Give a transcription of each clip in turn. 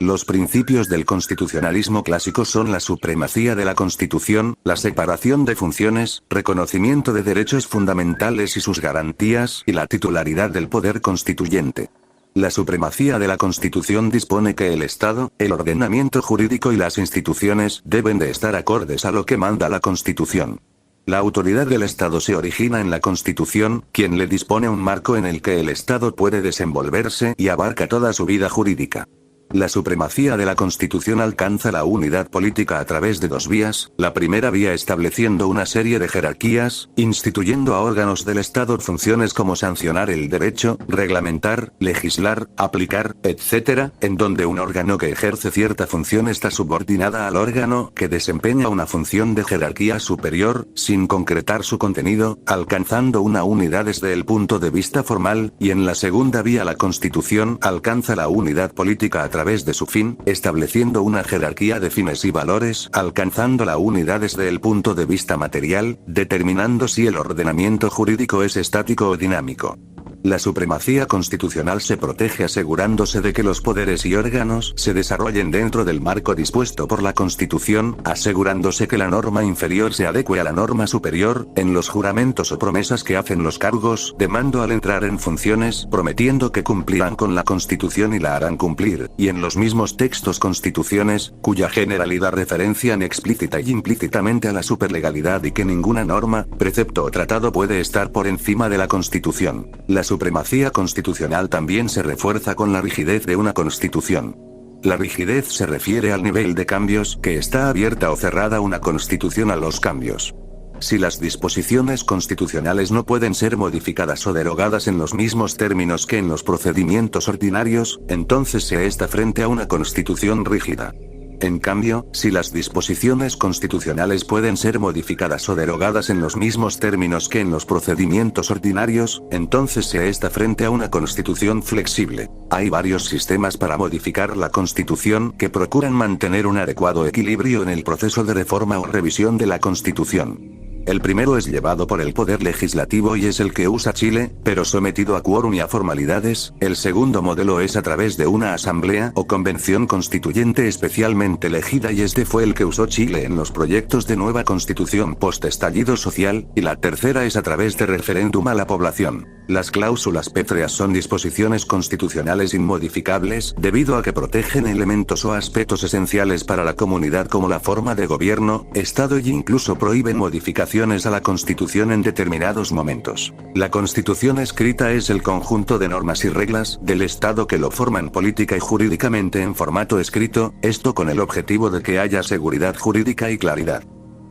Los principios del constitucionalismo clásico son la supremacía de la Constitución, la separación de funciones, reconocimiento de derechos fundamentales y sus garantías, y la titularidad del poder constituyente. La supremacía de la Constitución dispone que el Estado, el ordenamiento jurídico y las instituciones deben de estar acordes a lo que manda la Constitución. La autoridad del Estado se origina en la Constitución, quien le dispone un marco en el que el Estado puede desenvolverse y abarca toda su vida jurídica. La supremacía de la Constitución alcanza la unidad política a través de dos vías, la primera vía estableciendo una serie de jerarquías, instituyendo a órganos del Estado funciones como sancionar el derecho, reglamentar, legislar, aplicar, etc., en donde un órgano que ejerce cierta función está subordinada al órgano que desempeña una función de jerarquía superior, sin concretar su contenido, alcanzando una unidad desde el punto de vista formal, y en la segunda vía la Constitución alcanza la unidad política a través de su fin, estableciendo una jerarquía de fines y valores, alcanzando la unidad desde el punto de vista material, determinando si el ordenamiento jurídico es estático o dinámico. La supremacía constitucional se protege asegurándose de que los poderes y órganos se desarrollen dentro del marco dispuesto por la Constitución, asegurándose que la norma inferior se adecue a la norma superior, en los juramentos o promesas que hacen los cargos de mando al entrar en funciones, prometiendo que cumplirán con la Constitución y la harán cumplir, y en los mismos textos constituciones, cuya generalidad referencian explícita y implícitamente a la superlegalidad y que ninguna norma, precepto o tratado puede estar por encima de la Constitución. La supremacía constitucional también se refuerza con la rigidez de una constitución. La rigidez se refiere al nivel de cambios que está abierta o cerrada una constitución a los cambios. Si las disposiciones constitucionales no pueden ser modificadas o derogadas en los mismos términos que en los procedimientos ordinarios, entonces se está frente a una constitución rígida. En cambio, si las disposiciones constitucionales pueden ser modificadas o derogadas en los mismos términos que en los procedimientos ordinarios, entonces se está frente a una constitución flexible. Hay varios sistemas para modificar la Constitución que procuran mantener un adecuado equilibrio en el proceso de reforma o revisión de la Constitución. El primero es llevado por el Poder Legislativo y es el que usa Chile, pero sometido a quórum y a formalidades. El segundo modelo es a través de una asamblea o convención constituyente especialmente elegida y este fue el que usó Chile en los proyectos de nueva constitución post-estallido social, y la tercera es a través de referéndum a la población. Las cláusulas pétreas son disposiciones constitucionales inmodificables, debido a que protegen elementos o aspectos esenciales para la comunidad como la forma de gobierno, Estado y incluso prohíben modificaciones a la Constitución en determinados momentos. La Constitución escrita es el conjunto de normas y reglas del Estado que lo forman política y jurídicamente en formato escrito, esto con el objetivo de que haya seguridad jurídica y claridad.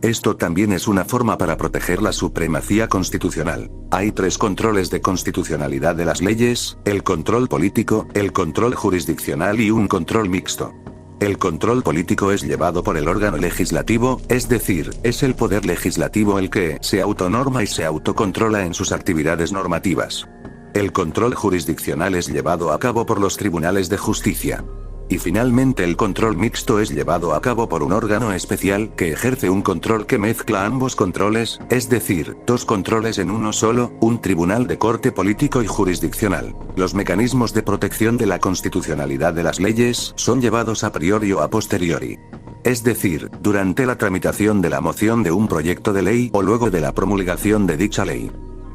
Esto también es una forma para proteger la supremacía constitucional. Hay tres controles de constitucionalidad de las leyes: el control político, el control jurisdiccional y un control mixto. El control político es llevado por el órgano legislativo, es decir, es el poder legislativo el que se autonorma y se autocontrola en sus actividades normativas. El control jurisdiccional es llevado a cabo por los tribunales de justicia. Y finalmente el control mixto es llevado a cabo por un órgano especial que ejerce un control que mezcla ambos controles, es decir, dos controles en uno solo, un tribunal de corte político y jurisdiccional. Los mecanismos de protección de la constitucionalidad de las leyes son llevados a priori o a posteriori. Es decir, durante la tramitación de la moción de un proyecto de ley o luego de la promulgación de dicha ley.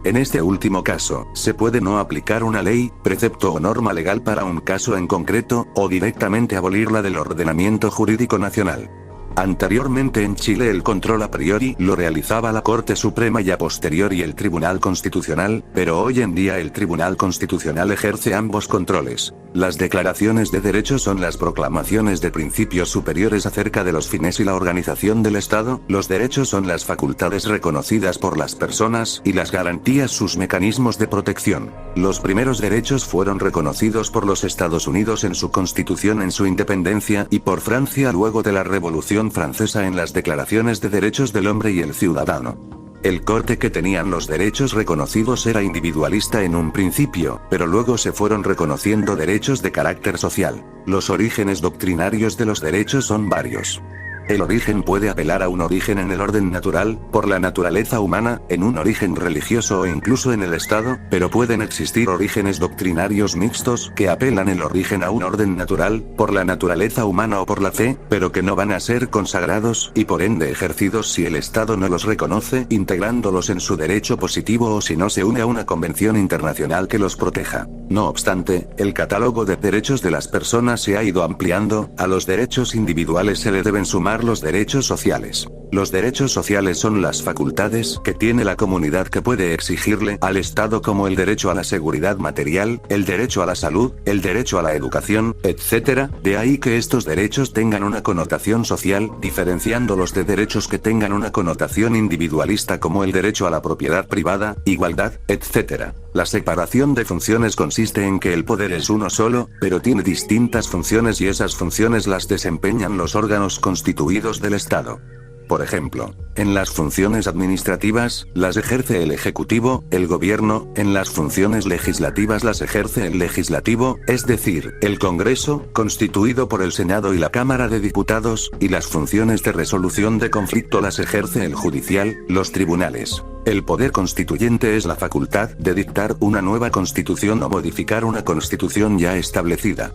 En este último caso, se puede no aplicar una ley, precepto o norma legal para un caso en concreto, o directamente abolirla del ordenamiento jurídico nacional. Anteriormente en Chile el control a priori lo realizaba la Corte Suprema y a posteriori el Tribunal Constitucional, pero hoy en día el Tribunal Constitucional ejerce ambos controles. Las declaraciones de derechos son las proclamaciones de principios superiores acerca de los fines y la organización del Estado, los derechos son las facultades reconocidas por las personas y las garantías sus mecanismos de protección. Los primeros derechos fueron reconocidos por los Estados Unidos en su Constitución en su independencia y por Francia luego de la Revolución Francesa en las Declaraciones de Derechos del Hombre y el Ciudadano. El corte que tenían los derechos reconocidos era individualista en un principio, pero luego se fueron reconociendo derechos de carácter social. Los orígenes doctrinarios de los derechos son varios. El origen puede apelar a un origen en el orden natural, por la naturaleza humana, en un origen religioso o incluso en el Estado, pero pueden existir orígenes doctrinarios mixtos que apelan el origen a un orden natural, por la naturaleza humana o por la fe, pero que no van a ser consagrados y por ende ejercidos si el Estado no los reconoce, integrándolos en su derecho positivo o si no se une a una convención internacional que los proteja. No obstante, el catálogo de derechos de las personas se ha ido ampliando, a los derechos individuales se le deben sumar los derechos sociales. Los derechos sociales son las facultades que tiene la comunidad que puede exigirle al Estado, como el derecho a la seguridad material, el derecho a la salud, el derecho a la educación, etc. De ahí que estos derechos tengan una connotación social, diferenciándolos de derechos que tengan una connotación individualista como el derecho a la propiedad privada, igualdad, etc. La separación de funciones consiste en que el poder es uno solo, pero tiene distintas funciones y esas funciones las desempeñan los órganos constituidos del Estado. Por ejemplo, en las funciones administrativas, las ejerce el Ejecutivo, el Gobierno; en las funciones legislativas las ejerce el Legislativo, es decir, el Congreso, constituido por el Senado y la Cámara de Diputados; y las funciones de resolución de conflicto las ejerce el Judicial, los tribunales. El poder constituyente es la facultad de dictar una nueva constitución o modificar una constitución ya establecida.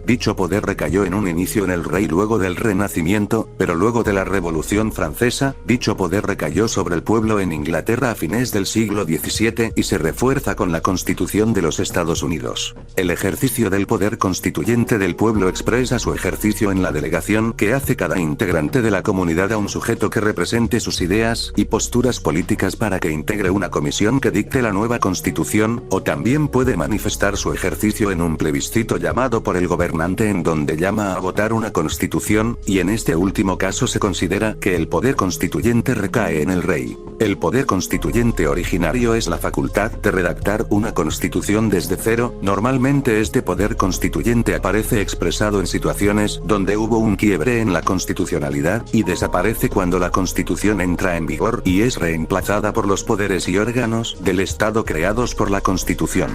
Dicho poder recayó en un inicio en el rey luego del Renacimiento, pero luego de la Revolución Francesa, dicho poder recayó sobre el pueblo en Inglaterra a fines del siglo XVII y se refuerza con la Constitución de los Estados Unidos. El ejercicio del poder constituyente del pueblo expresa su ejercicio en la delegación que hace cada integrante de la comunidad a un sujeto que represente sus ideas y posturas políticas para que integre una comisión que dicte la nueva Constitución, o también puede manifestar su ejercicio en un plebiscito llamado por el gobernante, en donde llama a votar una constitución, y en este último caso se considera que el poder constituyente recae en el rey. El poder constituyente originario es la facultad de redactar una constitución desde cero. Normalmente este poder constituyente aparece expresado en situaciones donde hubo un quiebre en la constitucionalidad, y desaparece cuando la constitución entra en vigor y es reemplazada por los poderes y órganos del Estado creados por la constitución.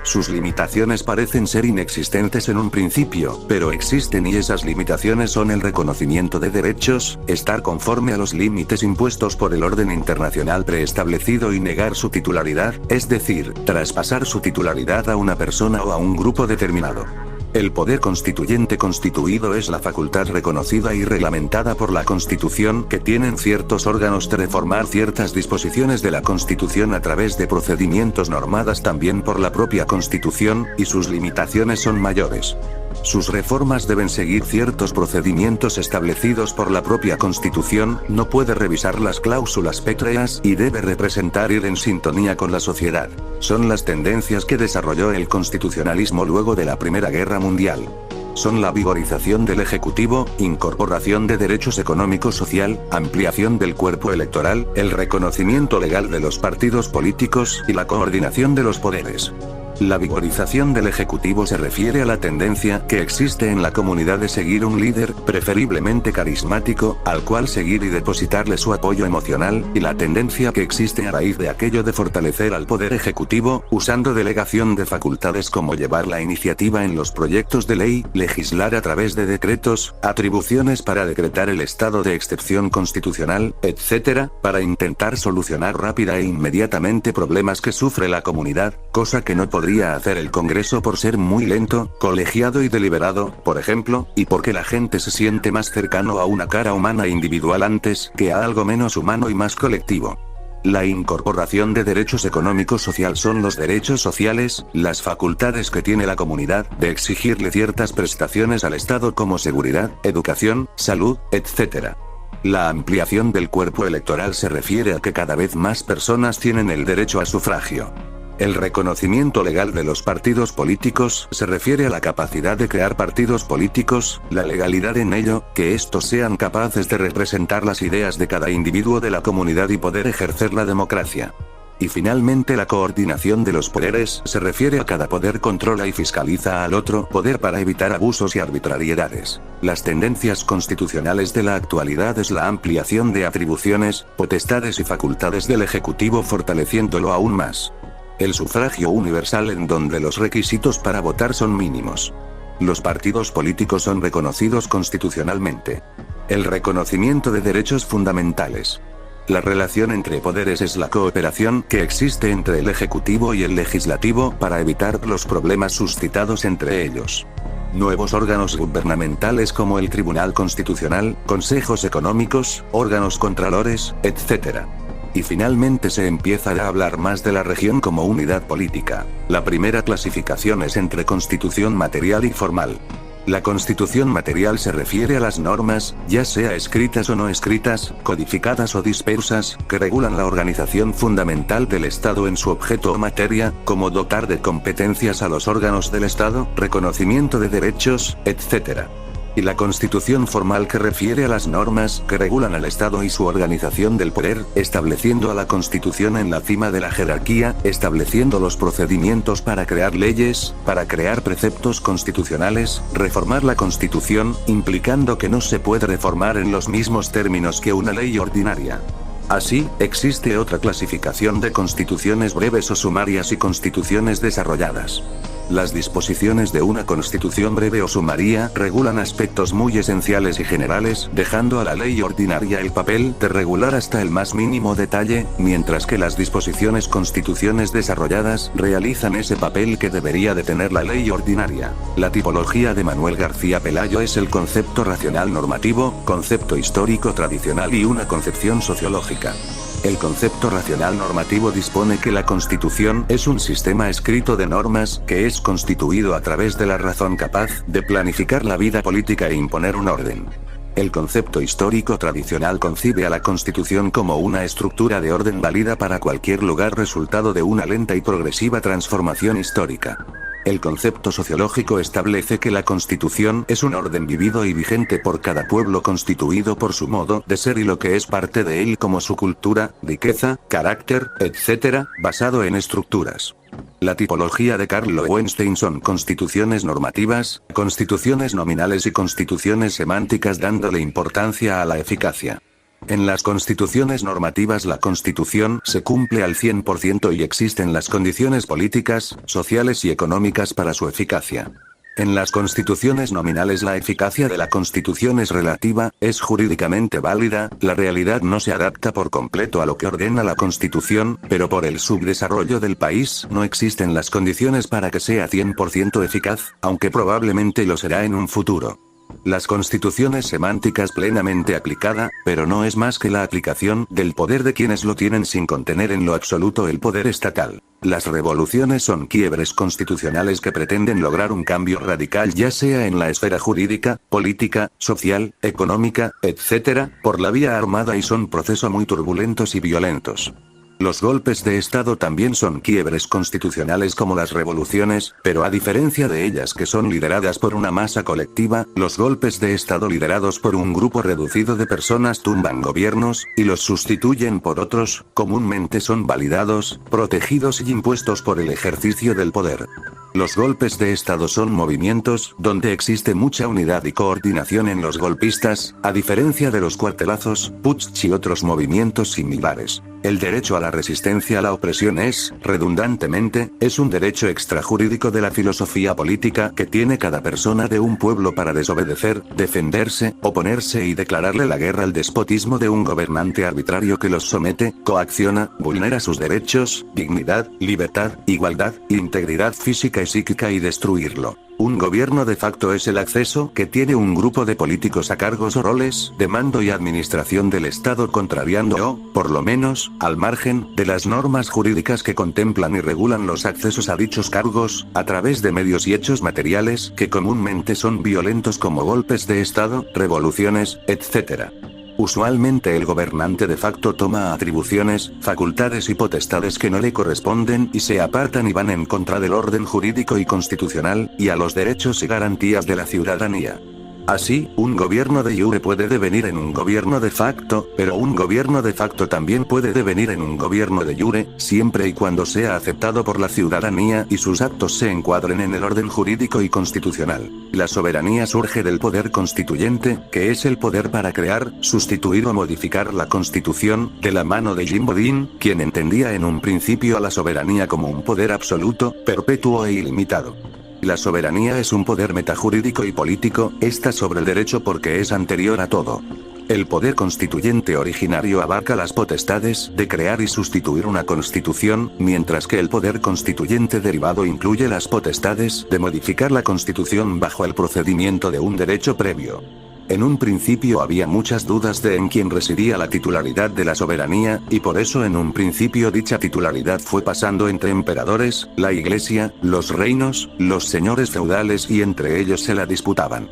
Sus limitaciones parecen ser inexistentes en un principio, pero existen, y esas limitaciones son el reconocimiento de derechos, estar conforme a los límites impuestos por el orden internacional preestablecido y negar su titularidad, es decir, traspasar su titularidad a una persona o a un grupo determinado. El poder constituyente constituido es la facultad reconocida y reglamentada por la Constitución que tienen ciertos órganos de reformar ciertas disposiciones de la Constitución a través de procedimientos normadas también por la propia Constitución, y sus limitaciones son mayores. Sus reformas deben seguir ciertos procedimientos establecidos por la propia Constitución, no puede revisar las cláusulas pétreas y debe representar ir en sintonía con la sociedad. Son las tendencias que desarrolló el constitucionalismo luego de la Primera Guerra Mundial. Son la vigorización del Ejecutivo, incorporación de derechos económico-social, ampliación del cuerpo electoral, el reconocimiento legal de los partidos políticos y la coordinación de los poderes. La vigorización del Ejecutivo se refiere a la tendencia que existe en la comunidad de seguir un líder, preferiblemente carismático, al cual seguir y depositarle su apoyo emocional, y la tendencia que existe a raíz de aquello de fortalecer al Poder Ejecutivo, usando delegación de facultades como llevar la iniciativa en los proyectos de ley, legislar a través de decretos, atribuciones para decretar el estado de excepción constitucional, etc., para intentar solucionar rápida e inmediatamente problemas que sufre la comunidad, cosa que no podría hacer el Congreso por ser muy lento, colegiado y deliberado, por ejemplo, y porque la gente se siente más cercano a una cara humana e individual antes que a algo menos humano y más colectivo. La incorporación de derechos económicos social son los derechos sociales, las facultades que tiene la comunidad de exigirle ciertas prestaciones al Estado como seguridad, educación, salud, etc. La ampliación del cuerpo electoral se refiere a que cada vez más personas tienen el derecho a sufragio. El reconocimiento legal de los partidos políticos se refiere a la capacidad de crear partidos políticos, la legalidad en ello, que estos sean capaces de representar las ideas de cada individuo de la comunidad y poder ejercer la democracia. Y finalmente la coordinación de los poderes se refiere a cada poder controla y fiscaliza al otro poder para evitar abusos y arbitrariedades. Las tendencias constitucionales de la actualidad es la ampliación de atribuciones, potestades y facultades del Ejecutivo fortaleciéndolo aún más. El sufragio universal en donde los requisitos para votar son mínimos. Los partidos políticos son reconocidos constitucionalmente. El reconocimiento de derechos fundamentales. La relación entre poderes es la cooperación que existe entre el Ejecutivo y el Legislativo para evitar los problemas suscitados entre ellos. Nuevos órganos gubernamentales como el Tribunal Constitucional, consejos económicos, órganos contralores, etc. Y finalmente se empieza a hablar más de la región como unidad política. La primera clasificación es entre constitución material y formal. La constitución material se refiere a las normas, ya sea escritas o no escritas, codificadas o dispersas, que regulan la organización fundamental del Estado en su objeto o materia, como dotar de competencias a los órganos del Estado, reconocimiento de derechos, etc. Y la constitución formal que refiere a las normas que regulan al Estado y su organización del poder, estableciendo a la Constitución en la cima de la jerarquía, estableciendo los procedimientos para crear leyes, para crear preceptos constitucionales, reformar la Constitución, implicando que no se puede reformar en los mismos términos que una ley ordinaria. Así, existe otra clasificación de constituciones breves o sumarias y constituciones desarrolladas. Las disposiciones de una constitución breve o sumaria regulan aspectos muy esenciales y generales, dejando a la ley ordinaria el papel de regular hasta el más mínimo detalle, mientras que las disposiciones constituciones desarrolladas realizan ese papel que debería de tener la ley ordinaria. La tipología de Manuel García Pelayo es el concepto racional normativo, concepto histórico tradicional y una concepción sociológica. El concepto racional normativo dispone que la Constitución es un sistema escrito de normas, que es constituido a través de la razón capaz de planificar la vida política e imponer un orden. El concepto histórico tradicional concibe a la Constitución como una estructura de orden válida para cualquier lugar resultado de una lenta y progresiva transformación histórica. El concepto sociológico establece que la Constitución es un orden vivido y vigente por cada pueblo constituido por su modo de ser y lo que es parte de él como su cultura, riqueza, carácter, etc., basado en estructuras. La tipología de Carl Lowenstein son constituciones normativas, constituciones nominales y constituciones semánticas dándole importancia a la eficacia. En las constituciones normativas la Constitución se cumple al 100% y existen las condiciones políticas, sociales y económicas para su eficacia. En las constituciones nominales la eficacia de la Constitución es relativa, es jurídicamente válida, la realidad no se adapta por completo a lo que ordena la Constitución, pero por el subdesarrollo del país no existen las condiciones para que sea 100% eficaz, aunque probablemente lo será en un futuro. Las constituciones semánticas plenamente aplicada, pero no es más que la aplicación del poder de quienes lo tienen sin contener en lo absoluto el poder estatal. Las revoluciones son quiebres constitucionales que pretenden lograr un cambio radical ya sea en la esfera jurídica, política, social, económica, etc., por la vía armada y son procesos muy turbulentos y violentos. Los golpes de Estado también son quiebres constitucionales como las revoluciones, pero a diferencia de ellas que son lideradas por una masa colectiva, los golpes de Estado liderados por un grupo reducido de personas tumban gobiernos, y los sustituyen por otros, comúnmente son validados, protegidos y impuestos por el ejercicio del poder. Los golpes de Estado son movimientos donde existe mucha unidad y coordinación en los golpistas, a diferencia de los cuartelazos, putsch y otros movimientos similares. El derecho a la resistencia a la opresión redundantemente, es un derecho extrajurídico de la filosofía política que tiene cada persona de un pueblo para desobedecer, defenderse, oponerse y declararle la guerra al despotismo de un gobernante arbitrario que los somete, coacciona, vulnera sus derechos, dignidad, libertad, igualdad, integridad física y psíquica y destruirlo. Un gobierno de facto es el acceso que tiene un grupo de políticos a cargos o roles de mando y administración del Estado contrariando o, por lo menos, al margen de las normas jurídicas que contemplan y regulan los accesos a dichos cargos, a través de medios y hechos materiales que comúnmente son violentos como golpes de Estado, revoluciones, etc. Usualmente el gobernante de facto toma atribuciones, facultades y potestades que no le corresponden y se apartan y van en contra del orden jurídico y constitucional, y a los derechos y garantías de la ciudadanía. Así, un gobierno de jure puede devenir en un gobierno de facto, pero un gobierno de facto también puede devenir en un gobierno de jure, siempre y cuando sea aceptado por la ciudadanía y sus actos se encuadren en el orden jurídico y constitucional. La soberanía surge del poder constituyente, que es el poder para crear, sustituir o modificar la Constitución, de la mano de Jim Bodin, quien entendía en un principio a la soberanía como un poder absoluto, perpetuo e ilimitado. La soberanía es un poder metajurídico y político, está sobre el derecho porque es anterior a todo. El poder constituyente originario abarca las potestades de crear y sustituir una constitución, mientras que el poder constituyente derivado incluye las potestades de modificar la constitución bajo el procedimiento de un derecho previo. En un principio había muchas dudas de en quién residía la titularidad de la soberanía, y por eso en un principio dicha titularidad fue pasando entre emperadores, la iglesia, los reinos, los señores feudales y entre ellos se la disputaban.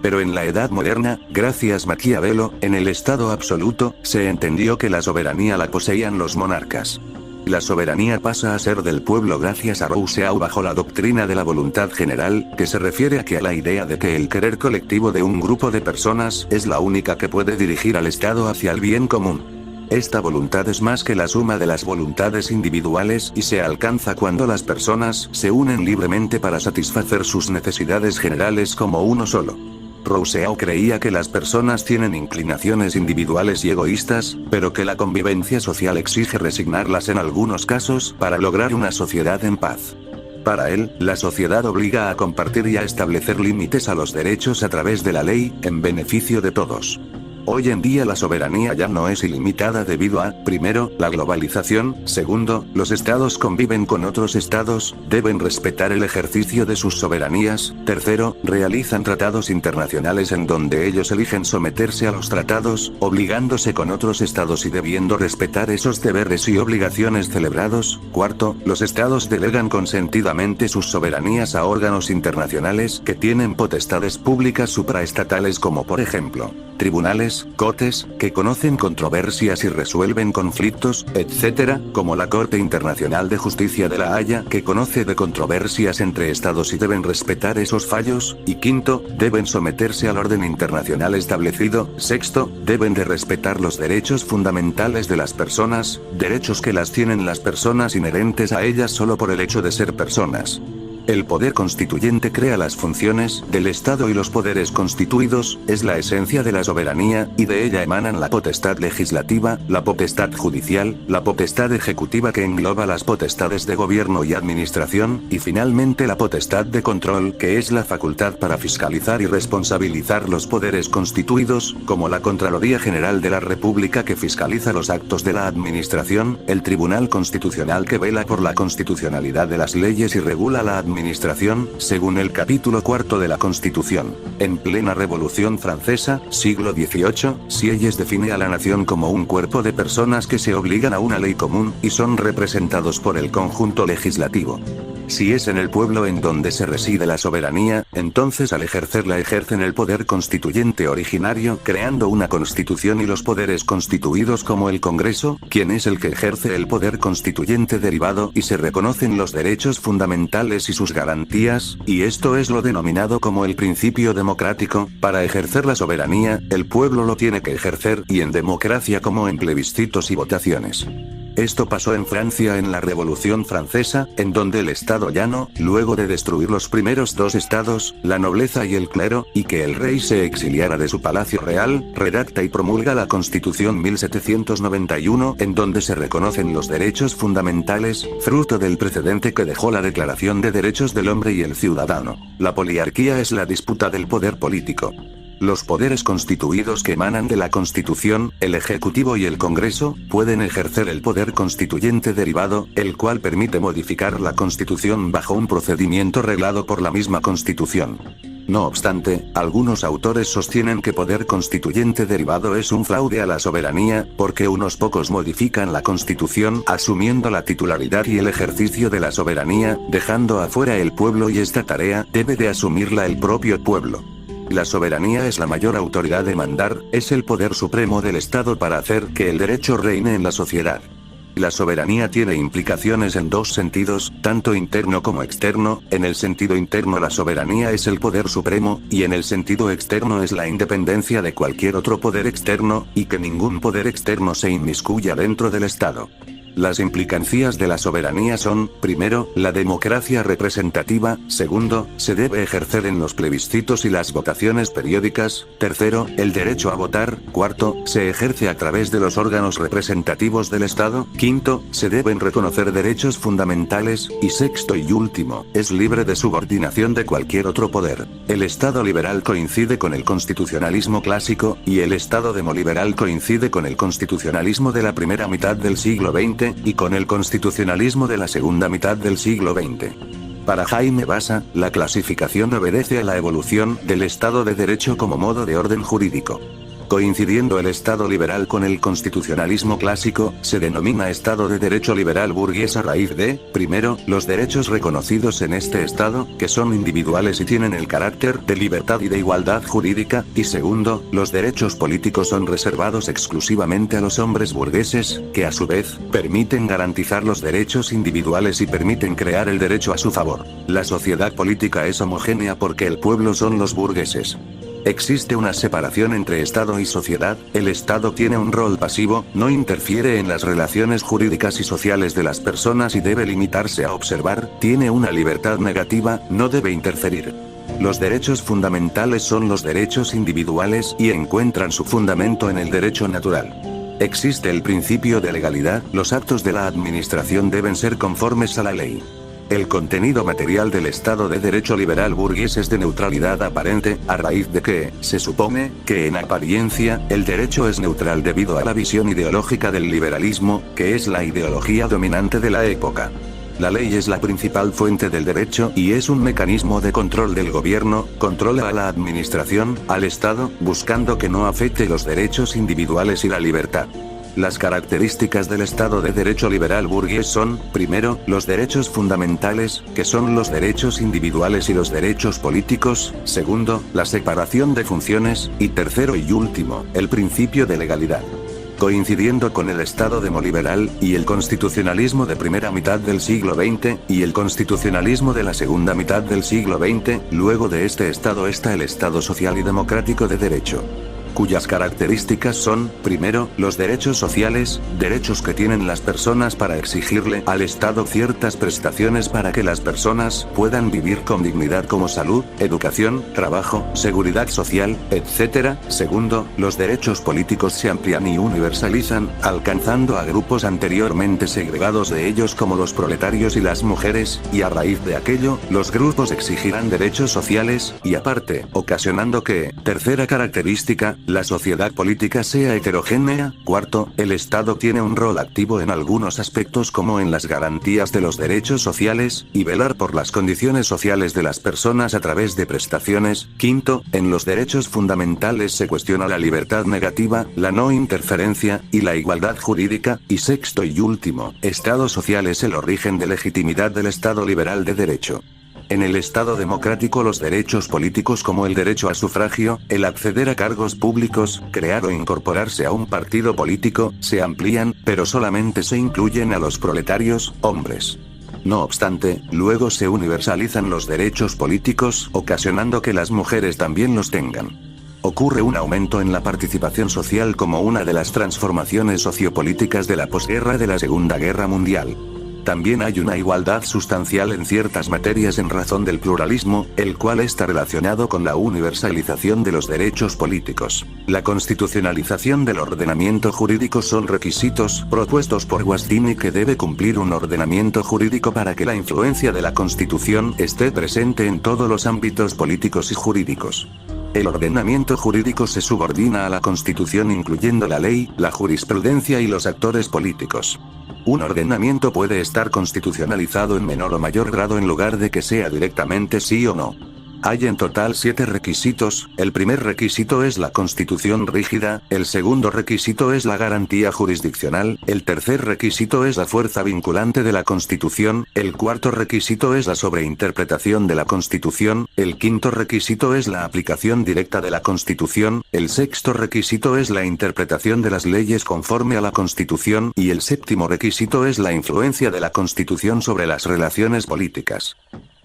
Pero en la Edad Moderna, gracias Maquiavelo, en el Estado absoluto, se entendió que la soberanía la poseían los monarcas. La soberanía pasa a ser del pueblo gracias a Rousseau bajo la doctrina de la voluntad general, que se refiere a la idea de que el querer colectivo de un grupo de personas es la única que puede dirigir al Estado hacia el bien común. Esta voluntad es más que la suma de las voluntades individuales y se alcanza cuando las personas se unen libremente para satisfacer sus necesidades generales como uno solo. Rousseau creía que las personas tienen inclinaciones individuales y egoístas, pero que la convivencia social exige resignarlas en algunos casos para lograr una sociedad en paz. Para él, la sociedad obliga a compartir y a establecer límites a los derechos a través de la ley, en beneficio de todos. Hoy en día la soberanía ya no es ilimitada debido a, primero, la globalización, segundo, los estados conviven con otros estados, deben respetar el ejercicio de sus soberanías, tercero, realizan tratados internacionales en donde ellos eligen someterse a los tratados, obligándose con otros estados y debiendo respetar esos deberes y obligaciones celebrados, cuarto, los estados delegan consentidamente sus soberanías a órganos internacionales que tienen potestades públicas supraestatales como por ejemplo, tribunales, cortes, que conocen controversias y resuelven conflictos, etc., como la Corte Internacional de Justicia de La Haya, que conoce de controversias entre estados y deben respetar esos fallos, y quinto, deben someterse al orden internacional establecido, sexto, deben de respetar los derechos fundamentales de las personas, derechos que las tienen las personas inherentes a ellas solo por el hecho de ser personas. El poder constituyente crea las funciones del Estado y los poderes constituidos, es la esencia de la soberanía, y de ella emanan la potestad legislativa, la potestad judicial, la potestad ejecutiva que engloba las potestades de gobierno y administración, y finalmente la potestad de control que es la facultad para fiscalizar y responsabilizar los poderes constituidos, como la Contraloría General de la República que fiscaliza los actos de la administración, el Tribunal Constitucional que vela por la constitucionalidad de las leyes y regula la administración, según el capítulo cuarto de la Constitución. En plena Revolución Francesa, siglo XVIII, Sieyes define a la nación como un cuerpo de personas que se obligan a una ley común, y son representados por el conjunto legislativo. Si es en el pueblo en donde se reside la soberanía, entonces al ejercerla ejercen el poder constituyente originario, creando una constitución y los poderes constituidos como el Congreso, quien es el que ejerce el poder constituyente derivado, y se reconocen los derechos fundamentales y sus garantías, y esto es lo denominado como el principio democrático. Para ejercer la soberanía, el pueblo lo tiene que ejercer, y en democracia como en plebiscitos y votaciones. Esto pasó en Francia en la Revolución Francesa, en donde el Estado llano, luego de destruir los primeros dos estados, la nobleza y el clero, y que el rey se exiliara de su palacio real, redacta y promulga la Constitución 1791, en donde se reconocen los derechos fundamentales, fruto del precedente que dejó la Declaración de Derechos del Hombre y el Ciudadano. La poliarquía es la disputa del poder político. Los poderes constituidos que emanan de la Constitución, el Ejecutivo y el Congreso, pueden ejercer el poder constituyente derivado, el cual permite modificar la Constitución bajo un procedimiento reglado por la misma Constitución. No obstante, algunos autores sostienen que poder constituyente derivado es un fraude a la soberanía, porque unos pocos modifican la Constitución asumiendo la titularidad y el ejercicio de la soberanía, dejando afuera el pueblo, y esta tarea debe de asumirla el propio pueblo. La soberanía es la mayor autoridad de mandar, es el poder supremo del Estado para hacer que el derecho reine en la sociedad. La soberanía tiene implicaciones en dos sentidos, tanto interno como externo. En el sentido interno la soberanía es el poder supremo, y en el sentido externo es la independencia de cualquier otro poder externo, y que ningún poder externo se inmiscuya dentro del Estado. Las implicancias de la soberanía son, primero, la democracia representativa, segundo, se debe ejercer en los plebiscitos y las votaciones periódicas, tercero, el derecho a votar, cuarto, se ejerce a través de los órganos representativos del Estado, quinto, se deben reconocer derechos fundamentales, y sexto y último, es libre de subordinación de cualquier otro poder. El Estado liberal coincide con el constitucionalismo clásico, y el Estado demoliberal coincide con el constitucionalismo de la primera mitad del siglo XX, y con el constitucionalismo de la segunda mitad del siglo XX. Para Jaime Basa, la clasificación obedece a la evolución del Estado de Derecho como modo de orden jurídico. Coincidiendo el Estado liberal con el constitucionalismo clásico, se denomina Estado de Derecho liberal burgués a raíz de, primero, los derechos reconocidos en este Estado, que son individuales y tienen el carácter de libertad y de igualdad jurídica, y segundo, los derechos políticos son reservados exclusivamente a los hombres burgueses, que a su vez, permiten garantizar los derechos individuales y permiten crear el derecho a su favor. La sociedad política es homogénea porque el pueblo son los burgueses. Existe una separación entre Estado y sociedad, el Estado tiene un rol pasivo, no interfiere en las relaciones jurídicas y sociales de las personas y debe limitarse a observar, tiene una libertad negativa, no debe interferir. Los derechos fundamentales son los derechos individuales y encuentran su fundamento en el derecho natural. Existe el principio de legalidad, los actos de la administración deben ser conformes a la ley. El contenido material del Estado de Derecho liberal burgués es de neutralidad aparente, a raíz de que, se supone, que en apariencia, el derecho es neutral debido a la visión ideológica del liberalismo, que es la ideología dominante de la época. La ley es la principal fuente del derecho y es un mecanismo de control del gobierno, controla a la administración, al Estado, buscando que no afecte los derechos individuales y la libertad. Las características del Estado de Derecho liberal burgués son, primero, los derechos fundamentales, que son los derechos individuales y los derechos políticos, segundo, la separación de funciones, y tercero y último, el principio de legalidad. Coincidiendo con el Estado demoliberal, y el constitucionalismo de primera mitad del siglo XX, y el constitucionalismo de la segunda mitad del siglo XX, luego de este Estado está el Estado social y democrático de derecho, cuyas características son, primero, los derechos sociales, derechos que tienen las personas para exigirle al Estado ciertas prestaciones para que las personas puedan vivir con dignidad como salud, educación, trabajo, seguridad social, etc. Segundo, los derechos políticos se amplían y universalizan, alcanzando a grupos anteriormente segregados de ellos como los proletarios y las mujeres, y a raíz de aquello, los grupos exigirán derechos sociales, y aparte, ocasionando que, tercera característica, la sociedad política sea heterogénea. Cuarto, el Estado tiene un rol activo en algunos aspectos como en las garantías de los derechos sociales, y velar por las condiciones sociales de las personas a través de prestaciones. Quinto, en los derechos fundamentales se cuestiona la libertad negativa, la no interferencia, y la igualdad jurídica. Y sexto y último, Estado social es el origen de legitimidad del Estado liberal de derecho. En el Estado democrático los derechos políticos como el derecho a sufragio, el acceder a cargos públicos, crear o incorporarse a un partido político, se amplían, pero solamente se incluyen a los proletarios, hombres. No obstante, luego se universalizan los derechos políticos, ocasionando que las mujeres también los tengan. Ocurre un aumento en la participación social como una de las transformaciones sociopolíticas de la posguerra de la Segunda Guerra Mundial. También hay una igualdad sustancial en ciertas materias en razón del pluralismo, el cual está relacionado con la universalización de los derechos políticos. La constitucionalización del ordenamiento jurídico son requisitos propuestos por Guastini que debe cumplir un ordenamiento jurídico para que la influencia de la Constitución esté presente en todos los ámbitos políticos y jurídicos. El ordenamiento jurídico se subordina a la Constitución incluyendo la ley, la jurisprudencia y los actores políticos. Un ordenamiento puede estar constitucionalizado en menor o mayor grado en lugar de que sea directamente sí o no. Hay en total 7 requisitos. El primer requisito es la Constitución rígida, el segundo requisito es la garantía jurisdiccional, el tercer requisito es la fuerza vinculante de la Constitución, el cuarto requisito es la sobreinterpretación de la Constitución, el quinto requisito es la aplicación directa de la Constitución, el sexto requisito es la interpretación de las leyes conforme a la Constitución y el séptimo requisito es la influencia de la Constitución sobre las relaciones políticas.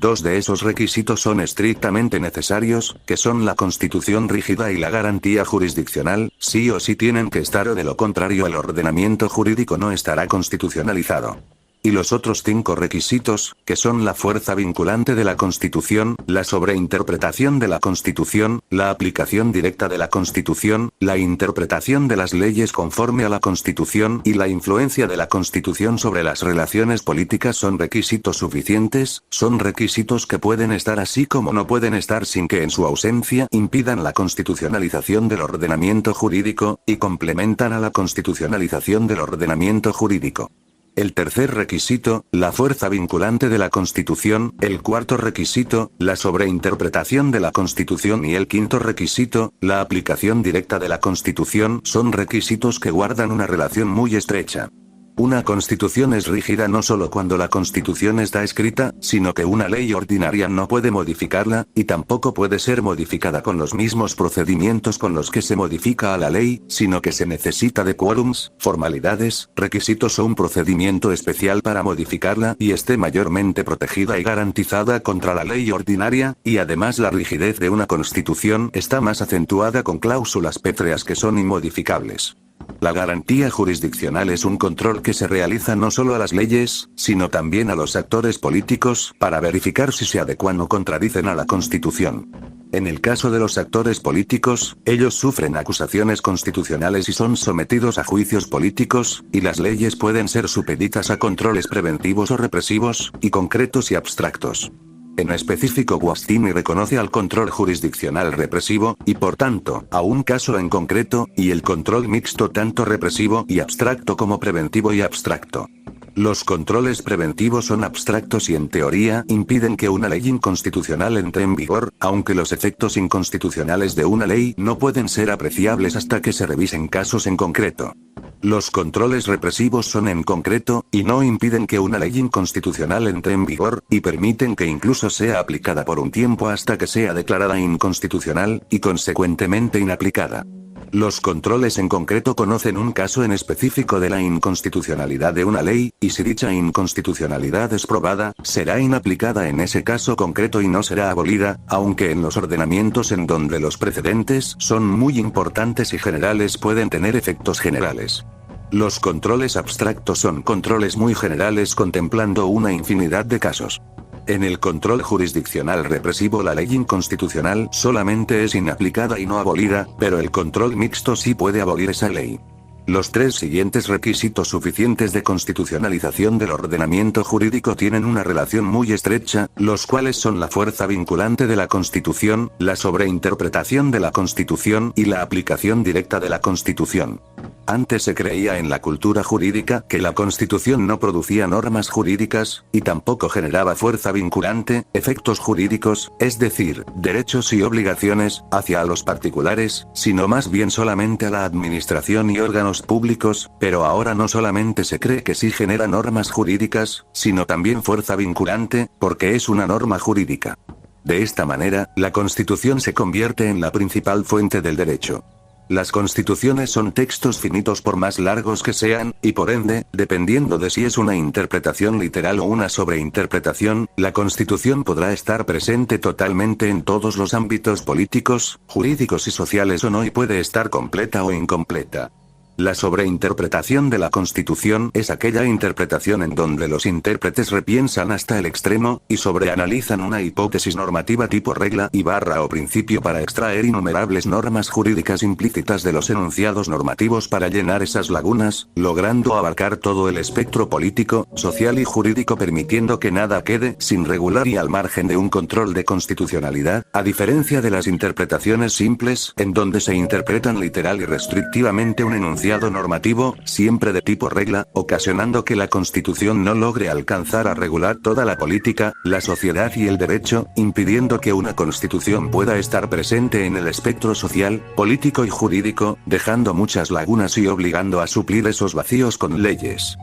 Dos de esos requisitos son estrictamente necesarios, que son la constitución rígida y la garantía jurisdiccional, sí o sí tienen que estar o de lo contrario el ordenamiento jurídico no estará constitucionalizado. Y los otros 5 requisitos, que son la fuerza vinculante de la Constitución, la sobreinterpretación de la Constitución, la aplicación directa de la Constitución, la interpretación de las leyes conforme a la Constitución y la influencia de la Constitución sobre las relaciones políticas son requisitos suficientes, son requisitos que pueden estar así como no pueden estar sin que en su ausencia impidan la constitucionalización del ordenamiento jurídico, y complementan a la constitucionalización del ordenamiento jurídico. El tercer requisito, la fuerza vinculante de la Constitución, el cuarto requisito, la sobreinterpretación de la Constitución y el quinto requisito, la aplicación directa de la Constitución son requisitos que guardan una relación muy estrecha. Una constitución es rígida no solo cuando la constitución está escrita, sino que una ley ordinaria no puede modificarla, y tampoco puede ser modificada con los mismos procedimientos con los que se modifica a la ley, sino que se necesita de quórums, formalidades, requisitos o un procedimiento especial para modificarla y esté mayormente protegida y garantizada contra la ley ordinaria, y además la rigidez de una constitución está más acentuada con cláusulas pétreas que son inmodificables. La garantía jurisdiccional es un control que se realiza no solo a las leyes, sino también a los actores políticos, para verificar si se adecuan o contradicen a la Constitución. En el caso de los actores políticos, ellos sufren acusaciones constitucionales y son sometidos a juicios políticos, y las leyes pueden ser supeditas a controles preventivos o represivos, y concretos y abstractos. En específico Guastini reconoce al control jurisdiccional represivo, y por tanto, a un caso en concreto, y el control mixto tanto represivo y abstracto como preventivo y abstracto. Los controles preventivos son abstractos y en teoría impiden que una ley inconstitucional entre en vigor, aunque los efectos inconstitucionales de una ley no pueden ser apreciables hasta que se revisen casos en concreto. Los controles represivos son en concreto, y no impiden que una ley inconstitucional entre en vigor, y permiten que incluso sea aplicada por un tiempo hasta que sea declarada inconstitucional, y consecuentemente inaplicada. Los controles en concreto conocen un caso en específico de la inconstitucionalidad de una ley, y si dicha inconstitucionalidad es probada, será inaplicada en ese caso concreto y no será abolida, aunque en los ordenamientos en donde los precedentes son muy importantes y generales pueden tener efectos generales. Los controles abstractos son controles muy generales contemplando una infinidad de casos. En el control jurisdiccional represivo la ley inconstitucional solamente es inaplicada y no abolida, pero el control mixto sí puede abolir esa ley. Los 3 siguientes requisitos suficientes de constitucionalización del ordenamiento jurídico tienen una relación muy estrecha, los cuales son la fuerza vinculante de la Constitución, la sobreinterpretación de la Constitución y la aplicación directa de la Constitución. Antes se creía en la cultura jurídica que la Constitución no producía normas jurídicas, y tampoco generaba fuerza vinculante, efectos jurídicos, es decir, derechos y obligaciones, hacia los particulares, sino más bien solamente a la administración y órganos públicos, pero ahora no solamente se cree que sí genera normas jurídicas, sino también fuerza vinculante, porque es una norma jurídica. De esta manera, la Constitución se convierte en la principal fuente del derecho. Las constituciones son textos finitos por más largos que sean, y por ende, dependiendo de si es una interpretación literal o una sobreinterpretación, la Constitución podrá estar presente totalmente en todos los ámbitos políticos, jurídicos y sociales o no y puede estar completa o incompleta. La sobreinterpretación de la Constitución es aquella interpretación en donde los intérpretes repiensan hasta el extremo, y sobreanalizan una hipótesis normativa tipo regla y barra o principio para extraer innumerables normas jurídicas implícitas de los enunciados normativos para llenar esas lagunas, logrando abarcar todo el espectro político, social y jurídico permitiendo que nada quede sin regular y al margen de un control de constitucionalidad, a diferencia de las interpretaciones simples, en donde se interpretan literal y restrictivamente un enunciado normativo, siempre de tipo regla, ocasionando que la Constitución no logre alcanzar a regular toda la política, la sociedad y el derecho, impidiendo que una Constitución pueda estar presente en el espectro social, político y jurídico, dejando muchas lagunas y obligando a suplir esos vacíos con leyes.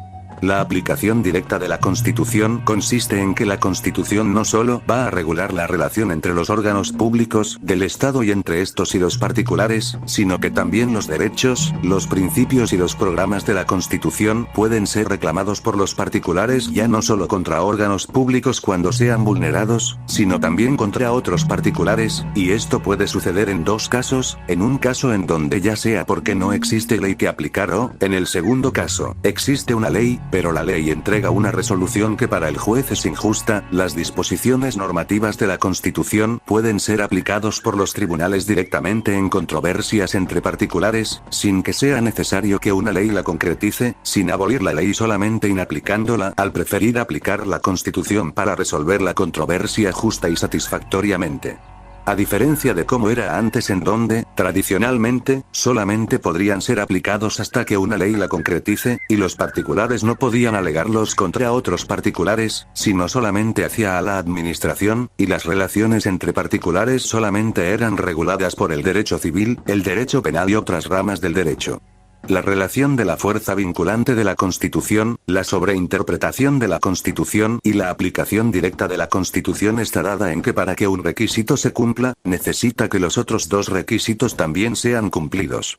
La aplicación directa de la Constitución consiste en que la Constitución no solo va a regular la relación entre los órganos públicos del Estado y entre estos y los particulares, sino que también los derechos, los principios y los programas de la Constitución pueden ser reclamados por los particulares ya no solo contra órganos públicos cuando sean vulnerados, sino también contra otros particulares, y esto puede suceder en dos casos: en un caso en donde ya sea porque no existe ley que aplicar o, en el segundo caso, existe una ley, pero la ley entrega una resolución que para el juez es injusta. Las disposiciones normativas de la Constitución pueden ser aplicados por los tribunales directamente en controversias entre particulares, sin que sea necesario que una ley la concretice, sin abolir la ley, solamente inaplicándola, al preferir aplicar la Constitución para resolver la controversia justa y satisfactoriamente. A diferencia de cómo era antes, en donde, tradicionalmente, solamente podrían ser aplicados hasta que una ley la concretice, y los particulares no podían alegarlos contra otros particulares, sino solamente hacia la administración, y las relaciones entre particulares solamente eran reguladas por el derecho civil, el derecho penal y otras ramas del derecho. La relación de la fuerza vinculante de la Constitución, la sobreinterpretación de la Constitución y la aplicación directa de la Constitución está dada en que para que un requisito se cumpla, necesita que los otros dos requisitos también sean cumplidos.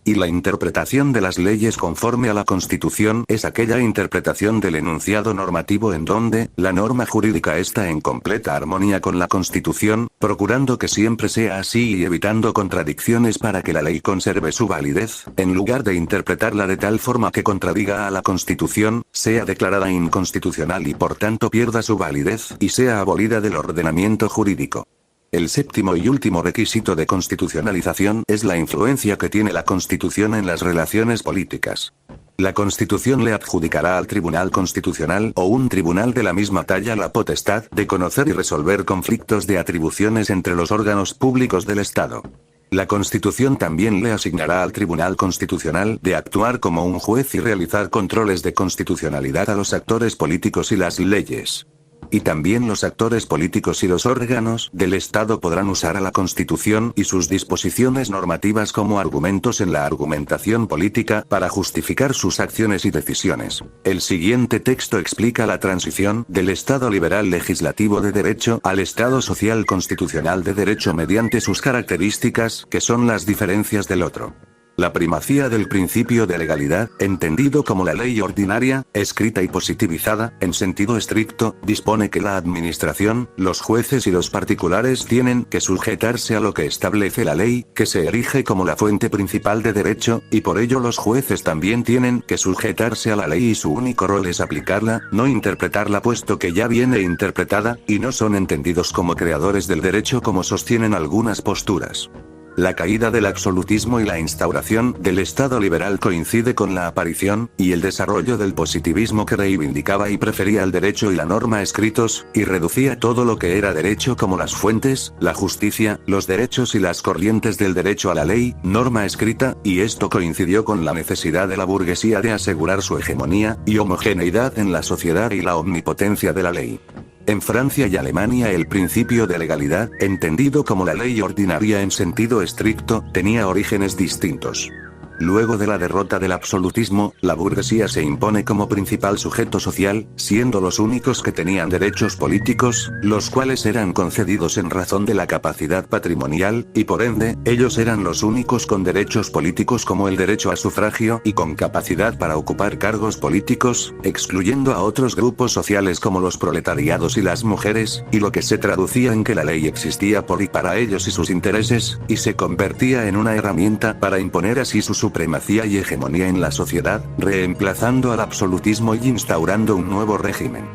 Y la interpretación de las leyes conforme a la Constitución es aquella interpretación del enunciado normativo en donde la norma jurídica está en completa armonía con la Constitución, procurando que siempre sea así y evitando contradicciones para que la ley conserve su validez, en lugar de interpretarla de tal forma que contradiga a la Constitución, sea declarada inconstitucional y por tanto pierda su validez y sea abolida del ordenamiento jurídico. El séptimo y último requisito de constitucionalización es la influencia que tiene la Constitución en las relaciones políticas. La Constitución le adjudicará al Tribunal Constitucional o un tribunal de la misma talla la potestad de conocer y resolver conflictos de atribuciones entre los órganos públicos del Estado. La Constitución también le asignará al Tribunal Constitucional de actuar como un juez y realizar controles de constitucionalidad a los actores políticos y las leyes. Y también los actores políticos y los órganos del Estado podrán usar a la Constitución y sus disposiciones normativas como argumentos en la argumentación política para justificar sus acciones y decisiones. El siguiente texto explica la transición del Estado liberal legislativo de derecho al Estado social constitucional de derecho mediante sus características, que son las diferencias del otro. La primacía del principio de legalidad, entendido como la ley ordinaria, escrita y positivizada, en sentido estricto, dispone que la administración, los jueces y los particulares tienen que sujetarse a lo que establece la ley, que se erige como la fuente principal de derecho, y por ello los jueces también tienen que sujetarse a la ley y su único rol es aplicarla, no interpretarla puesto que ya viene interpretada, y no son entendidos como creadores del derecho como sostienen algunas posturas. La caída del absolutismo y la instauración del Estado liberal coincide con la aparición y el desarrollo del positivismo que reivindicaba y prefería el derecho y la norma escritos, y reducía todo lo que era derecho como las fuentes, la justicia, los derechos y las corrientes del derecho a la ley, norma escrita, y esto coincidió con la necesidad de la burguesía de asegurar su hegemonía y homogeneidad en la sociedad y la omnipotencia de la ley. En Francia y Alemania el principio de legalidad, entendido como la ley ordinaria en sentido estricto, tenía orígenes distintos. Luego de la derrota del absolutismo, la burguesía se impone como principal sujeto social, siendo los únicos que tenían derechos políticos, los cuales eran concedidos en razón de la capacidad patrimonial, y por ende, ellos eran los únicos con derechos políticos como el derecho a sufragio y con capacidad para ocupar cargos políticos, excluyendo a otros grupos sociales como los proletariados y las mujeres, y lo que se traducía en que la ley existía por y para ellos y sus intereses, y se convertía en una herramienta para imponer así su supremacía y hegemonía en la sociedad, reemplazando al absolutismo y instaurando un nuevo régimen.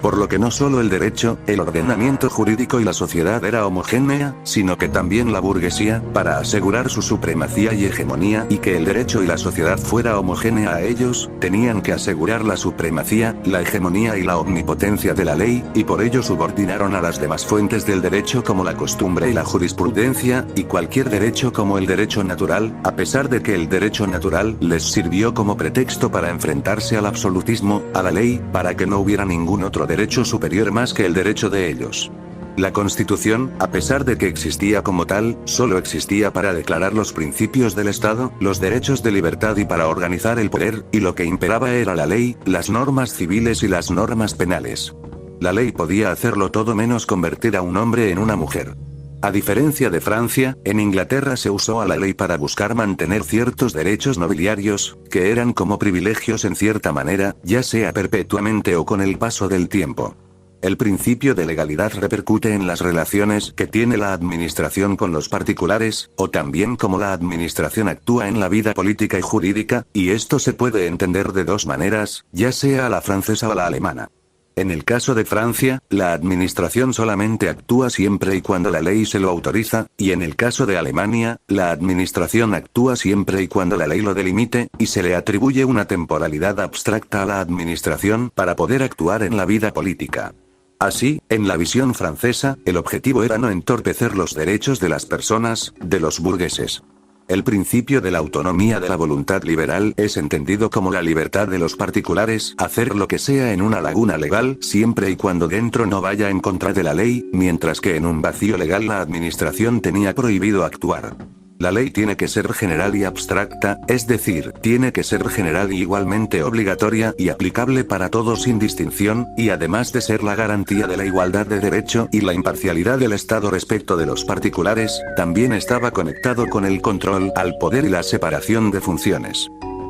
Por lo que no solo el derecho, el ordenamiento jurídico y la sociedad era homogénea, sino que también la burguesía, para asegurar su supremacía y hegemonía y que el derecho y la sociedad fuera homogénea a ellos, tenían que asegurar la supremacía, la hegemonía y la omnipotencia de la ley, y por ello subordinaron a las demás fuentes del derecho como la costumbre y la jurisprudencia, y cualquier derecho como el derecho natural, a pesar de que el derecho natural les sirvió como pretexto para enfrentarse al absolutismo, a la ley, para que no hubiera ningún otro derecho superior más que el derecho de ellos. La Constitución, a pesar de que existía como tal, solo existía para declarar los principios del Estado, los derechos de libertad y para organizar el poder, y lo que imperaba era la ley, las normas civiles y las normas penales. La ley podía hacerlo todo menos convertir a un hombre en una mujer. A diferencia de Francia, en Inglaterra se usó a la ley para buscar mantener ciertos derechos nobiliarios, que eran como privilegios en cierta manera, ya sea perpetuamente o con el paso del tiempo. El principio de legalidad repercute en las relaciones que tiene la administración con los particulares, o también cómo la administración actúa en la vida política y jurídica, y esto se puede entender de dos maneras, ya sea a la francesa o a la alemana. En el caso de Francia, la administración solamente actúa siempre y cuando la ley se lo autoriza, y en el caso de Alemania, la administración actúa siempre y cuando la ley lo delimite, y se le atribuye una temporalidad abstracta a la administración para poder actuar en la vida política. Así, en la visión francesa, el objetivo era no entorpecer los derechos de las personas, de los burgueses. El principio de la autonomía de la voluntad liberal es entendido como la libertad de los particulares, hacer lo que sea en una laguna legal, siempre y cuando dentro no vaya en contra de la ley, mientras que en un vacío legal la administración tenía prohibido actuar. La ley tiene que ser general y abstracta, es decir, tiene que ser general y igualmente obligatoria y aplicable para todos sin distinción, y además de ser la garantía de la igualdad de derecho y la imparcialidad del Estado respecto de los particulares, también estaba conectado con el control al poder y la separación de funciones.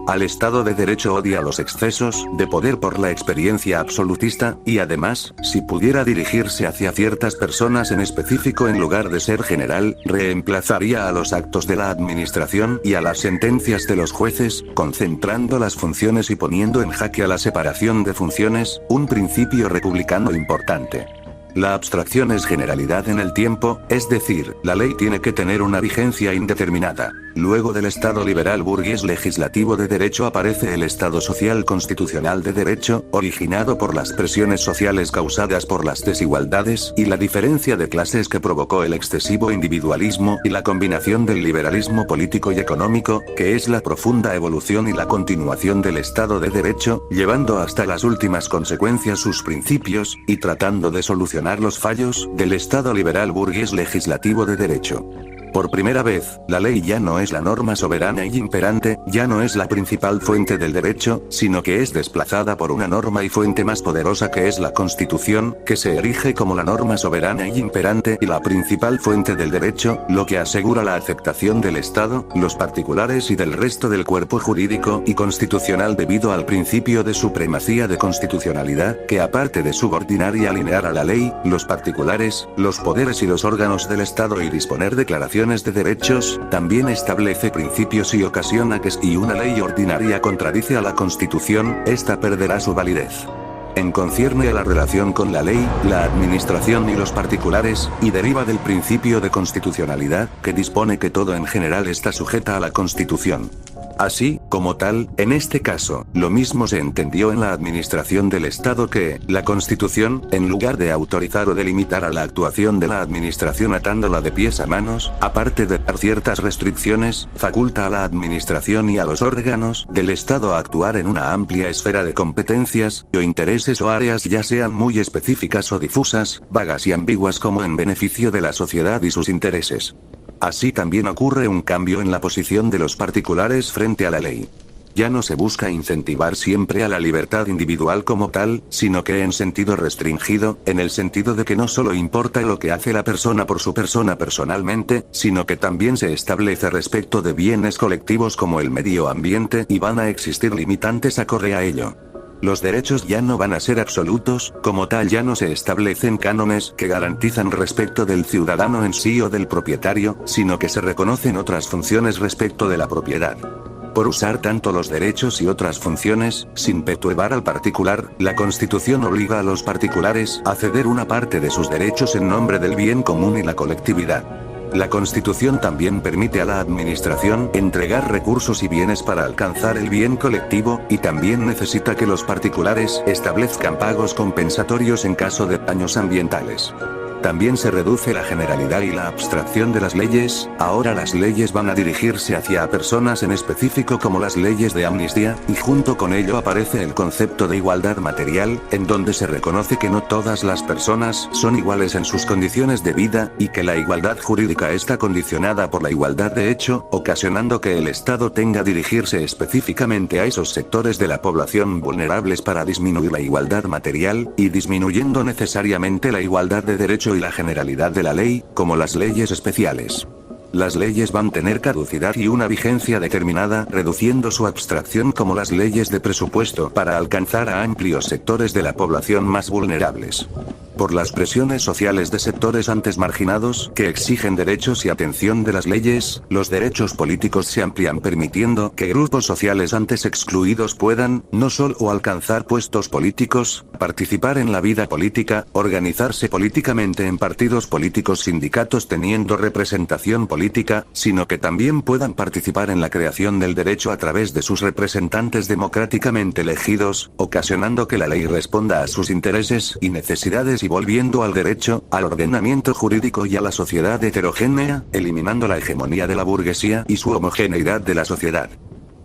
Al Estado de Derecho odia los excesos de poder por la experiencia absolutista, y además, si pudiera dirigirse hacia ciertas personas en específico en lugar de ser general, reemplazaría a los actos de la administración y a las sentencias de los jueces, concentrando las funciones y poniendo en jaque a la separación de funciones, un principio republicano importante. La abstracción es generalidad en el tiempo, es decir, la ley tiene que tener una vigencia indeterminada. Luego del Estado liberal burgués legislativo de derecho aparece el Estado social constitucional de derecho, originado por las presiones sociales causadas por las desigualdades y la diferencia de clases que provocó el excesivo individualismo y la combinación del liberalismo político y económico, que es la profunda evolución y la continuación del Estado de derecho, llevando hasta las últimas consecuencias sus principios, y tratando de solucionar los fallos del Estado liberal burgués legislativo de derecho. Por primera vez, la ley ya no es la norma soberana y imperante, ya no es la principal fuente del derecho, sino que es desplazada por una norma y fuente más poderosa que es la Constitución, que se erige como la norma soberana y imperante y la principal fuente del derecho, lo que asegura la aceptación del Estado, los particulares y del resto del cuerpo jurídico y constitucional debido al principio de supremacía de constitucionalidad, que aparte de subordinar y alinear a la ley, los particulares, los poderes y los órganos del Estado y disponer declaraciones de derechos, también establece principios y ocasiona que si una ley ordinaria contradice a la Constitución, esta perderá su validez. En concierne a la relación con la ley, la administración y los particulares, y deriva del principio de constitucionalidad, que dispone que todo en general está sujeta a la Constitución. Así, como tal, en este caso, lo mismo se entendió en la administración del Estado que, la Constitución, en lugar de autorizar o delimitar a la actuación de la administración atándola de pies a manos, aparte de dar ciertas restricciones, faculta a la administración y a los órganos del Estado a actuar en una amplia esfera de competencias, o intereses o áreas ya sean muy específicas o difusas, vagas y ambiguas como en beneficio de la sociedad y sus intereses. Así también ocurre un cambio en la posición de los particulares frente a la ley. Ya no se busca incentivar siempre a la libertad individual como tal, sino que en sentido restringido, en el sentido de que no solo importa lo que hace la persona por su persona personalmente, sino que también se establece respecto de bienes colectivos como el medio ambiente y van a existir limitantes acorde a ello. Los derechos ya no van a ser absolutos, como tal ya no se establecen cánones que garantizan respecto del ciudadano en sí o del propietario, sino que se reconocen otras funciones respecto de la propiedad. Por usar tanto los derechos y otras funciones, sin perturbar al particular, la Constitución obliga a los particulares a ceder una parte de sus derechos en nombre del bien común y la colectividad. La Constitución también permite a la administración entregar recursos y bienes para alcanzar el bien colectivo, y también necesita que los particulares establezcan pagos compensatorios en caso de daños ambientales. También se reduce la generalidad y la abstracción de las leyes, ahora las leyes van a dirigirse hacia personas en específico como las leyes de amnistía, y junto con ello aparece el concepto de igualdad material, en donde se reconoce que no todas las personas son iguales en sus condiciones de vida, y que la igualdad jurídica está condicionada por la igualdad de hecho, ocasionando que el Estado tenga que dirigirse específicamente a esos sectores de la población vulnerables para disminuir la igualdad material, y disminuyendo necesariamente la igualdad de derecho y la generalidad de la ley, como las leyes especiales. Las leyes van a tener caducidad y una vigencia determinada, reduciendo su abstracción como las leyes de presupuesto para alcanzar a amplios sectores de la población más vulnerables. Por las presiones sociales de sectores antes marginados, que exigen derechos y atención de las leyes, los derechos políticos se amplían permitiendo que grupos sociales antes excluidos puedan, no solo alcanzar puestos políticos, participar en la vida política, organizarse políticamente en partidos políticos, sindicatos teniendo representación política, sino que también puedan participar en la creación del derecho a través de sus representantes democráticamente elegidos, ocasionando que la ley responda a sus intereses y necesidades y volviendo al derecho, al ordenamiento jurídico y a la sociedad heterogénea, eliminando la hegemonía de la burguesía y su homogeneidad de la sociedad.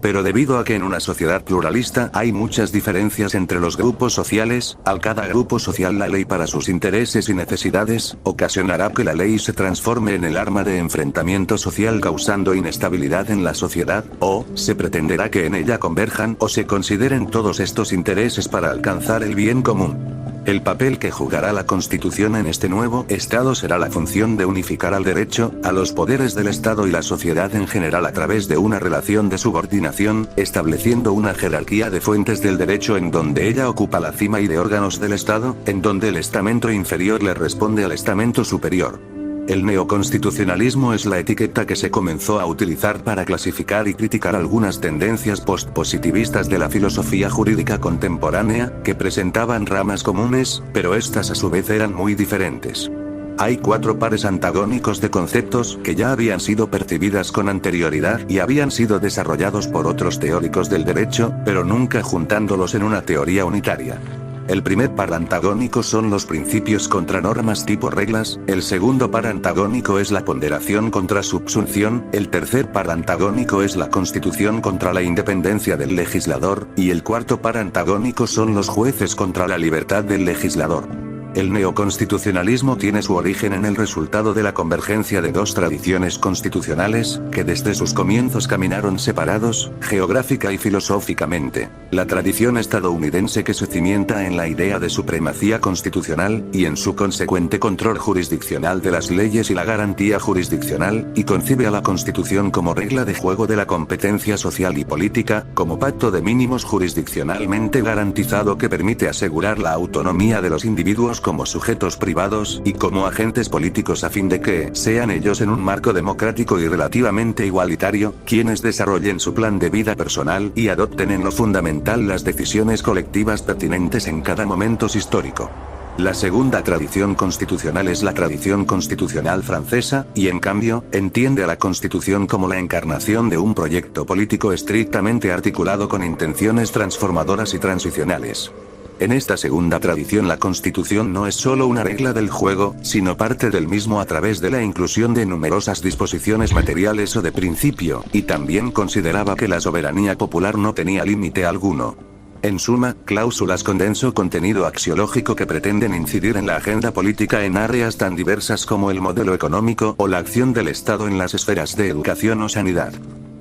Pero debido a que en una sociedad pluralista hay muchas diferencias entre los grupos sociales, al cada grupo social la ley para sus intereses y necesidades, ocasionará que la ley se transforme en el arma de enfrentamiento social causando inestabilidad en la sociedad, o, se pretenderá que en ella converjan o se consideren todos estos intereses para alcanzar el bien común. El papel que jugará la Constitución en este nuevo Estado será la función de unificar al derecho, a los poderes del Estado y la sociedad en general a través de una relación de subordinación, estableciendo una jerarquía de fuentes del derecho en donde ella ocupa la cima y de órganos del Estado, en donde el estamento inferior le responde al estamento superior. El neoconstitucionalismo es la etiqueta que se comenzó a utilizar para clasificar y criticar algunas tendencias postpositivistas de la filosofía jurídica contemporánea, que presentaban ramas comunes, pero estas a su vez eran muy diferentes. Hay 4 pares antagónicos de conceptos que ya habían sido percibidas con anterioridad y habían sido desarrollados por otros teóricos del derecho, pero nunca juntándolos en una teoría unitaria. El primer par antagónico son los principios contra normas tipo reglas, el segundo par antagónico es la ponderación contra subsunción, el tercer par antagónico es la constitución contra la independencia del legislador, y el cuarto par antagónico son los jueces contra la libertad del legislador. El neoconstitucionalismo tiene su origen en el resultado de la convergencia de 2 tradiciones constitucionales, que desde sus comienzos caminaron separados, geográfica y filosóficamente. La tradición estadounidense que se cimienta en la idea de supremacía constitucional, y en su consecuente control jurisdiccional de las leyes y la garantía jurisdiccional, y concibe a la Constitución como regla de juego de la competencia social y política, como pacto de mínimos jurisdiccionalmente garantizado que permite asegurar la autonomía de los individuos como sujetos privados y como agentes políticos a fin de que sean ellos en un marco democrático y relativamente igualitario, quienes desarrollen su plan de vida personal y adopten en lo fundamental las decisiones colectivas pertinentes en cada momento histórico. La segunda tradición constitucional es la tradición constitucional francesa, y en cambio, entiende a la Constitución como la encarnación de un proyecto político estrictamente articulado con intenciones transformadoras y transicionales. En esta segunda tradición la Constitución no es solo una regla del juego, sino parte del mismo a través de la inclusión de numerosas disposiciones materiales o de principio, y también consideraba que la soberanía popular no tenía límite alguno. En suma, cláusulas con denso contenido axiológico que pretenden incidir en la agenda política en áreas tan diversas como el modelo económico o la acción del Estado en las esferas de educación o sanidad.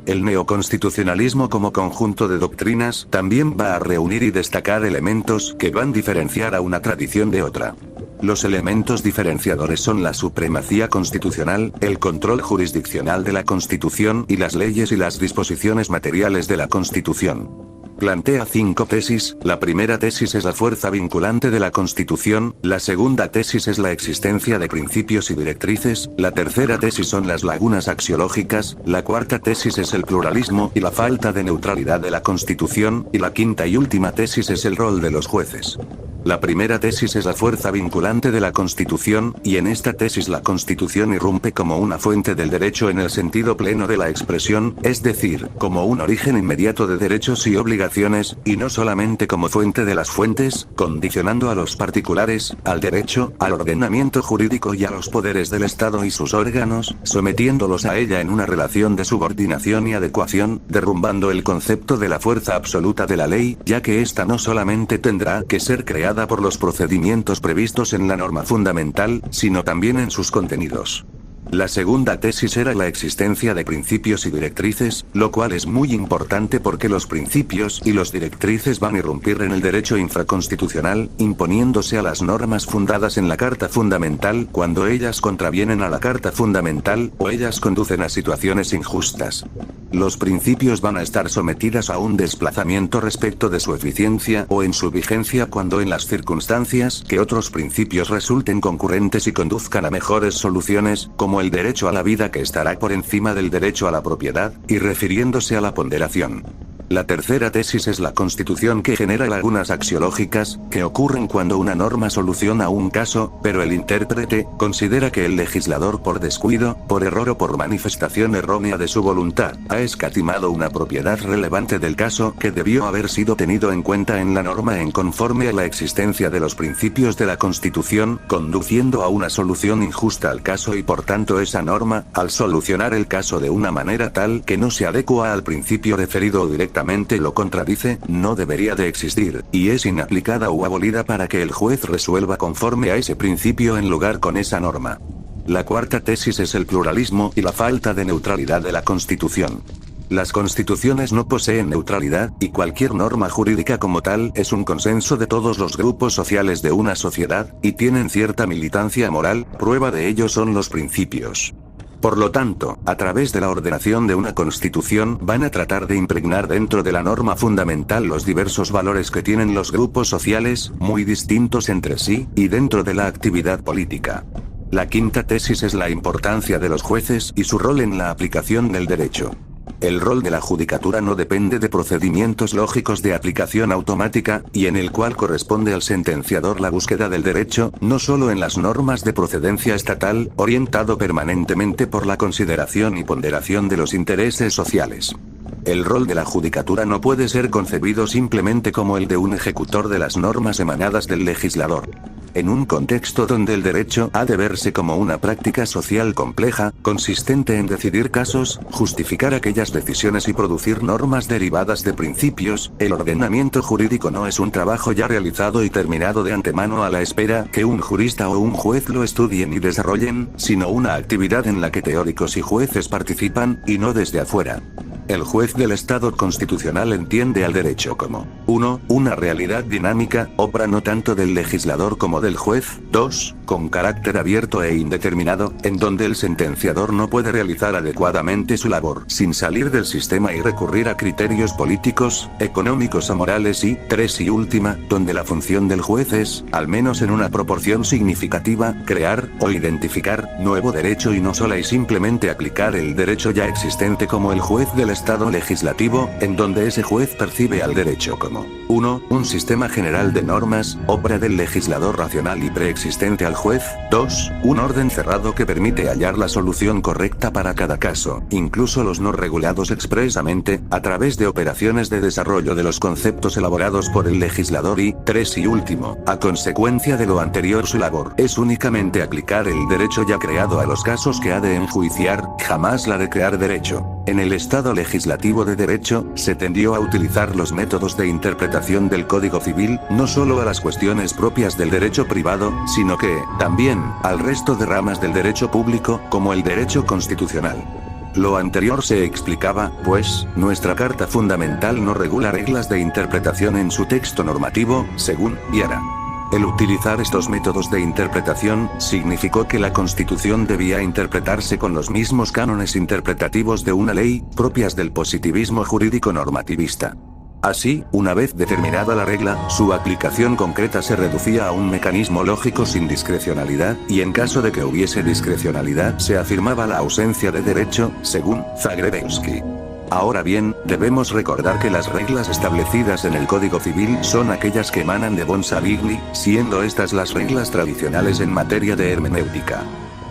El neoconstitucionalismo como conjunto de doctrinas también va a reunir y destacar elementos que van a diferenciar a una tradición de otra. Los elementos diferenciadores son la supremacía constitucional, el control jurisdiccional de la Constitución y las leyes y las disposiciones materiales de la Constitución. Plantea 5 tesis, la primera tesis es la fuerza vinculante de la Constitución, la segunda tesis es la existencia de principios y directrices, la tercera tesis son las lagunas axiológicas, la cuarta tesis es el pluralismo y la falta de neutralidad de la Constitución, y la quinta y última tesis es el rol de los jueces. La primera tesis es la fuerza vinculante de la Constitución, y en esta tesis la Constitución irrumpe como una fuente del derecho en el sentido pleno de la expresión, es decir, como un origen inmediato de derechos y obligaciones, y no solamente como fuente de las fuentes, condicionando a los particulares, al derecho, al ordenamiento jurídico y a los poderes del Estado y sus órganos, sometiéndolos a ella en una relación de subordinación y adecuación, derrumbando el concepto de la fuerza absoluta de la ley, ya que ésta no solamente tendrá que ser creada por los procedimientos previstos en la norma fundamental, sino también en sus contenidos. La segunda tesis era la existencia de principios y directrices, lo cual es muy importante porque los principios y los directrices van a irrumpir en el derecho infraconstitucional, imponiéndose a las normas fundadas en la Carta Fundamental cuando ellas contravienen a la Carta Fundamental, o ellas conducen a situaciones injustas. Los principios van a estar sometidas a un desplazamiento respecto de su eficiencia o en su vigencia cuando en las circunstancias que otros principios resulten concurrentes y conduzcan a mejores soluciones, como el derecho a la vida que estará por encima del derecho a la propiedad, y refiriéndose a la ponderación. La tercera tesis es la Constitución que genera lagunas axiológicas, que ocurren cuando una norma soluciona un caso, pero el intérprete considera que el legislador por descuido, por error o por manifestación errónea de su voluntad, ha escatimado una propiedad relevante del caso que debió haber sido tenido en cuenta en la norma en conforme a la existencia de los principios de la Constitución, conduciendo a una solución injusta al caso y por tanto esa norma, al solucionar el caso de una manera tal que no se adecua al principio referido o directamente lo contradice, no debería de existir, y es inaplicada o abolida para que el juez resuelva conforme a ese principio en lugar con esa norma. La cuarta tesis es el pluralismo y la falta de neutralidad de la Constitución. Las constituciones no poseen neutralidad, y cualquier norma jurídica como tal es un consenso de todos los grupos sociales de una sociedad, y tienen cierta militancia moral, prueba de ello son los principios. Por lo tanto, a través de la ordenación de una constitución van a tratar de impregnar dentro de la norma fundamental los diversos valores que tienen los grupos sociales, muy distintos entre sí, y dentro de la actividad política. La quinta tesis es la importancia de los jueces y su rol en la aplicación del derecho. El rol de la judicatura no depende de procedimientos lógicos de aplicación automática, y en el cual corresponde al sentenciador la búsqueda del derecho, no solo en las normas de procedencia estatal, orientado permanentemente por la consideración y ponderación de los intereses sociales. El rol de la judicatura no puede ser concebido simplemente como el de un ejecutor de las normas emanadas del legislador. En un contexto donde el derecho ha de verse como una práctica social compleja, consistente en decidir casos, justificar aquellas decisiones y producir normas derivadas de principios, el ordenamiento jurídico no es un trabajo ya realizado y terminado de antemano a la espera que un jurista o un juez lo estudien y desarrollen, sino una actividad en la que teóricos y jueces participan, y no desde afuera. El juez del Estado constitucional entiende al derecho como 1. Una realidad dinámica, obra no tanto del legislador como del juez, 2. Con carácter abierto e indeterminado, en donde el sentenciador no puede realizar adecuadamente su labor sin salir del sistema y recurrir a criterios políticos, económicos o morales y, 3 y última, donde la función del juez es, al menos en una proporción significativa, crear o identificar nuevo derecho y no sola y simplemente aplicar el derecho ya existente como el juez del Estado legislativo, en donde ese juez percibe al derecho como 1. Un sistema general de normas, obra del legislador racional y preexistente al juez, 2. Un orden cerrado que permite hallar la solución correcta para cada caso, incluso los no regulados expresamente, a través de operaciones de desarrollo de los conceptos elaborados por el legislador y, 3 y último, a consecuencia de lo anterior su labor es únicamente aplicar el derecho ya creado a los casos que ha de enjuiciar, jamás la de crear derecho. En el Estado legislativo de derecho, se tendió a utilizar los métodos de interpretación del Código Civil, no solo a las cuestiones propias del derecho privado, sino que, también, al resto de ramas del derecho público, como el derecho constitucional. Lo anterior se explicaba, pues, nuestra Carta Fundamental no regula reglas de interpretación en su texto normativo, según Viara. El utilizar estos métodos de interpretación significó que la Constitución debía interpretarse con los mismos cánones interpretativos de una ley, propias del positivismo jurídico normativista. Así, una vez determinada la regla, su aplicación concreta se reducía a un mecanismo lógico sin discrecionalidad, y en caso de que hubiese discrecionalidad se afirmaba la ausencia de derecho, según Zagrebelsky. Ahora bien, debemos recordar que las reglas establecidas en el Código Civil son aquellas que emanan de Bon Savigny, siendo estas las reglas tradicionales en materia de hermenéutica.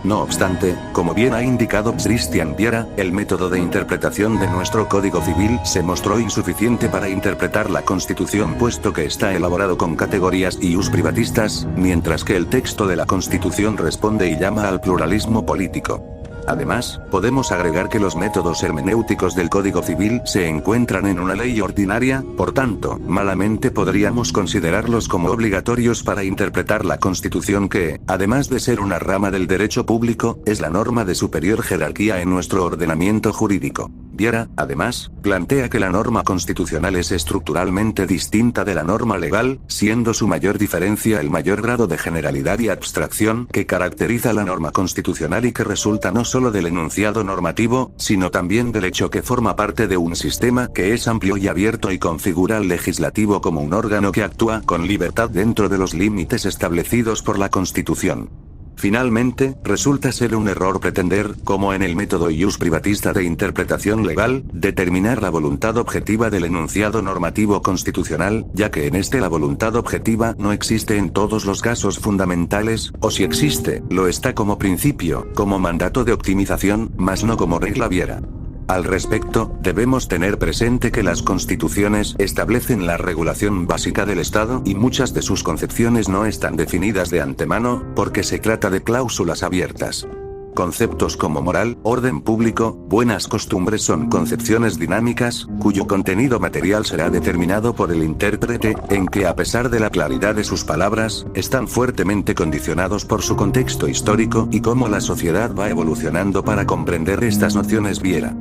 No obstante, como bien ha indicado Christian Viera, el método de interpretación de nuestro Código Civil se mostró insuficiente para interpretar la Constitución puesto que está elaborado con categorías y ius privatistas, mientras que el texto de la Constitución responde y llama al pluralismo político. Además, podemos agregar que los métodos hermenéuticos del Código Civil se encuentran en una ley ordinaria, por tanto, malamente podríamos considerarlos como obligatorios para interpretar la Constitución que, además de ser una rama del derecho público, es la norma de superior jerarquía en nuestro ordenamiento jurídico. Viera, además, plantea que la norma constitucional es estructuralmente distinta de la norma legal, siendo su mayor diferencia el mayor grado de generalidad y abstracción que caracteriza la norma constitucional y que resulta no solo del enunciado normativo, sino también del hecho que forma parte de un sistema que es amplio y abierto y configura al legislativo como un órgano que actúa con libertad dentro de los límites establecidos por la Constitución. Finalmente, resulta ser un error pretender, como en el método ius privatista de interpretación legal, determinar la voluntad objetiva del enunciado normativo constitucional, ya que en este la voluntad objetiva no existe en todos los casos fundamentales, o si existe, lo está como principio, como mandato de optimización, mas no como regla Viera. Al respecto, debemos tener presente que las constituciones establecen la regulación básica del Estado y muchas de sus concepciones no están definidas de antemano, porque se trata de cláusulas abiertas. Conceptos como moral, orden público, buenas costumbres son concepciones dinámicas, cuyo contenido material será determinado por el intérprete, en que a pesar de la claridad de sus palabras, están fuertemente condicionados por su contexto histórico y cómo la sociedad va evolucionando para comprender estas nociones Viera.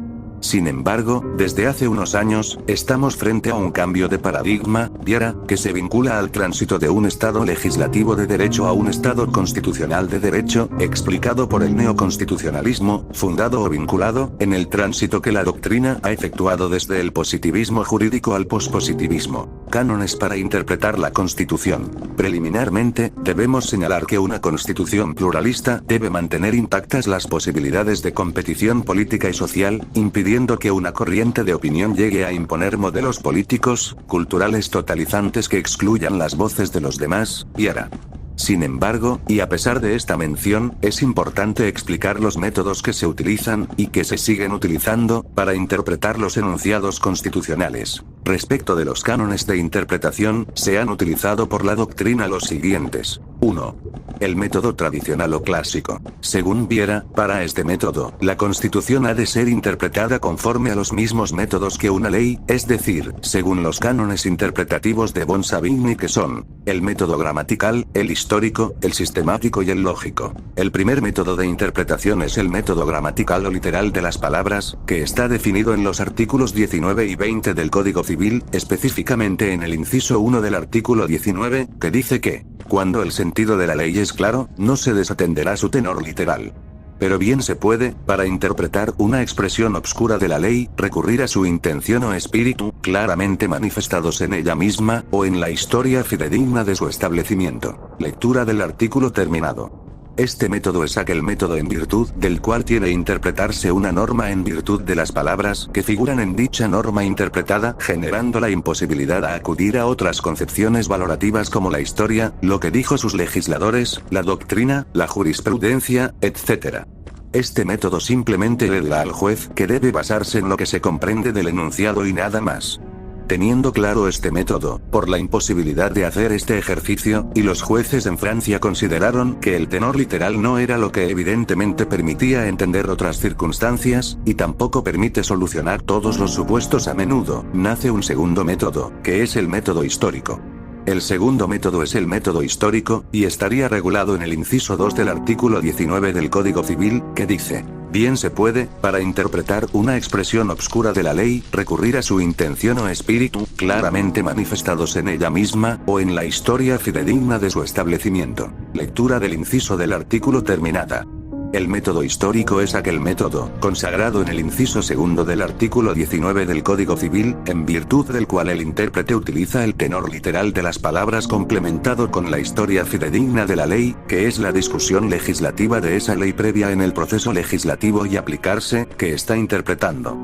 Sin embargo, desde hace unos años, estamos frente a un cambio de paradigma, Viera, que se vincula al tránsito de un Estado legislativo de derecho a un Estado constitucional de derecho, explicado por el neoconstitucionalismo, fundado o vinculado, en el tránsito que la doctrina ha efectuado desde el positivismo jurídico al pospositivismo. Cánones para interpretar la Constitución. Preliminarmente, debemos señalar que una Constitución pluralista debe mantener intactas las posibilidades de competición política y social, impidiendo que una corriente de opinión llegue a imponer modelos políticos, culturales totalizantes que excluyan las voces de los demás, Viera. Sin embargo, y a pesar de esta mención, es importante explicar los métodos que se utilizan, y que se siguen utilizando, para interpretar los enunciados constitucionales. Respecto de los cánones de interpretación, se han utilizado por la doctrina los siguientes. 1. El método tradicional o clásico. Según Viera, para este método, la Constitución ha de ser interpretada conforme a los mismos métodos que una ley, es decir, según los cánones interpretativos de Bon Savigny que son, el método gramatical, el histórico, el sistemático y el lógico. El primer método de interpretación es el método gramatical o literal de las palabras, que está definido en los artículos 19 y 20 del Código Civil, específicamente en el inciso 1 del artículo 19, que dice que, cuando el sentido de la ley es claro, no se desatenderá su tenor literal. Pero bien se puede, para interpretar una expresión obscura de la ley, recurrir a su intención o espíritu, claramente manifestados en ella misma, o en la historia fidedigna de su establecimiento. Lectura del artículo terminado. Este método es aquel método en virtud del cual tiene interpretarse una norma en virtud de las palabras que figuran en dicha norma interpretada, generando la imposibilidad a acudir a otras concepciones valorativas como la historia, lo que dijo sus legisladores, la doctrina, la jurisprudencia, etc. Este método simplemente le da al juez que debe basarse en lo que se comprende del enunciado y nada más. Teniendo claro este método, por la imposibilidad de hacer este ejercicio, y los jueces en Francia consideraron que el tenor literal no era lo que evidentemente permitía entender otras circunstancias, y tampoco permite solucionar todos los supuestos a menudo, nace un segundo método, que es el método histórico. El segundo método es el método histórico, y estaría regulado en el inciso 2 del artículo 19 del Código Civil, que dice: bien se puede, para interpretar una expresión obscura de la ley, recurrir a su intención o espíritu, claramente manifestados en ella misma, o en la historia fidedigna de su establecimiento. Lectura del inciso del artículo terminada. El método histórico es aquel método, consagrado en el inciso segundo del artículo 19 del Código Civil, en virtud del cual el intérprete utiliza el tenor literal de las palabras complementado con la historia fidedigna de la ley, que es la discusión legislativa de esa ley previa en el proceso legislativo y aplicarse, que está interpretando.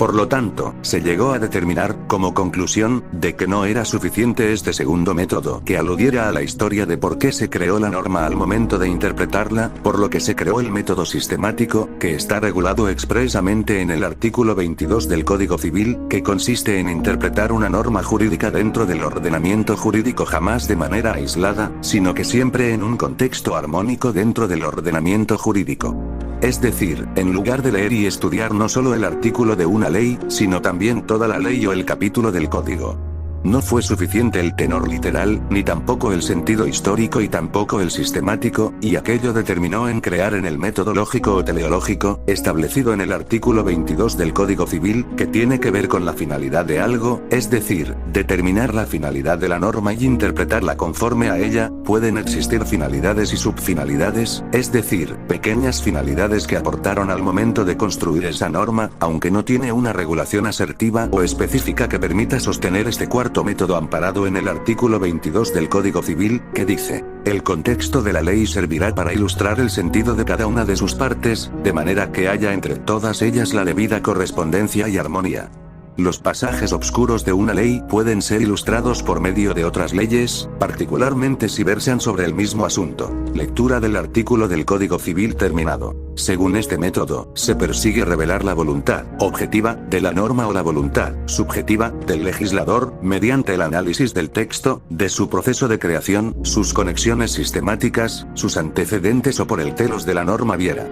Por lo tanto, se llegó a determinar, como conclusión, de que no era suficiente este segundo método que aludiera a la historia de por qué se creó la norma al momento de interpretarla, por lo que se creó el método sistemático, que está regulado expresamente en el artículo 22 del Código Civil, que consiste en interpretar una norma jurídica dentro del ordenamiento jurídico jamás de manera aislada, sino que siempre en un contexto armónico dentro del ordenamiento jurídico. Es decir, en lugar de leer y estudiar no solo el artículo de una ley, sino también toda la ley o el capítulo del código. No fue suficiente el tenor literal, ni tampoco el sentido histórico y tampoco el sistemático, y aquello determinó en crear en el método lógico o teleológico, establecido en el artículo 22 del Código Civil, que tiene que ver con la finalidad de algo, es decir, determinar la finalidad de la norma y interpretarla conforme a ella. Pueden existir finalidades y subfinalidades, es decir, pequeñas finalidades que aportaron al momento de construir esa norma, aunque no tiene una regulación asertiva o específica que permita sostener este cuarto método amparado en el artículo 22 del Código Civil, que dice: el contexto de la ley servirá para ilustrar el sentido de cada una de sus partes, de manera que haya entre todas ellas la debida correspondencia y armonía. Los pasajes obscuros de una ley pueden ser ilustrados por medio de otras leyes, particularmente si versan sobre el mismo asunto. Lectura del artículo del Código Civil terminado. Según este método, se persigue revelar la voluntad objetiva de la norma o la voluntad subjetiva del legislador, mediante el análisis del texto, de su proceso de creación, sus conexiones sistemáticas, sus antecedentes o por el telos de la norma viera.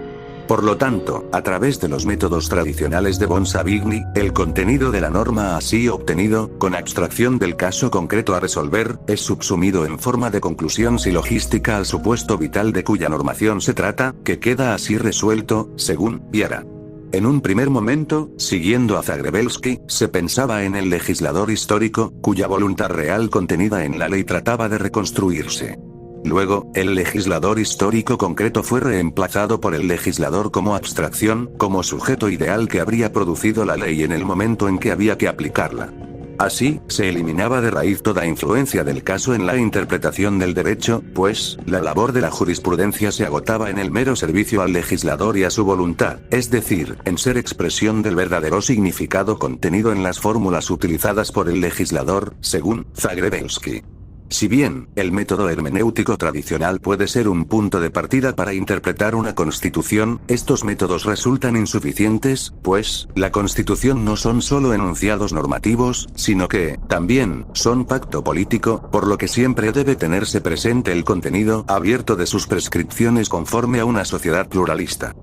Por lo tanto, a través de los métodos tradicionales de Bon-Savigny, el contenido de la norma así obtenido, con abstracción del caso concreto a resolver, es subsumido en forma de conclusión silogística al supuesto vital de cuya normación se trata, que queda así resuelto, según Viera. En un primer momento, siguiendo a Zagrebelsky, se pensaba en el legislador histórico, cuya voluntad real contenida en la ley trataba de reconstruirse. Luego, el legislador histórico concreto fue reemplazado por el legislador como abstracción, como sujeto ideal que habría producido la ley en el momento en que había que aplicarla. Así, se eliminaba de raíz toda influencia del caso en la interpretación del derecho, pues, la labor de la jurisprudencia se agotaba en el mero servicio al legislador y a su voluntad, es decir, en ser expresión del verdadero significado contenido en las fórmulas utilizadas por el legislador, según Zagrebelsky. Si bien, el método hermenéutico tradicional puede ser un punto de partida para interpretar una constitución, estos métodos resultan insuficientes, pues, la constitución no son solo enunciados normativos, sino que, también, son pacto político, por lo que siempre debe tenerse presente el contenido abierto de sus prescripciones conforme a una sociedad pluralista.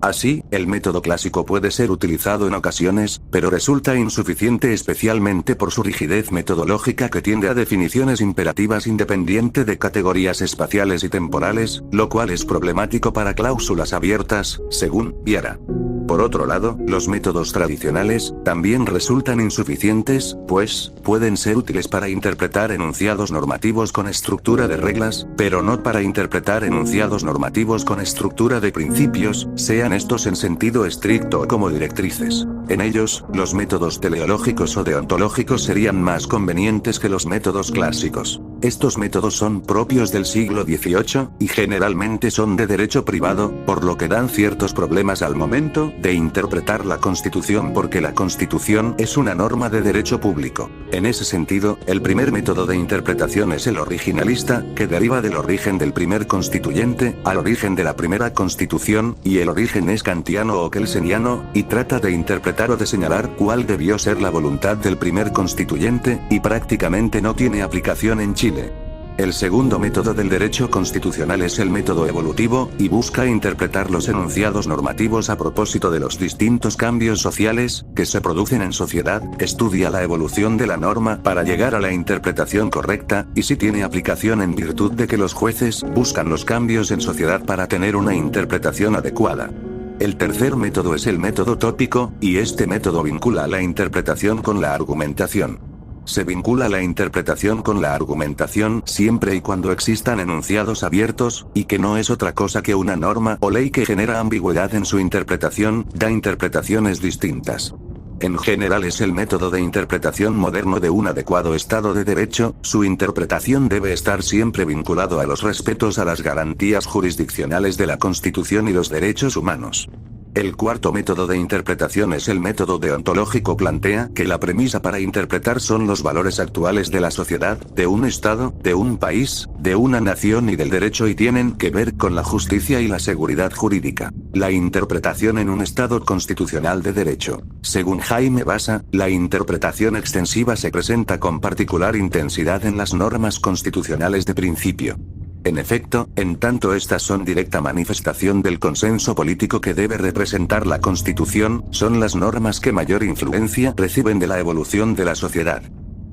Así, el método clásico puede ser utilizado en ocasiones, pero resulta insuficiente especialmente por su rigidez metodológica que tiende a definiciones imperativas independiente de categorías espaciales y temporales, lo cual es problemático para cláusulas abiertas, según Viera. Por otro lado, los métodos tradicionales también resultan insuficientes, pues, pueden ser útiles para interpretar enunciados normativos con estructura de reglas, pero no para interpretar enunciados normativos con estructura de principios, sean estos en sentido estricto o como directrices. En ellos, los métodos teleológicos o deontológicos serían más convenientes que los métodos clásicos. Estos métodos son propios del siglo XVIII, y generalmente son de derecho privado, por lo que dan ciertos problemas al momento de interpretar la Constitución porque la Constitución es una norma de derecho público. En ese sentido, el primer método de interpretación es el originalista, que deriva del origen del primer constituyente, al origen de la primera Constitución, y el origen es kantiano o kelseniano, y trata de interpretar o de señalar cuál debió ser la voluntad del primer constituyente, y prácticamente no tiene aplicación en Chile. El segundo método del derecho constitucional es el método evolutivo, y busca interpretar los enunciados normativos a propósito de los distintos cambios sociales que se producen en sociedad, estudia la evolución de la norma para llegar a la interpretación correcta, y si tiene aplicación en virtud de que los jueces buscan los cambios en sociedad para tener una interpretación adecuada. El tercer método es el método tópico, y este método vincula la interpretación con la argumentación. Se vincula la interpretación con la argumentación siempre y cuando existan enunciados abiertos, y que no es otra cosa que una norma o ley que genera ambigüedad en su interpretación, da interpretaciones distintas. En general es el método de interpretación moderno de un adecuado Estado de Derecho, su interpretación debe estar siempre vinculado a los respetos a las garantías jurisdiccionales de la Constitución y los derechos humanos. El cuarto método de interpretación es el método deontológico. Plantea que la premisa para interpretar son los valores actuales de la sociedad, de un Estado, de un país, de una nación y del derecho, y tienen que ver con la justicia y la seguridad jurídica. La interpretación en un Estado constitucional de derecho. Según Jaime Basa, la interpretación extensiva se presenta con particular intensidad en las normas constitucionales de principio. En efecto, en tanto estas son directa manifestación del consenso político que debe representar la Constitución, son las normas que mayor influencia reciben de la evolución de la sociedad.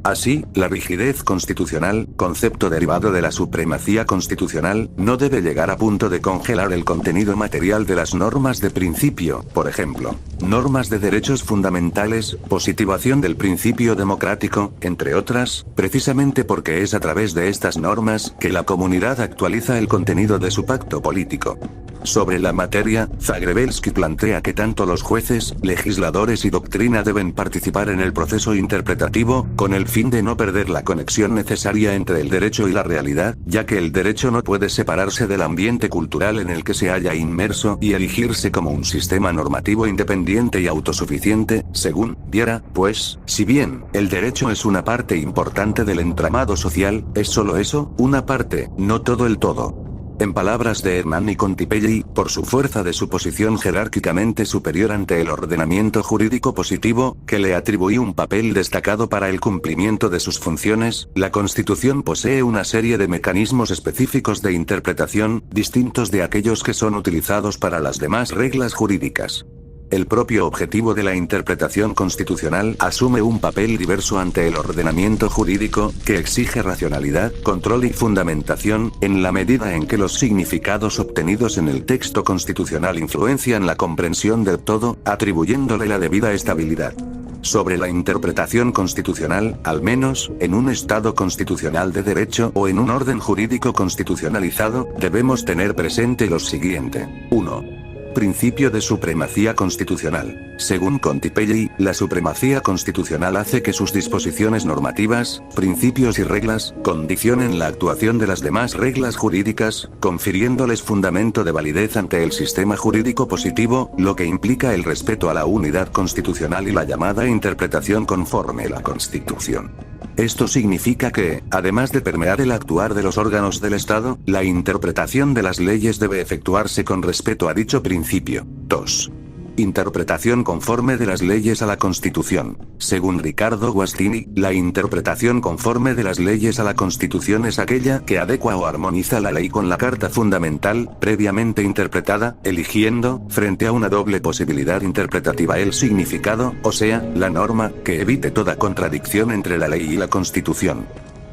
Así, la rigidez constitucional, concepto derivado de la supremacía constitucional, no debe llegar a punto de congelar el contenido material de las normas de principio, por ejemplo, normas de derechos fundamentales, positivación del principio democrático, entre otras, precisamente porque es a través de estas normas que la comunidad actualiza el contenido de su pacto político. Sobre la materia, Zagrebelsky plantea que tanto los jueces, legisladores y doctrina deben participar en el proceso interpretativo, con el fin de no perder la conexión necesaria entre el derecho y la realidad, ya que el derecho no puede separarse del ambiente cultural en el que se haya inmerso y erigirse como un sistema normativo independiente y autosuficiente, según Viera, pues, si bien el derecho es una parte importante del entramado social, es solo eso, una parte, no todo el todo. En palabras de Hernani Contipelli, por su fuerza de su posición jerárquicamente superior ante el ordenamiento jurídico positivo, que le atribuye un papel destacado para el cumplimiento de sus funciones, la Constitución posee una serie de mecanismos específicos de interpretación, distintos de aquellos que son utilizados para las demás reglas jurídicas. El propio objetivo de la interpretación constitucional asume un papel diverso ante el ordenamiento jurídico, que exige racionalidad, control y fundamentación, en la medida en que los significados obtenidos en el texto constitucional influencian la comprensión del todo, atribuyéndole la debida estabilidad. Sobre la interpretación constitucional, al menos, en un Estado constitucional de derecho o en un orden jurídico constitucionalizado, debemos tener presente lo siguiente. 1. Principio de supremacía constitucional. Según Contipelli, la supremacía constitucional hace que sus disposiciones normativas, principios y reglas, condicionen la actuación de las demás reglas jurídicas, confiriéndoles fundamento de validez ante el sistema jurídico positivo, lo que implica el respeto a la unidad constitucional y la llamada interpretación conforme a la Constitución. Esto significa que, además de permear el actuar de los órganos del Estado, la interpretación de las leyes debe efectuarse con respeto a dicho principio. 2. Interpretación conforme de las leyes a la Constitución. Según Ricardo Guastini, la interpretación conforme de las leyes a la Constitución es aquella que adecua o armoniza la ley con la Carta Fundamental, previamente interpretada, eligiendo, frente a una doble posibilidad interpretativa, el significado, o sea, la norma, que evite toda contradicción entre la ley y la Constitución.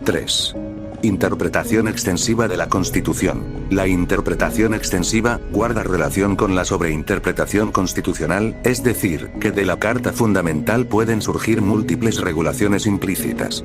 3. Interpretación extensiva de la Constitución. La interpretación extensiva guarda relación con la sobreinterpretación constitucional, es decir, que de la Carta Fundamental pueden surgir múltiples regulaciones implícitas.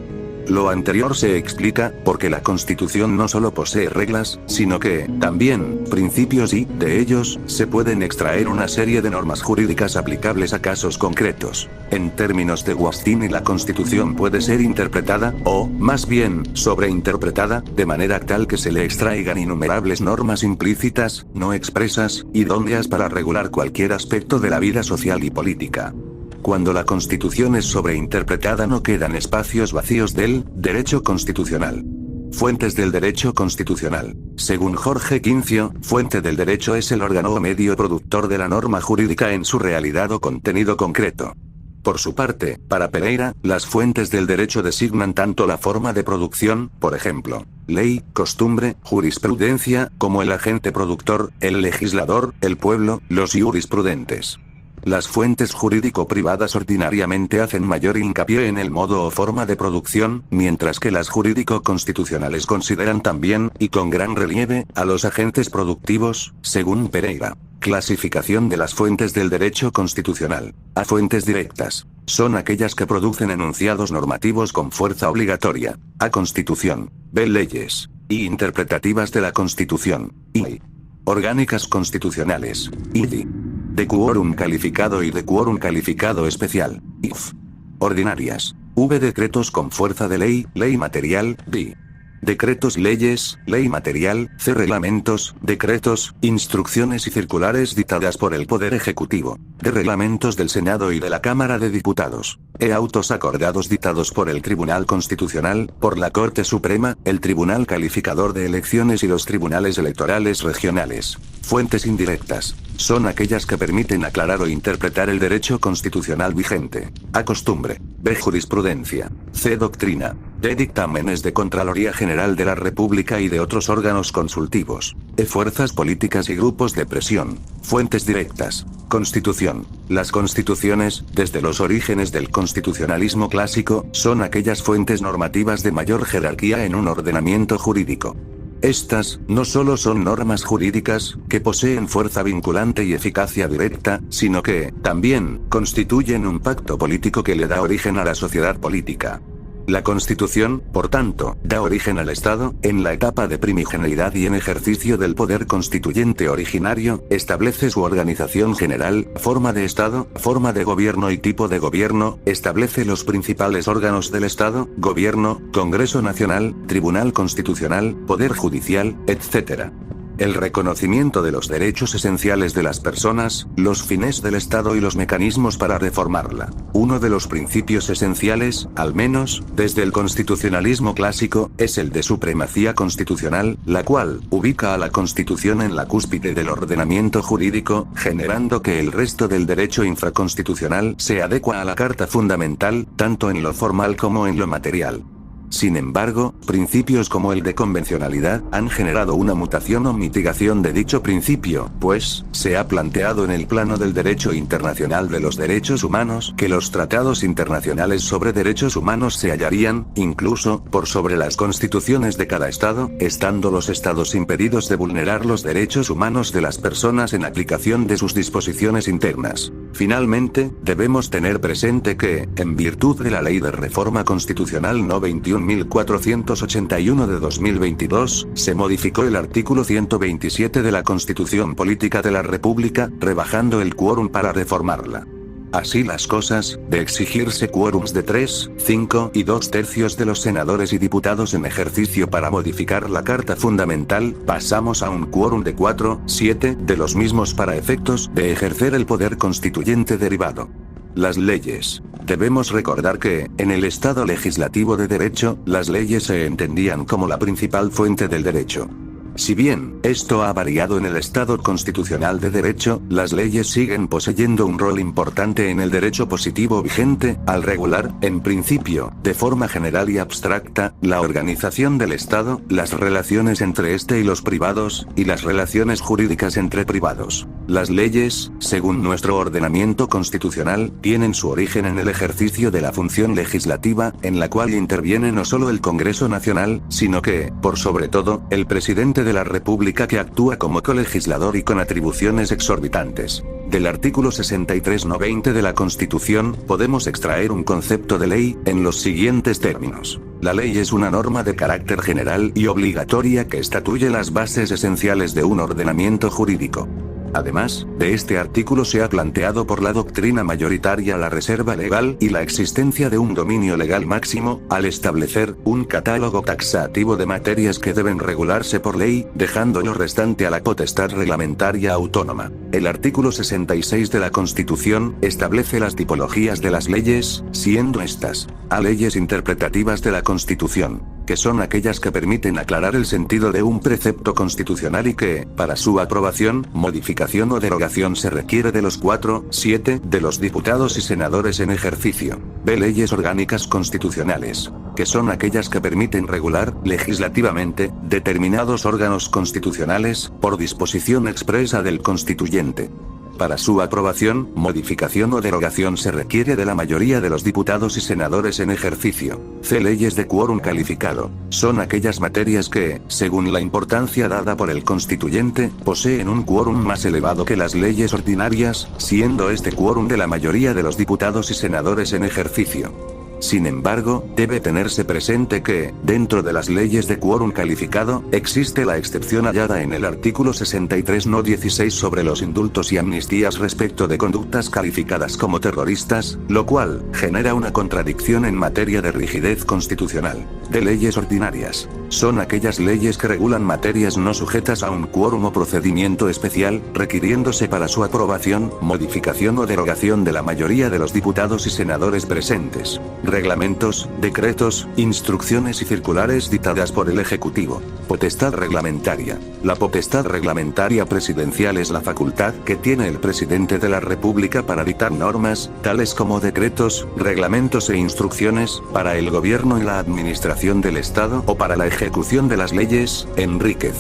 Lo anterior se explica porque la Constitución no solo posee reglas, sino que, también, principios y, de ellos, se pueden extraer una serie de normas jurídicas aplicables a casos concretos. En términos de Guastini, la Constitución puede ser interpretada, o, más bien, sobreinterpretada, de manera tal que se le extraigan innumerables normas implícitas, no expresas, idóneas para regular cualquier aspecto de la vida social y política. Cuando la Constitución es sobreinterpretada no quedan espacios vacíos del derecho constitucional. Fuentes del derecho constitucional. Según Jorge Quincio, fuente del derecho es el órgano o medio productor de la norma jurídica en su realidad o contenido concreto. Por su parte, para Pereira, las fuentes del derecho designan tanto la forma de producción, por ejemplo, ley, costumbre, jurisprudencia, como el agente productor, el legislador, el pueblo, los jurisprudentes. Las fuentes jurídico-privadas ordinariamente hacen mayor hincapié en el modo o forma de producción, mientras que las jurídico-constitucionales consideran también, y con gran relieve, a los agentes productivos, según Pereira. Clasificación de las fuentes del derecho constitucional. A. Fuentes directas. Son aquellas que producen enunciados normativos con fuerza obligatoria. A. Constitución. B. Leyes. Y interpretativas de la Constitución. I. Orgánicas constitucionales. ID. De quórum calificado y de quórum calificado especial. IF. Ordinarias. V. Decretos con fuerza de ley, ley material. D. decretos y leyes, ley material, c. reglamentos, decretos, instrucciones y circulares dictadas por el Poder Ejecutivo, d. reglamentos del Senado y de la Cámara de Diputados, e. autos acordados dictados por el Tribunal Constitucional, por la Corte Suprema, el Tribunal Calificador de Elecciones y los tribunales electorales regionales. Fuentes indirectas. Son aquellas que permiten aclarar o interpretar el derecho constitucional vigente. A. Costumbre. B. Jurisprudencia. C. Doctrina. D. Dictámenes de Contraloría General de la República y de otros órganos consultivos. E. Fuerzas políticas y grupos de presión. Fuentes directas. Constitución. Las constituciones, desde los orígenes del constitucionalismo clásico, son aquellas fuentes normativas de mayor jerarquía en un ordenamiento jurídico. Estas, no solo son normas jurídicas, que poseen fuerza vinculante y eficacia directa, sino que, también, constituyen un pacto político que le da origen a la sociedad política. La Constitución, por tanto, da origen al Estado, en la etapa de primigeneidad y en ejercicio del poder constituyente originario, establece su organización general, forma de Estado, forma de gobierno y tipo de gobierno, establece los principales órganos del Estado, gobierno, Congreso Nacional, Tribunal Constitucional, Poder Judicial, etc. El reconocimiento de los derechos esenciales de las personas, los fines del Estado y los mecanismos para reformarla. Uno de los principios esenciales, al menos, desde el constitucionalismo clásico, es el de supremacía constitucional, la cual ubica a la Constitución en la cúspide del ordenamiento jurídico, generando que el resto del derecho infraconstitucional se adecua a la Carta Fundamental, tanto en lo formal como en lo material. Sin embargo, principios como el de convencionalidad han generado una mutación o mitigación de dicho principio, pues, se ha planteado en el plano del derecho internacional de los derechos humanos que los tratados internacionales sobre derechos humanos se hallarían, incluso, por sobre las constituciones de cada Estado, estando los Estados impedidos de vulnerar los derechos humanos de las personas en aplicación de sus disposiciones internas. Finalmente, debemos tener presente que, en virtud de la Ley de Reforma Constitucional No. 21.481 de 2022, se modificó el artículo 127 de la Constitución Política de la República, rebajando el quórum para reformarla. Así las cosas, de exigirse quórums de 3, 5 y 2/3 de los senadores y diputados en ejercicio para modificar la Carta Fundamental, pasamos a un quórum de 4, 7 de los mismos para efectos de ejercer el poder constituyente derivado. Las leyes. Debemos recordar que, en el Estado legislativo de derecho, las leyes se entendían como la principal fuente del derecho. Si bien, esto ha variado en el Estado constitucional de derecho, las leyes siguen poseyendo un rol importante en el derecho positivo vigente, al regular, en principio, de forma general y abstracta, la organización del Estado, las relaciones entre este y los privados, y las relaciones jurídicas entre privados. Las leyes, según nuestro ordenamiento constitucional, tienen su origen en el ejercicio de la función legislativa, en la cual interviene no solo el Congreso Nacional, sino que, por sobre todo, el presidente de la República, que actúa como colegislador y con atribuciones exorbitantes. Del artículo 63 no 20 de la Constitución, podemos extraer un concepto de ley, en los siguientes términos. La ley es una norma de carácter general y obligatoria que estatuye las bases esenciales de un ordenamiento jurídico. Además, de este artículo se ha planteado por la doctrina mayoritaria la reserva legal y la existencia de un dominio legal máximo, al establecer un catálogo taxativo de materias que deben regularse por ley, dejando lo restante a la potestad reglamentaria autónoma. El artículo 66 de la Constitución establece las tipologías de las leyes, siendo estas: a. leyes interpretativas de la Constitución, que son aquellas que permiten aclarar el sentido de un precepto constitucional y que, para su aprobación, modificación o derogación se requiere de los 4, 7 de los diputados y senadores en ejercicio. B. Leyes orgánicas constitucionales, que son aquellas que permiten regular, legislativamente, determinados órganos constitucionales, por disposición expresa del constituyente. Para su aprobación, modificación o derogación se requiere de la mayoría de los diputados y senadores en ejercicio. C. Leyes de quórum calificado. Son aquellas materias que, según la importancia dada por el constituyente, poseen un quórum más elevado que las leyes ordinarias, siendo este quórum de la mayoría de los diputados y senadores en ejercicio. Sin embargo, debe tenerse presente que, dentro de las leyes de quórum calificado, existe la excepción hallada en el artículo 63 no 16 sobre los indultos y amnistías respecto de conductas calificadas como terroristas, lo cual genera una contradicción en materia de rigidez constitucional. De leyes ordinarias. Son aquellas leyes que regulan materias no sujetas a un quórum o procedimiento especial, requiriéndose para su aprobación, modificación o derogación de la mayoría de los diputados y senadores presentes. Reglamentos, decretos, instrucciones y circulares dictadas por el Ejecutivo. Potestad reglamentaria. La potestad reglamentaria presidencial es la facultad que tiene el presidente de la República para dictar normas, tales como decretos, reglamentos e instrucciones, para el gobierno y la administración del Estado o para la ejecución de las leyes. Enríquez.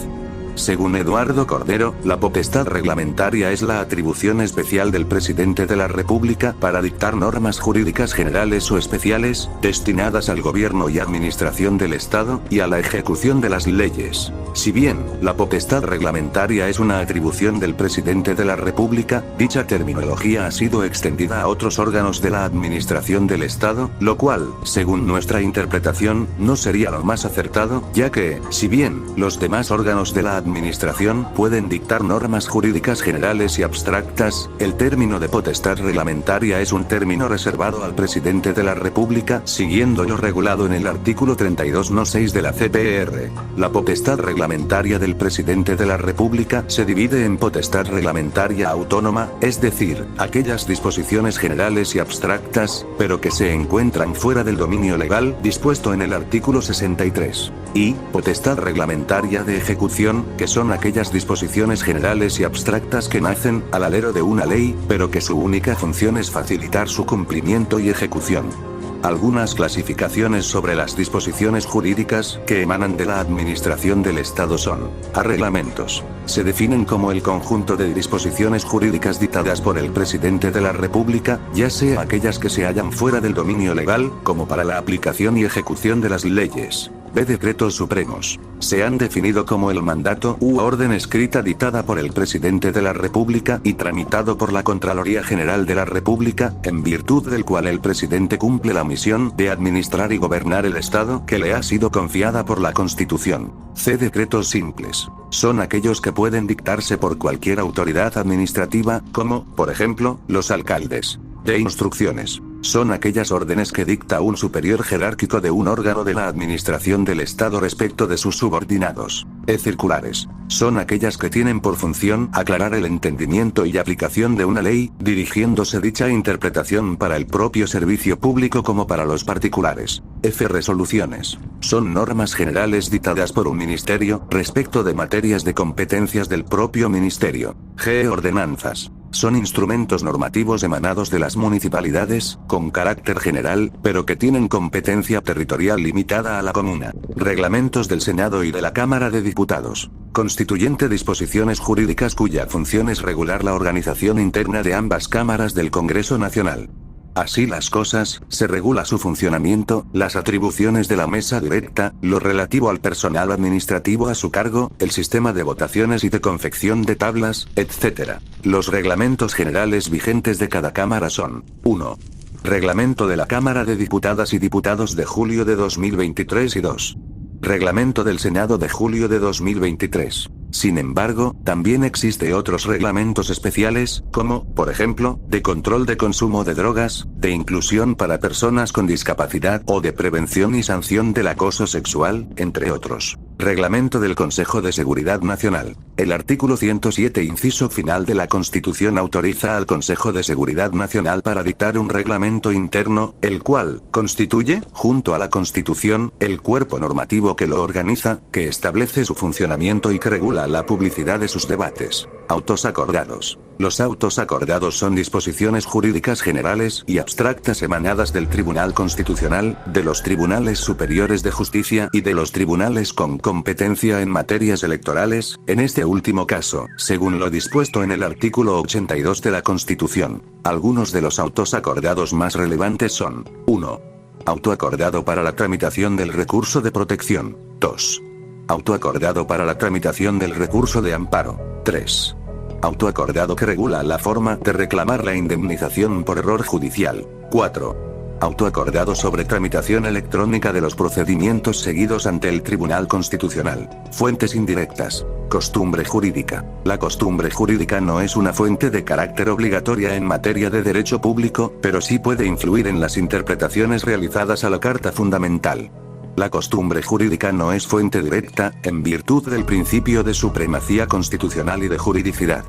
Según Eduardo Cordero, la potestad reglamentaria es la atribución especial del presidente de la República para dictar normas jurídicas generales o especiales, destinadas al gobierno y administración del Estado, y a la ejecución de las leyes. Si bien, la potestad reglamentaria es una atribución del presidente de la República, dicha terminología ha sido extendida a otros órganos de la administración del Estado, lo cual, según nuestra interpretación, no sería lo más acertado, ya que, si bien, los demás órganos de la administración pueden dictar normas jurídicas generales y abstractas, el término de potestad reglamentaria es un término reservado al presidente de la República, siguiendo lo regulado en el artículo 32 no 6 de la CPR. La potestad reglamentaria del presidente de la República se divide en potestad reglamentaria autónoma, es decir, aquellas disposiciones generales y abstractas, pero que se encuentran fuera del dominio legal, dispuesto en el artículo 63. Y, potestad reglamentaria de ejecución, que son aquellas disposiciones generales y abstractas que nacen al alero de una ley, pero que su única función es facilitar su cumplimiento y ejecución. Algunas clasificaciones sobre las disposiciones jurídicas que emanan de la administración del Estado son: a reglamentos. Se definen como el conjunto de disposiciones jurídicas dictadas por el presidente de la República, ya sea aquellas que se hallan fuera del dominio legal, como para la aplicación y ejecución de las leyes. B. Decretos supremos. Se han definido como el mandato u orden escrita dictada por el presidente de la República y tramitado por la Contraloría General de la República, en virtud del cual el presidente cumple la misión de administrar y gobernar el Estado que le ha sido confiada por la Constitución. C. Decretos simples. Son aquellos que pueden dictarse por cualquier autoridad administrativa, como, por ejemplo, los alcaldes. D. Instrucciones. Son aquellas órdenes que dicta un superior jerárquico de un órgano de la administración del Estado respecto de sus subordinados. E. Circulares. Son aquellas que tienen por función aclarar el entendimiento y aplicación de una ley, dirigiéndose dicha interpretación para el propio servicio público como para los particulares. F. Resoluciones. Son normas generales dictadas por un ministerio, respecto de materias de competencias del propio ministerio. G. Ordenanzas. Son instrumentos normativos emanados de las municipalidades, con carácter general, pero que tienen competencia territorial limitada a la comuna. Reglamentos del Senado y de la Cámara de Diputados. Constituyente disposiciones jurídicas cuya función es regular la organización interna de ambas cámaras del Congreso Nacional. Así las cosas, se regula su funcionamiento, las atribuciones de la mesa directa, lo relativo al personal administrativo a su cargo, el sistema de votaciones y de confección de tablas, etc. Los reglamentos generales vigentes de cada cámara son: 1. Reglamento de la Cámara de Diputadas y Diputados de julio de 2023 y 2. Reglamento del Senado de julio de 2023. Sin embargo, también existe otros reglamentos especiales, como, por ejemplo, de control de consumo de drogas, de inclusión para personas con discapacidad o de prevención y sanción del acoso sexual, entre otros. Reglamento del Consejo de Seguridad Nacional. El artículo 107 inciso final de la Constitución autoriza al Consejo de Seguridad Nacional para dictar un reglamento interno, el cual constituye, junto a la Constitución, el cuerpo normativo que lo organiza, que establece su funcionamiento y que regula la publicidad de sus debates. Autos acordados. Los autos acordados son disposiciones jurídicas generales y abstractas emanadas del Tribunal Constitucional, de los Tribunales Superiores de Justicia y de los tribunales con competencia en materias electorales, en este último caso, según lo dispuesto en el artículo 82 de la Constitución. Algunos de los autos acordados más relevantes son: 1. Auto acordado para la tramitación del recurso de protección. 2. Auto acordado para la tramitación del recurso de amparo. 3. Auto acordado que regula la forma de reclamar la indemnización por error judicial. 4. autoacordado sobre tramitación electrónica de los procedimientos seguidos ante el Tribunal Constitucional. Fuentes indirectas. Costumbre jurídica. La costumbre jurídica no es una fuente de carácter obligatoria en materia de derecho público, pero sí puede influir en las interpretaciones realizadas a la Carta Fundamental. La costumbre jurídica no es fuente directa, en virtud del principio de supremacía constitucional y de juridicidad.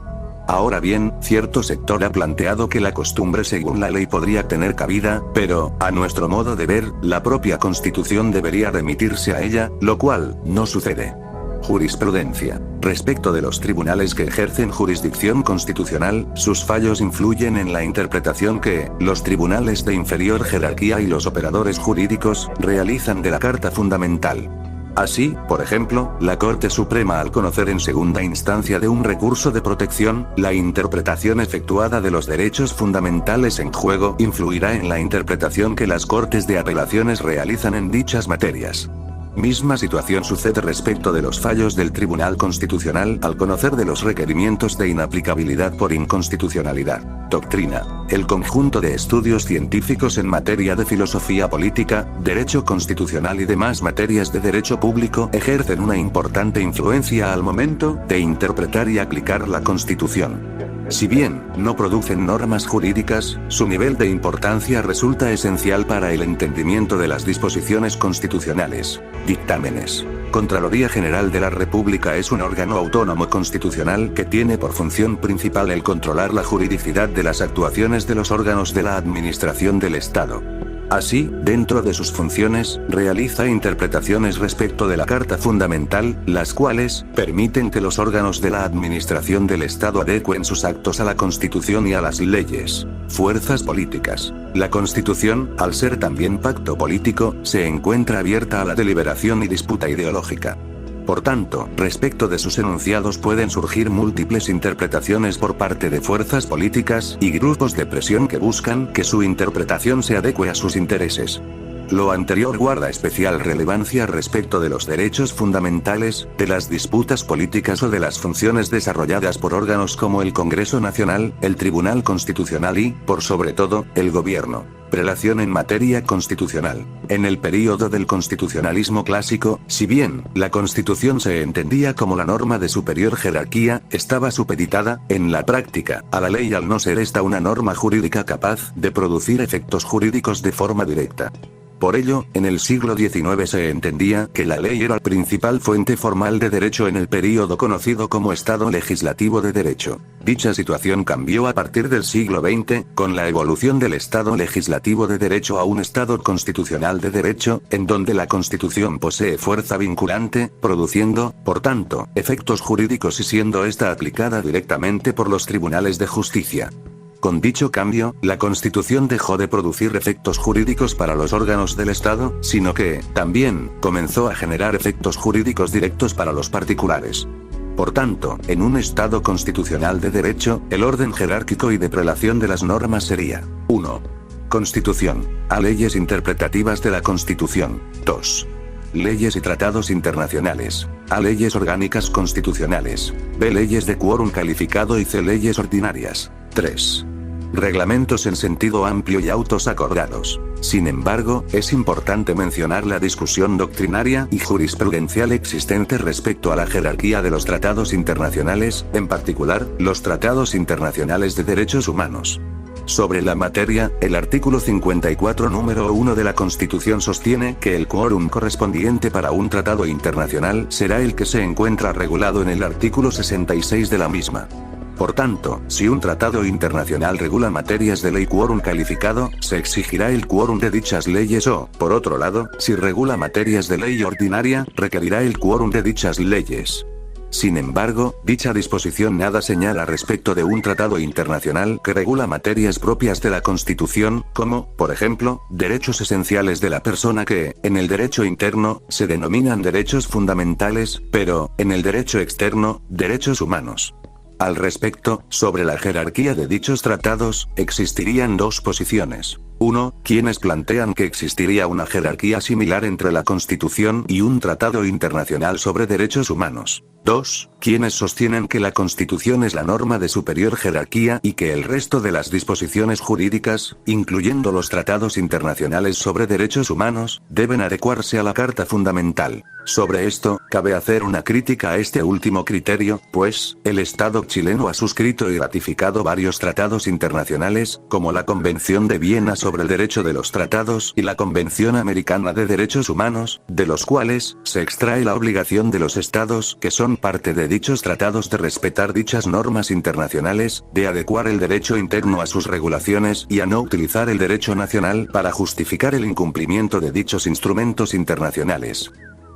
Ahora bien, cierto sector ha planteado que la costumbre según la ley podría tener cabida, pero, a nuestro modo de ver, la propia Constitución debería remitirse a ella, lo cual no sucede. Jurisprudencia. Respecto de los tribunales que ejercen jurisdicción constitucional, sus fallos influyen en la interpretación que los tribunales de inferior jerarquía y los operadores jurídicos realizan de la Carta Fundamental. Así, por ejemplo, la Corte Suprema al conocer en segunda instancia de un recurso de protección, la interpretación efectuada de los derechos fundamentales en juego influirá en la interpretación que las Cortes de Apelaciones realizan en dichas materias. Misma situación sucede respecto de los fallos del Tribunal Constitucional al conocer de los requerimientos de inaplicabilidad por inconstitucionalidad. Doctrina. El conjunto de estudios científicos en materia de filosofía política, derecho constitucional y demás materias de derecho público ejercen una importante influencia al momento de interpretar y aplicar la Constitución. Si bien no producen normas jurídicas, su nivel de importancia resulta esencial para el entendimiento de las disposiciones constitucionales. Dictámenes. Contraloría General de la República es un órgano autónomo constitucional que tiene por función principal el controlar la juridicidad de las actuaciones de los órganos de la administración del Estado. Así, dentro de sus funciones, realiza interpretaciones respecto de la Carta Fundamental, las cuales permiten que los órganos de la administración del Estado adecuen sus actos a la Constitución y a las leyes. Fuerzas políticas. La Constitución, al ser también pacto político, se encuentra abierta a la deliberación y disputa ideológica. Por tanto, respecto de sus enunciados pueden surgir múltiples interpretaciones por parte de fuerzas políticas y grupos de presión que buscan que su interpretación se adecue a sus intereses. Lo anterior guarda especial relevancia respecto de los derechos fundamentales, de las disputas políticas o de las funciones desarrolladas por órganos como el Congreso Nacional, el Tribunal Constitucional y, por sobre todo, el Gobierno. Prelación en materia constitucional. En el período del constitucionalismo clásico, si bien la Constitución se entendía como la norma de superior jerarquía, estaba supeditada, en la práctica, a la ley al no ser esta una norma jurídica capaz de producir efectos jurídicos de forma directa. Por ello, en el siglo XIX se entendía que la ley era la principal fuente formal de derecho en el período conocido como Estado legislativo de derecho. Dicha situación cambió a partir del siglo XX, con la evolución del Estado legislativo de derecho a un Estado constitucional de derecho, en donde la Constitución posee fuerza vinculante, produciendo, por tanto, efectos jurídicos y siendo esta aplicada directamente por los tribunales de justicia. Con dicho cambio, la Constitución dejó de producir efectos jurídicos para los órganos del Estado, sino que, también, comenzó a generar efectos jurídicos directos para los particulares. Por tanto, en un Estado constitucional de derecho, el orden jerárquico y de prelación de las normas sería: 1. Constitución. A. Leyes interpretativas de la Constitución. 2. Leyes y tratados internacionales. A. Leyes orgánicas constitucionales. B. Leyes de quórum calificado y C. Leyes ordinarias. 3. Reglamentos en sentido amplio y autos acordados. Sin embargo, es importante mencionar la discusión doctrinaria y jurisprudencial existente respecto a la jerarquía de los tratados internacionales, en particular, los tratados internacionales de derechos humanos. Sobre la materia, el artículo 54 número 1 de la Constitución sostiene que el quórum correspondiente para un tratado internacional será el que se encuentra regulado en el artículo 66 de la misma. Por tanto, si un tratado internacional regula materias de ley quórum calificado, se exigirá el quórum de dichas leyes o, por otro lado, si regula materias de ley ordinaria, requerirá el quórum de dichas leyes. Sin embargo, dicha disposición nada señala respecto de un tratado internacional que regula materias propias de la Constitución, como, por ejemplo, derechos esenciales de la persona que, en el derecho interno, se denominan derechos fundamentales, pero, en el derecho externo, derechos humanos. Al respecto, sobre la jerarquía de dichos tratados, existirían dos posiciones. 1. Quienes plantean que existiría una jerarquía similar entre la Constitución y un tratado internacional sobre derechos humanos. 2. Quienes sostienen que la Constitución es la norma de superior jerarquía y que el resto de las disposiciones jurídicas, incluyendo los tratados internacionales sobre derechos humanos, deben adecuarse a la Carta Fundamental. Sobre esto, cabe hacer una crítica a este último criterio, pues, el Estado chileno ha suscrito y ratificado varios tratados internacionales, como la Convención de Viena sobre el Derecho de los Tratados y la Convención Americana de Derechos Humanos, de los cuales se extrae la obligación de los Estados que son parte de dichos tratados de respetar dichas normas internacionales, de adecuar el derecho interno a sus regulaciones y a no utilizar el derecho nacional para justificar el incumplimiento de dichos instrumentos internacionales.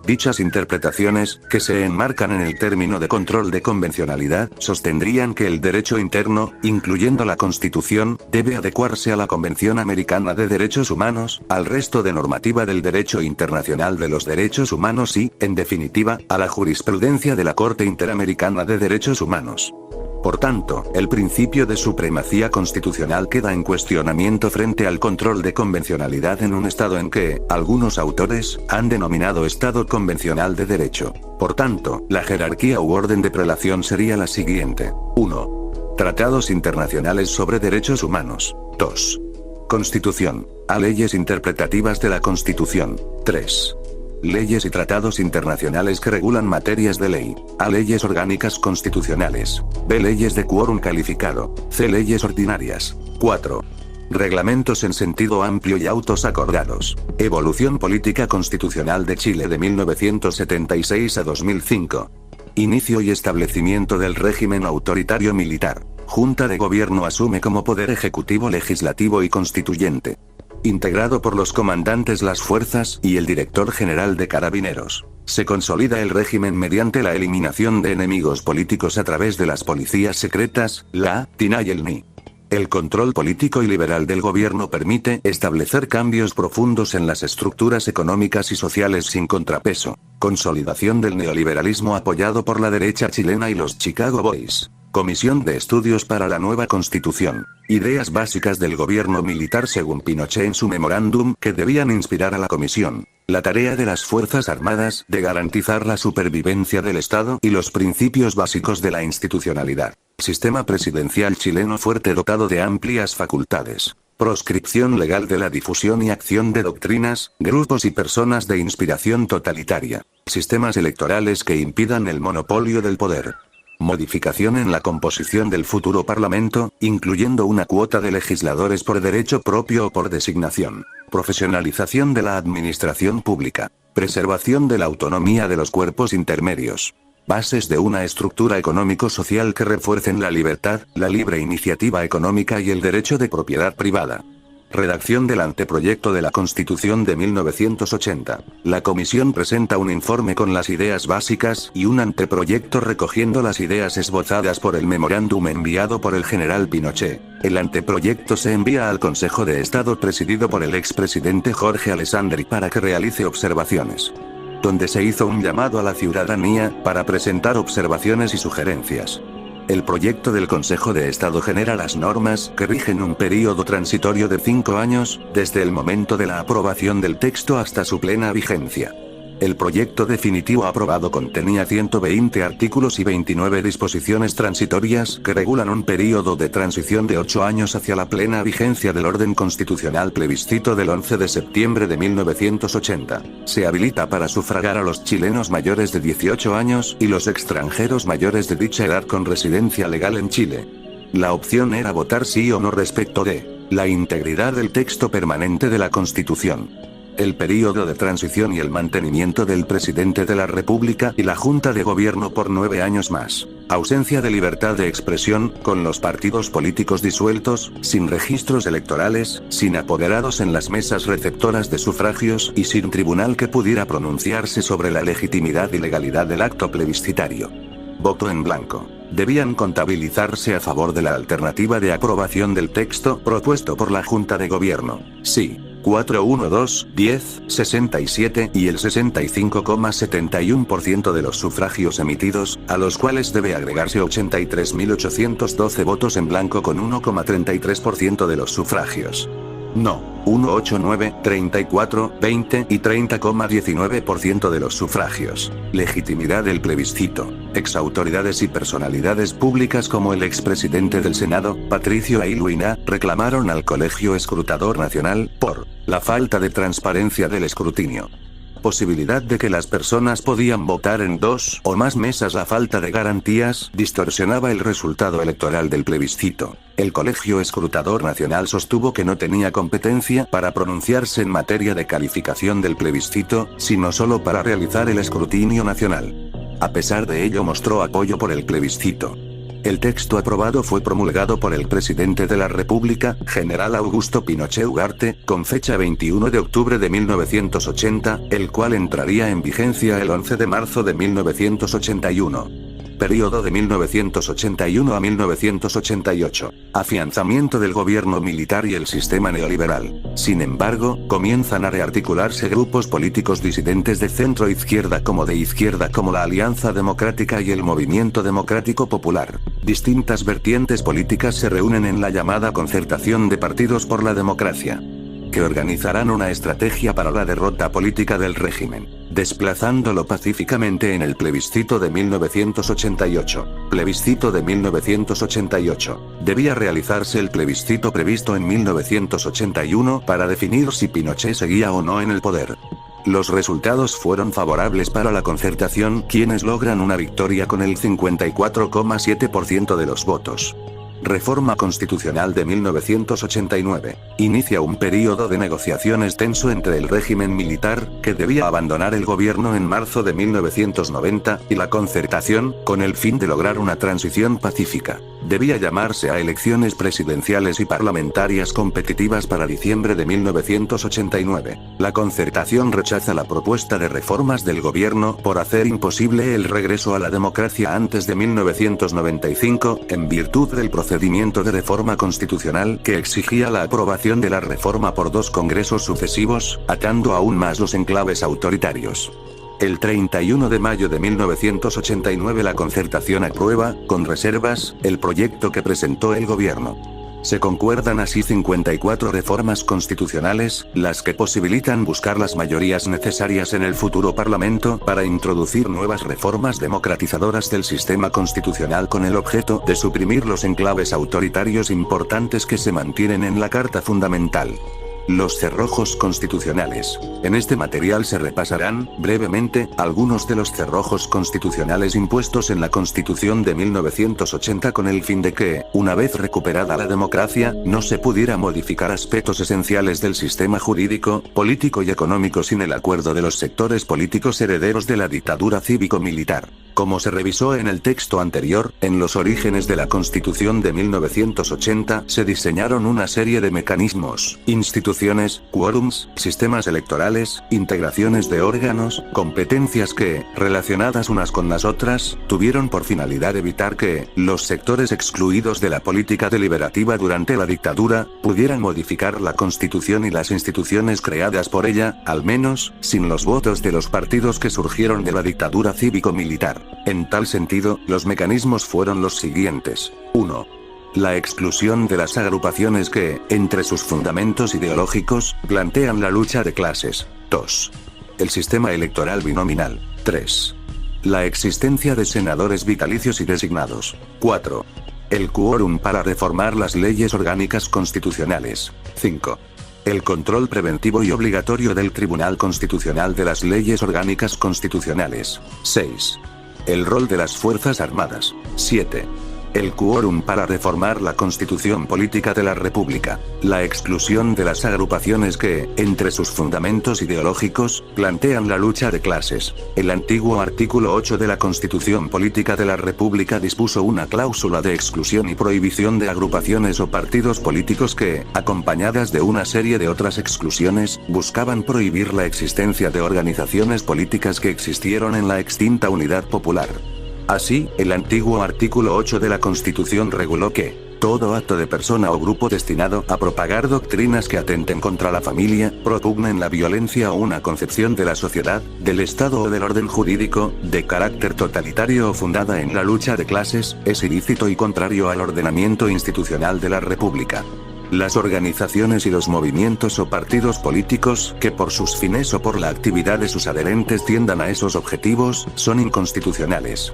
Dichas interpretaciones, que se enmarcan en el término de control de convencionalidad, sostendrían que el derecho interno, incluyendo la Constitución, debe adecuarse a la Convención Americana de Derechos Humanos, al resto de normativa del derecho internacional de los derechos humanos y, en definitiva, a la jurisprudencia de la Corte Interamericana de Derechos Humanos. Por tanto, el principio de supremacía constitucional queda en cuestionamiento frente al control de convencionalidad en un Estado en que, algunos autores, han denominado Estado convencional de derecho. Por tanto, la jerarquía u orden de prelación sería la siguiente. 1. Tratados internacionales sobre derechos humanos. 2. Constitución. A leyes interpretativas de la Constitución. 3. Leyes y tratados internacionales que regulan materias de ley. A leyes orgánicas constitucionales. B. Leyes de quórum calificado. C. Leyes ordinarias. 4. Reglamentos en sentido amplio y autos acordados. Evolución política constitucional de Chile de 1976 a 2005. Inicio y establecimiento del régimen autoritario militar. Junta de Gobierno asume como poder ejecutivo, legislativo y constituyente. Integrado por los comandantes las fuerzas y el director general de Carabineros. Se consolida el régimen mediante la eliminación de enemigos políticos a través de las policías secretas, la TINA y el NI. El control político y liberal del gobierno permite establecer cambios profundos en las estructuras económicas y sociales sin contrapeso. Consolidación del neoliberalismo apoyado por la derecha chilena y los Chicago Boys. Comisión de Estudios para la Nueva Constitución. Ideas básicas del gobierno militar según Pinochet en su memorándum que debían inspirar a la comisión. La tarea de las Fuerzas Armadas de garantizar la supervivencia del Estado y los principios básicos de la institucionalidad. Sistema presidencial chileno fuerte dotado de amplias facultades. Proscripción legal de la difusión y acción de doctrinas, grupos y personas de inspiración totalitaria. Sistemas electorales que impidan el monopolio del poder. Modificación en la composición del futuro Parlamento, incluyendo una cuota de legisladores por derecho propio o por designación. Profesionalización de la administración pública. Preservación de la autonomía de los cuerpos intermedios. Bases de una estructura económico-social que refuercen la libertad, la libre iniciativa económica y el derecho de propiedad privada. Redacción del anteproyecto de la Constitución de 1980. La Comisión presenta un informe con las ideas básicas y un anteproyecto recogiendo las ideas esbozadas por el memorándum enviado por el general Pinochet. El anteproyecto se envía al Consejo de Estado presidido por el expresidente Jorge Alessandri para que realice observaciones. Donde se hizo un llamado a la ciudadanía para presentar observaciones y sugerencias. El proyecto del Consejo de Estado genera las normas que rigen un período transitorio de 5 años, desde el momento de la aprobación del texto hasta su plena vigencia. El proyecto definitivo aprobado contenía 120 artículos y 29 disposiciones transitorias que regulan un período de transición de 8 años hacia la plena vigencia del orden constitucional plebiscito del 11 de septiembre de 1980. Se habilita para sufragar a los chilenos mayores de 18 años y los extranjeros mayores de dicha edad con residencia legal en Chile. La opción era votar sí o no respecto de la integridad del texto permanente de la Constitución. El período de transición y el mantenimiento del presidente de la República y la Junta de Gobierno por 9 años más. Ausencia de libertad de expresión, con los partidos políticos disueltos, sin registros electorales, sin apoderados en las mesas receptoras de sufragios y sin tribunal que pudiera pronunciarse sobre la legitimidad y legalidad del acto plebiscitario. Voto en blanco. Debían contabilizarse a favor de la alternativa de aprobación del texto propuesto por la Junta de Gobierno. Sí. 412, 10, 67 y el 65,71% de los sufragios emitidos, a los cuales debe agregarse 83.812 votos en blanco con 1,33% de los sufragios. No. 189, 34, 20 y 30,19% de los sufragios. Legitimidad del plebiscito. Exautoridades y personalidades públicas como el expresidente del Senado, Patricio Aylwin, reclamaron al Colegio Escrutador Nacional por la falta de transparencia del escrutinio. Posibilidad de que las personas podían votar en dos o más mesas. La falta de garantías distorsionaba el resultado electoral del plebiscito. El Colegio Escrutador Nacional sostuvo que no tenía competencia para pronunciarse en materia de calificación del plebiscito, sino solo para realizar el escrutinio nacional. A pesar de ello mostró apoyo por el plebiscito. El texto aprobado fue promulgado por el presidente de la República, General Augusto Pinochet Ugarte, con fecha 21 de octubre de 1980, el cual entraría en vigencia el 11 de marzo de 1981. Periodo de 1981 a 1988. Afianzamiento del gobierno militar y el sistema neoliberal. Sin embargo, comienzan a rearticularse grupos políticos disidentes de centro-izquierda como de izquierda como la Alianza Democrática y el Movimiento Democrático Popular. Distintas vertientes políticas se reúnen en la llamada Concertación de Partidos por la Democracia, que organizarán una estrategia para la derrota política del régimen, desplazándolo pacíficamente en el plebiscito de 1988. Plebiscito de 1988. Debía realizarse el plebiscito previsto en 1981 para definir si Pinochet seguía o no en el poder. Los resultados fueron favorables para la Concertación, quienes logran una victoria con el 54,7% de los votos. Reforma Constitucional de 1989. Inicia un período de negociaciones tenso entre el régimen militar, que debía abandonar el gobierno en marzo de 1990, y la Concertación, con el fin de lograr una transición pacífica. Debía llamarse a elecciones presidenciales y parlamentarias competitivas para diciembre de 1989. La Concertación rechaza la propuesta de reformas del gobierno por hacer imposible el regreso a la democracia antes de 1995, en virtud del procedimiento de reforma constitucional que exigía la aprobación de la reforma por dos congresos sucesivos, atando aún más los enclaves autoritarios. El 31 de mayo de 1989 la Concertación aprueba, con reservas, el proyecto que presentó el gobierno. Se concuerdan así 54 reformas constitucionales, las que posibilitan buscar las mayorías necesarias en el futuro Parlamento para introducir nuevas reformas democratizadoras del sistema constitucional con el objeto de suprimir los enclaves autoritarios importantes que se mantienen en la Carta Fundamental. Los cerrojos constitucionales. En este material se repasarán, brevemente, algunos de los cerrojos constitucionales impuestos en la Constitución de 1980 con el fin de que, una vez recuperada la democracia, no se pudiera modificar aspectos esenciales del sistema jurídico, político y económico sin el acuerdo de los sectores políticos herederos de la dictadura cívico-militar. Como se revisó en el texto anterior, en los orígenes de la Constitución de 1980 se diseñaron una serie de mecanismos, instituciones, quórums, sistemas electorales, integraciones de órganos, competencias que, relacionadas unas con las otras, tuvieron por finalidad evitar que los sectores excluidos de la política deliberativa durante la dictadura pudieran modificar la Constitución y las instituciones creadas por ella, al menos, sin los votos de los partidos que surgieron de la dictadura cívico-militar. En tal sentido, los mecanismos fueron los siguientes. 1. La exclusión de las agrupaciones que, entre sus fundamentos ideológicos, plantean la lucha de clases. 2. El sistema electoral binominal. 3. La existencia de senadores vitalicios y designados. 4. El quórum para reformar las leyes orgánicas constitucionales. 5. El control preventivo y obligatorio del Tribunal Constitucional de las leyes orgánicas constitucionales. 6. El rol de las Fuerzas Armadas. 7. El quórum para reformar la Constitución Política de la República. La exclusión de las agrupaciones que, entre sus fundamentos ideológicos, plantean la lucha de clases. El antiguo artículo 8 de la Constitución Política de la República dispuso una cláusula de exclusión y prohibición de agrupaciones o partidos políticos que, acompañadas de una serie de otras exclusiones, buscaban prohibir la existencia de organizaciones políticas que existieron en la extinta Unidad Popular. Así, el antiguo artículo 8 de la Constitución reguló que todo acto de persona o grupo destinado a propagar doctrinas que atenten contra la familia, propugnen la violencia o una concepción de la sociedad, del Estado o del orden jurídico, de carácter totalitario o fundada en la lucha de clases, es ilícito y contrario al ordenamiento institucional de la República. Las organizaciones y los movimientos o partidos políticos que por sus fines o por la actividad de sus adherentes tiendan a esos objetivos, son inconstitucionales.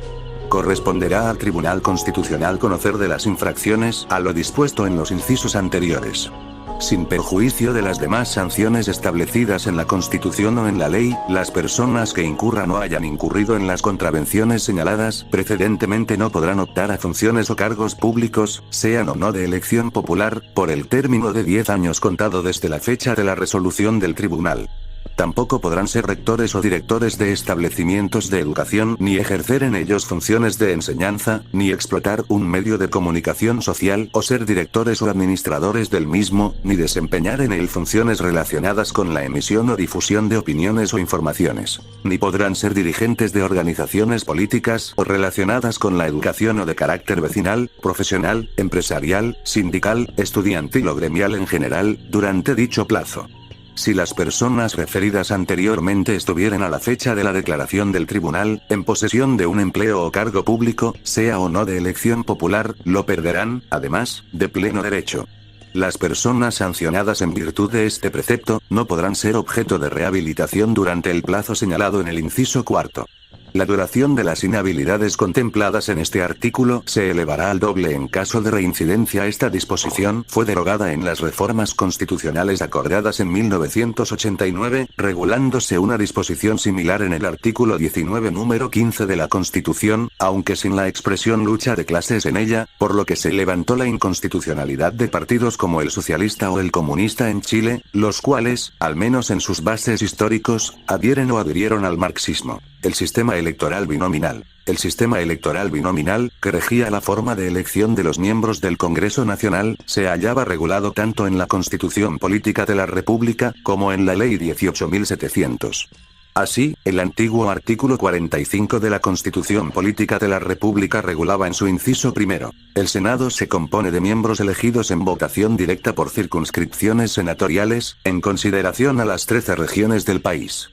Corresponderá al Tribunal Constitucional conocer de las infracciones a lo dispuesto en los incisos anteriores. Sin perjuicio de las demás sanciones establecidas en la Constitución o en la ley, las personas que incurran o hayan incurrido en las contravenciones señaladas precedentemente no podrán optar a funciones o cargos públicos, sean o no de elección popular, por el término de 10 años contado desde la fecha de la resolución del tribunal. Tampoco podrán ser rectores o directores de establecimientos de educación, ni ejercer en ellos funciones de enseñanza, ni explotar un medio de comunicación social, o ser directores o administradores del mismo, ni desempeñar en él funciones relacionadas con la emisión o difusión de opiniones o informaciones. Ni podrán ser dirigentes de organizaciones políticas o relacionadas con la educación o de carácter vecinal, profesional, empresarial, sindical, estudiantil o gremial en general, durante dicho plazo. Si las personas referidas anteriormente estuvieran a la fecha de la declaración del tribunal, en posesión de un empleo o cargo público, sea o no de elección popular, lo perderán, además, de pleno derecho. Las personas sancionadas en virtud de este precepto, no podrán ser objeto de rehabilitación durante el plazo señalado en el inciso cuarto. La duración de las inhabilidades contempladas en este artículo se elevará al doble en caso de reincidencia. Esta disposición fue derogada en las reformas constitucionales acordadas en 1989, regulándose una disposición similar en el artículo 19 número 15 de la Constitución, aunque sin la expresión lucha de clases en ella, por lo que se levantó la inconstitucionalidad de partidos como el socialista o el comunista en Chile, los cuales, al menos en sus bases históricos, adhieren o adhirieron al marxismo. El sistema electoral binominal. El sistema electoral binominal, que regía la forma de elección de los miembros del Congreso Nacional, se hallaba regulado tanto en la Constitución Política de la República, como en la Ley 18.700. Así, el antiguo artículo 45 de la Constitución Política de la República regulaba en su inciso primero: el Senado se compone de miembros elegidos en votación directa por circunscripciones senatoriales, en consideración a las 13 regiones del país.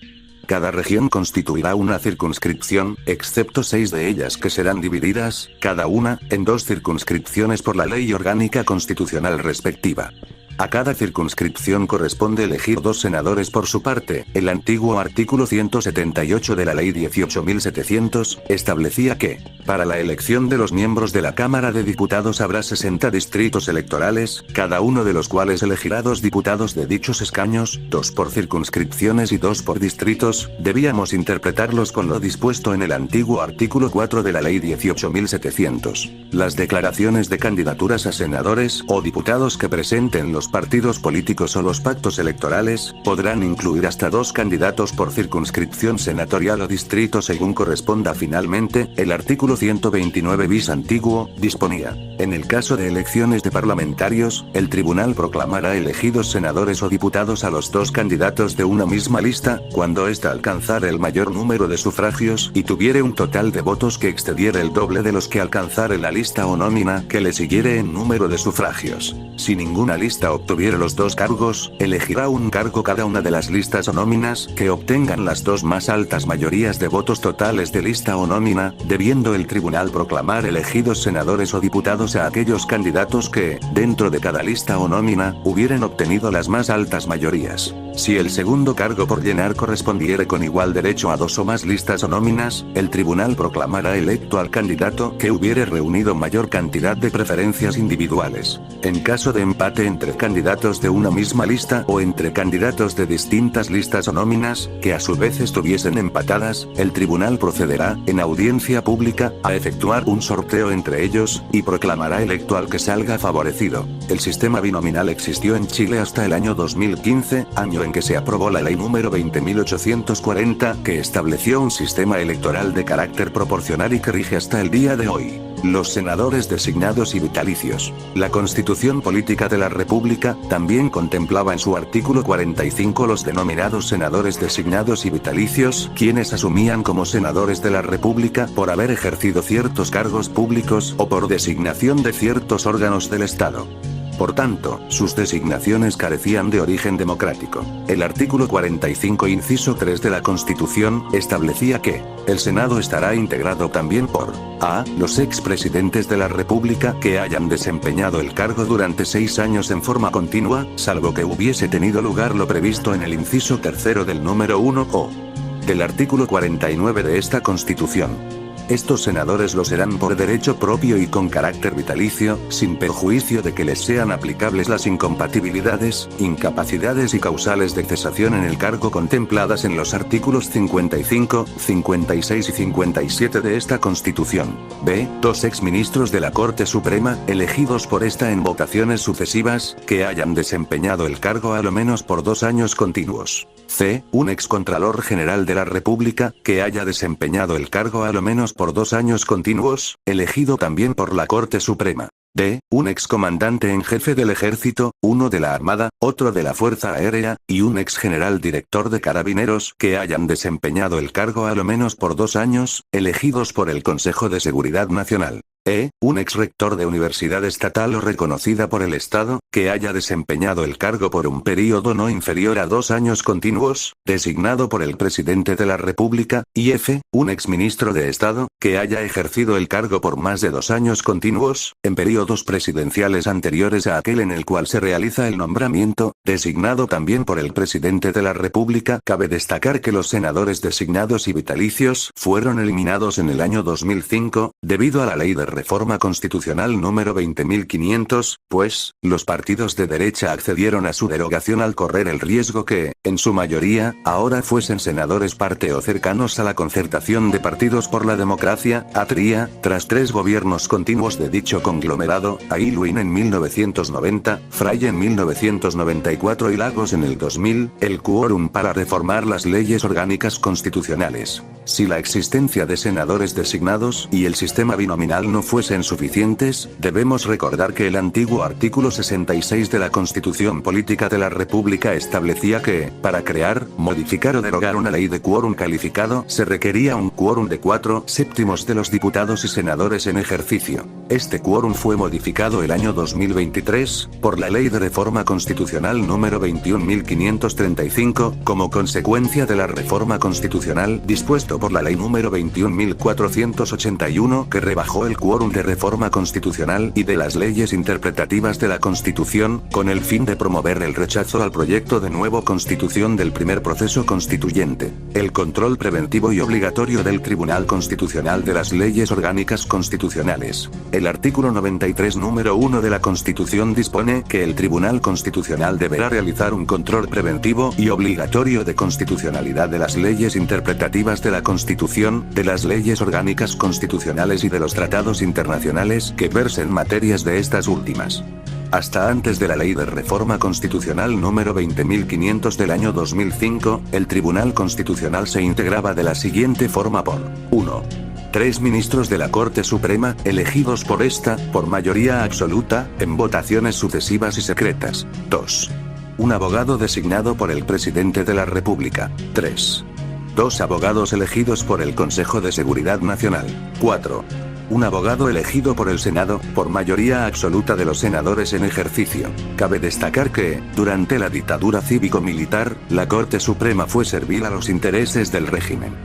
Cada región constituirá una circunscripción, excepto 6 de ellas que serán divididas, cada una, en 2 circunscripciones por la ley orgánica constitucional respectiva. A cada circunscripción corresponde elegir 2 senadores por su parte. El antiguo artículo 178 de la Ley 18.700 establecía que, para la elección de los miembros de la Cámara de Diputados habrá 60 distritos electorales, cada uno de los cuales elegirá 2 diputados de dichos escaños, 2 por circunscripciones y 2 por distritos. Debíamos interpretarlos con lo dispuesto en el antiguo artículo 4 de la Ley 18.700. Las declaraciones de candidaturas a senadores o diputados que presenten los partidos políticos o los pactos electorales, podrán incluir hasta 2 candidatos por circunscripción senatorial o distrito según corresponda. Finalmente, el artículo 129 bis antiguo, disponía: en el caso de elecciones de parlamentarios, el tribunal proclamará elegidos senadores o diputados a los 2 candidatos de una misma lista, cuando ésta alcanzare el mayor número de sufragios y tuviere un total de votos que excediere el doble de los que alcanzare la lista o nómina que le siguiere en número de sufragios. Si ninguna lista obtuviere los 2 cargos, elegirá un cargo cada una de las listas o nóminas que obtengan las 2 más altas mayorías de votos totales de lista o nómina, debiendo el tribunal proclamar elegidos senadores o diputados a aquellos candidatos que, dentro de cada lista o nómina, hubieren obtenido las más altas mayorías. Si el segundo cargo por llenar correspondiere con igual derecho a 2 o más listas o nóminas, el tribunal proclamará electo al candidato que hubiere reunido mayor cantidad de preferencias individuales. En caso de empate entre candidatos de una misma lista o entre candidatos de distintas listas o nóminas, que a su vez estuviesen empatadas, el tribunal procederá, en audiencia pública, a efectuar un sorteo entre ellos, y proclamará electo al que salga favorecido. El sistema binominal existió en Chile hasta el año 2015, año en que se aprobó la ley número 20.840, que estableció un sistema electoral de carácter proporcional y que rige hasta el día de hoy. Los senadores designados y vitalicios. La Constitución Política de la República también contemplaba en su artículo 45 los denominados senadores designados y vitalicios, quienes asumían como senadores de la República por haber ejercido ciertos cargos públicos o por designación de ciertos órganos del Estado. Por tanto, sus designaciones carecían de origen democrático. El artículo 45 inciso 3 de la Constitución establecía que el Senado estará integrado también por a. Los expresidentes de la República que hayan desempeñado el cargo durante 6 años en forma continua, salvo que hubiese tenido lugar lo previsto en el inciso tercero del número 1 o del artículo 49 de esta Constitución. Estos senadores lo serán por derecho propio y con carácter vitalicio, sin perjuicio de que les sean aplicables las incompatibilidades, incapacidades y causales de cesación en el cargo contempladas en los artículos 55, 56 y 57 de esta Constitución. B. 2 exministros de la Corte Suprema, elegidos por esta en votaciones sucesivas, que hayan desempeñado el cargo a lo menos por 2 años continuos. C. Un excontralor general de la República, que haya desempeñado el cargo a lo menos por 2 años continuos, elegido también por la Corte Suprema. D. Un excomandante en jefe del Ejército, uno de la Armada, otro de la Fuerza Aérea, y un exgeneral director de Carabineros, que hayan desempeñado el cargo a lo menos por 2 años, elegidos por el Consejo de Seguridad Nacional. E. Un exrector de universidad estatal o reconocida por el Estado, que haya desempeñado el cargo por un período no inferior a 2 años continuos, designado por el Presidente de la República, y F. Un exministro de Estado, que haya ejercido el cargo por más de 2 años continuos, en períodos presidenciales anteriores a aquel en el cual se realiza el nombramiento, designado también por el Presidente de la República. Cabe destacar que los senadores designados y vitalicios fueron eliminados en el año 2005, debido a la Ley de Reforma Constitucional número 20.500, pues, los partidos de derecha accedieron a su derogación al correr el riesgo que, en su mayoría, ahora fuesen senadores parte o cercanos a la Concertación de Partidos por la Democracia, ATRIA, tras 3 gobiernos continuos de dicho conglomerado, Aylwin en 1990, Frey en 1994 y Lagos en el 2000, el quórum para reformar las leyes orgánicas constitucionales. Si la existencia de senadores designados y el sistema binominal no fuesen suficientes, debemos recordar que el antiguo artículo 66 de la Constitución Política de la República establecía que, para crear, modificar o derogar una ley de quórum calificado, se requería un quórum de 4/7 de los diputados y senadores en ejercicio. Este quórum fue modificado el año 2023, por la Ley de Reforma Constitucional número 21.535, como consecuencia de la reforma constitucional dispuesto por la Ley número 21.481 que rebajó el quórum de reforma constitucional y de las leyes interpretativas de la Constitución, con el fin de promover el rechazo al proyecto de nuevo Constitución del primer proceso constituyente. El control preventivo y obligatorio del Tribunal Constitucional de las leyes orgánicas constitucionales. El artículo 93 número 1 de la Constitución dispone que el Tribunal Constitucional deberá realizar un control preventivo y obligatorio de constitucionalidad de las leyes interpretativas de la Constitución, de las leyes orgánicas constitucionales y de los tratados internacionales que versen materias de estas últimas. Hasta antes de la Ley de Reforma Constitucional número 20.500 del año 2005, el Tribunal Constitucional se integraba de la siguiente forma por 1. 3 ministros de la Corte Suprema, elegidos por esta, por mayoría absoluta, en votaciones sucesivas y secretas. 2. Un abogado designado por el Presidente de la República. 3. 2 abogados elegidos por el Consejo de Seguridad Nacional. 4. Un abogado elegido por el Senado, por mayoría absoluta de los senadores en ejercicio. Cabe destacar que, durante la dictadura cívico-militar, la Corte Suprema fue servil a los intereses del régimen.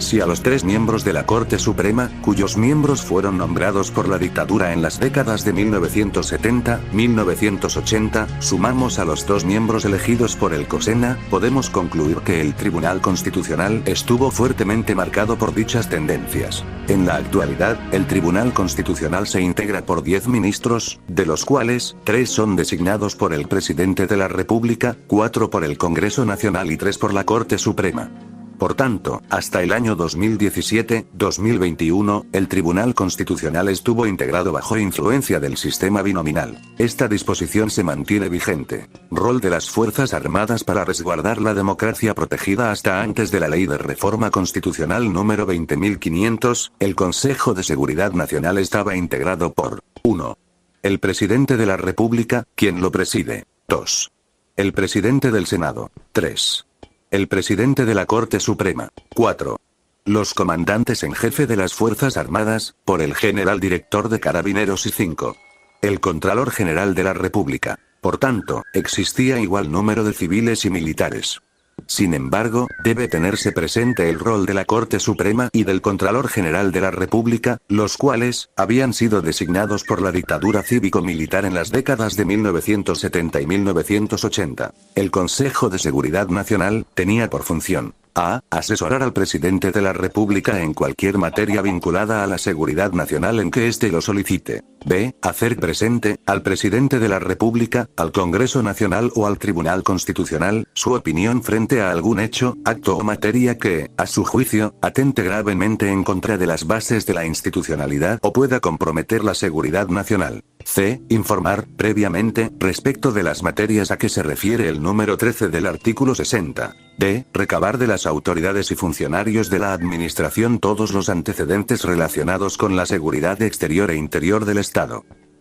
Si a los 3 miembros de la Corte Suprema, cuyos miembros fueron nombrados por la dictadura en las décadas de 1970-1980, sumamos a los 2 miembros elegidos por el COSENA, podemos concluir que el Tribunal Constitucional estuvo fuertemente marcado por dichas tendencias. En la actualidad, el Tribunal Constitucional se integra por 10 ministros, de los cuales, 3 son designados por el Presidente de la República, 4 por el Congreso Nacional y 3 por la Corte Suprema. Por tanto, hasta el año 2017-2021, el Tribunal Constitucional estuvo integrado bajo influencia del sistema binominal. Esta disposición se mantiene vigente. Rol de las Fuerzas Armadas para resguardar la democracia protegida. Hasta antes de la Ley de Reforma Constitucional número 20.500, el Consejo de Seguridad Nacional estaba integrado por 1. El Presidente de la República, quien lo preside. 2. El Presidente del Senado. 3. El Presidente de la Corte Suprema. 4. Los comandantes en jefe de las Fuerzas Armadas, por el General Director de Carabineros y 5. el Contralor General de la República. Por tanto, existía igual número de civiles y militares. Sin embargo, debe tenerse presente el rol de la Corte Suprema y del Contralor General de la República, los cuales habían sido designados por la dictadura cívico-militar en las décadas de 1970 y 1980. El Consejo de Seguridad Nacional tenía por función: a. Asesorar al presidente de la República en cualquier materia vinculada a la seguridad nacional en que éste lo solicite. B. Hacer presente, al presidente de la República, al Congreso Nacional o al Tribunal Constitucional, su opinión frente a algún hecho, acto o materia que, a su juicio, atente gravemente en contra de las bases de la institucionalidad o pueda comprometer la seguridad nacional. C. Informar, previamente, respecto de las materias a que se refiere el número 13 del artículo 60. D. Recabar de las autoridades y funcionarios de la Administración todos los antecedentes relacionados con la seguridad exterior e interior del Estado.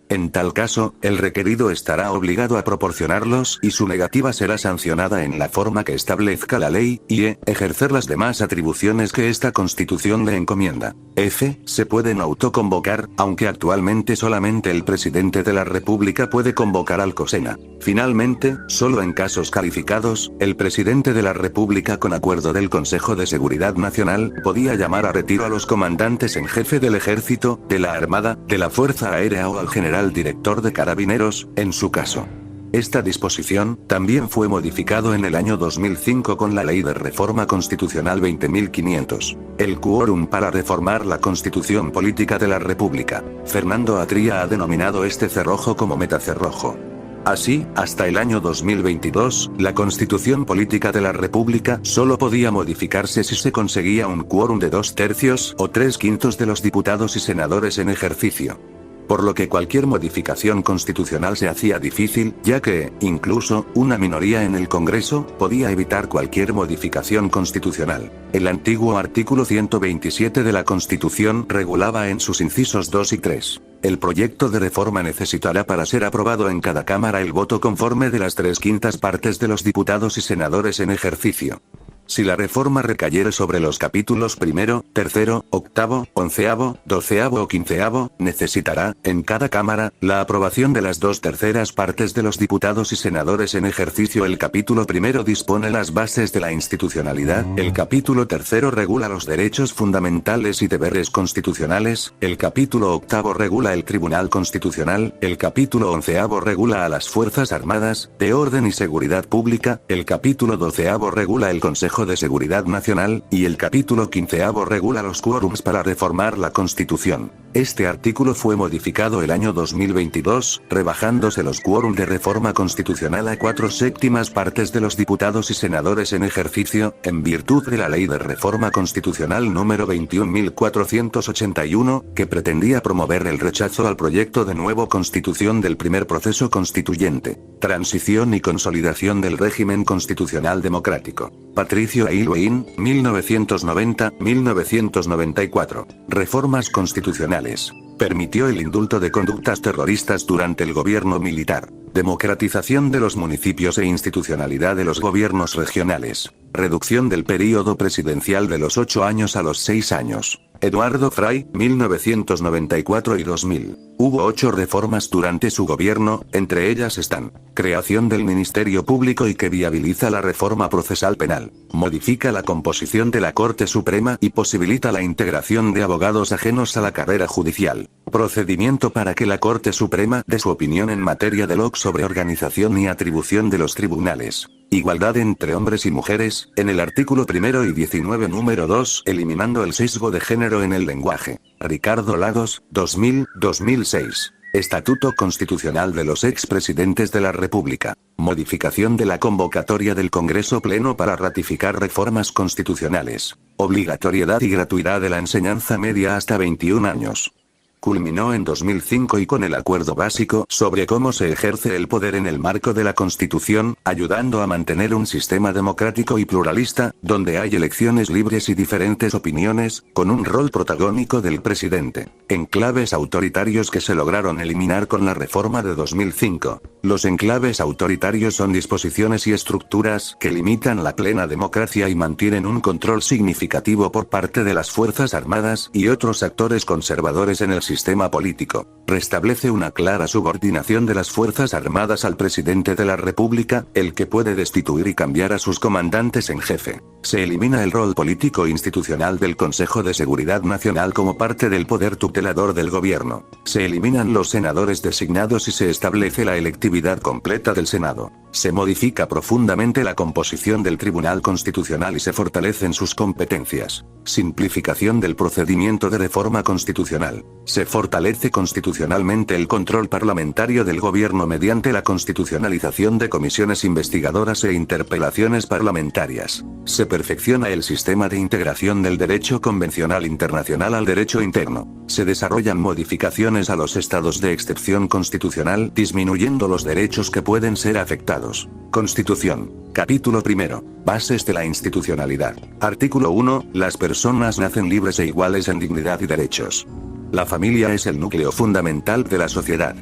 En tal caso, el requerido estará obligado a proporcionarlos y su negativa será sancionada en la forma que establezca la ley, y ejercer las demás atribuciones que esta Constitución le encomienda. F. Se pueden autoconvocar, aunque actualmente solamente el presidente de la República puede convocar al COSENA. Finalmente, solo en casos calificados, el presidente de la República con acuerdo del Consejo de Seguridad Nacional, podía llamar a retiro a los comandantes en jefe del Ejército, de la Armada, de la Fuerza Aérea o al general director de Carabineros, en su caso. Esta disposición también fue modificado en el año 2005 con la Ley de Reforma Constitucional 20.500. El quórum para reformar la Constitución Política de la República. Fernando Atria ha denominado este cerrojo como metacerrojo. Así, hasta el año 2022, la Constitución Política de la República solo podía modificarse si se conseguía un quórum de 2/3 o 3/5 de los diputados y senadores en ejercicio. Por lo que cualquier modificación constitucional se hacía difícil, ya que, incluso, una minoría en el Congreso podía evitar cualquier modificación constitucional. El antiguo artículo 127 de la Constitución regulaba en sus incisos 2 y 3. El proyecto de reforma necesitará para ser aprobado en cada Cámara el voto conforme de las 3/5 partes de los diputados y senadores en ejercicio. Si la reforma recayere sobre los capítulos 1, 3, 8, 11, 12 o 15, necesitará, en cada Cámara, la aprobación de las 2/3 partes de los diputados y senadores en ejercicio. El capítulo 1 dispone las bases de la institucionalidad, el capítulo 3 regula los derechos fundamentales y deberes constitucionales, el capítulo 8 regula el Tribunal Constitucional, el capítulo 11 regula a las Fuerzas Armadas, de Orden y Seguridad Pública, el capítulo 12 regula el Consejo de Seguridad Nacional, y el capítulo 15 regula los quórums para reformar la Constitución. Este artículo fue modificado el año 2022, rebajándose los quórum de reforma constitucional a 4/7 partes de los diputados y senadores en ejercicio, en virtud de la Ley de Reforma Constitucional número 21.481, que pretendía promover el rechazo al proyecto de nueva Constitución del primer proceso constituyente, transición y consolidación del régimen constitucional democrático. Patricio Aylwin, 1990-1994. Reformas constitucionales. Permitió el indulto de conductas terroristas durante el gobierno militar. Democratización de los municipios e institucionalidad de los gobiernos regionales. Reducción del período presidencial de los 8 años a los 6 años. Eduardo Frei, 1994 y 2000. Hubo 8 reformas durante su gobierno, entre ellas están: creación del Ministerio Público y que viabiliza la reforma procesal penal, modifica la composición de la Corte Suprema y posibilita la integración de abogados ajenos a la carrera judicial, procedimiento para que la Corte Suprema dé su opinión en materia de ley sobre organización y atribución de los tribunales. Igualdad entre hombres y mujeres, en el artículo 1 y 19 número 2, eliminando el sesgo de género en el lenguaje. Ricardo Lagos, 2000-2006. Estatuto Constitucional de los expresidentes de la República. Modificación de la convocatoria del Congreso Pleno para ratificar reformas constitucionales. Obligatoriedad y gratuidad de la enseñanza media hasta 21 años. Culminó en 2005 y con el Acuerdo Básico sobre cómo se ejerce el poder en el marco de la Constitución, ayudando a mantener un sistema democrático y pluralista, donde hay elecciones libres y diferentes opiniones, con un rol protagónico del presidente. Enclaves autoritarios que se lograron eliminar con la reforma de 2005. Los enclaves autoritarios son disposiciones y estructuras que limitan la plena democracia y mantienen un control significativo por parte de las Fuerzas Armadas y otros actores conservadores en el sistema sistema político. Restablece una clara subordinación de las Fuerzas Armadas al presidente de la República, el que puede destituir y cambiar a sus comandantes en jefe. Se elimina el rol político institucional del Consejo de Seguridad Nacional como parte del poder tutelador del gobierno. Se eliminan los senadores designados y se establece la electividad completa del Senado. Se modifica profundamente la composición del Tribunal Constitucional y se fortalecen sus competencias. Simplificación del procedimiento de reforma constitucional. Se fortalece constitucionalmente el control parlamentario del gobierno mediante la constitucionalización de comisiones investigadoras e interpelaciones parlamentarias. Se perfecciona el sistema de integración del derecho convencional internacional al derecho interno. Se desarrollan modificaciones a los estados de excepción constitucional, disminuyendo los derechos que pueden ser afectados. Constitución. Capítulo primero. Bases de la institucionalidad. Artículo 1. Las personas nacen libres e iguales en dignidad y derechos. La familia es el núcleo fundamental de la sociedad.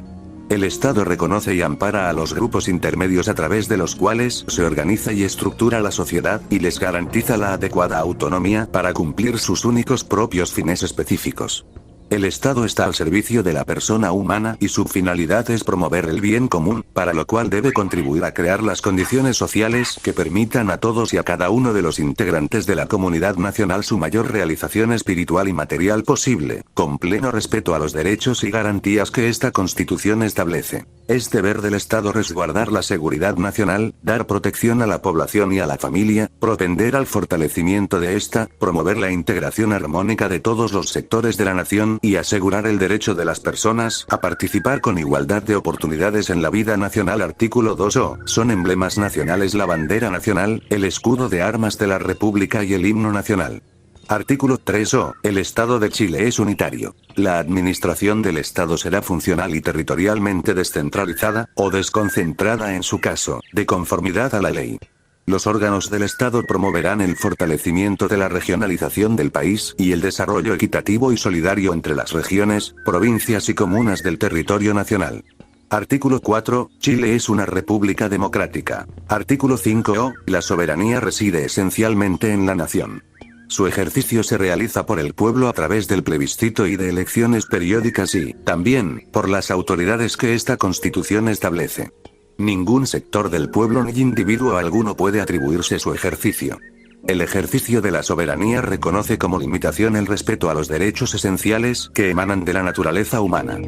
El Estado reconoce y ampara a los grupos intermedios a través de los cuales se organiza y estructura la sociedad, y les garantiza la adecuada autonomía para cumplir sus únicos propios fines específicos. El Estado está al servicio de la persona humana y su finalidad es promover el bien común, para lo cual debe contribuir a crear las condiciones sociales que permitan a todos y a cada uno de los integrantes de la comunidad nacional su mayor realización espiritual y material posible, con pleno respeto a los derechos y garantías que esta Constitución establece. Es deber del Estado resguardar la seguridad nacional, dar protección a la población y a la familia, propender al fortalecimiento de esta, promover la integración armónica de todos los sectores de la nación, y asegurar el derecho de las personas a participar con igualdad de oportunidades en la vida nacional. Artículo 2. Son emblemas nacionales la bandera nacional, el escudo de armas de la República y el himno nacional. Artículo 3. El Estado de Chile es unitario. La administración del Estado será funcional y territorialmente descentralizada, o desconcentrada en su caso, de conformidad a la ley. Los órganos del Estado promoverán el fortalecimiento de la regionalización del país y el desarrollo equitativo y solidario entre las regiones, provincias y comunas del territorio nacional. Artículo 4. Chile es una república democrática. Artículo 5. La soberanía reside esencialmente en la nación. Su ejercicio se realiza por el pueblo a través del plebiscito y de elecciones periódicas y, también, por las autoridades que esta Constitución establece. Ningún sector del pueblo ni individuo alguno puede atribuirse su ejercicio. El ejercicio de la soberanía reconoce como limitación el respeto a los derechos esenciales que emanan de la naturaleza humana.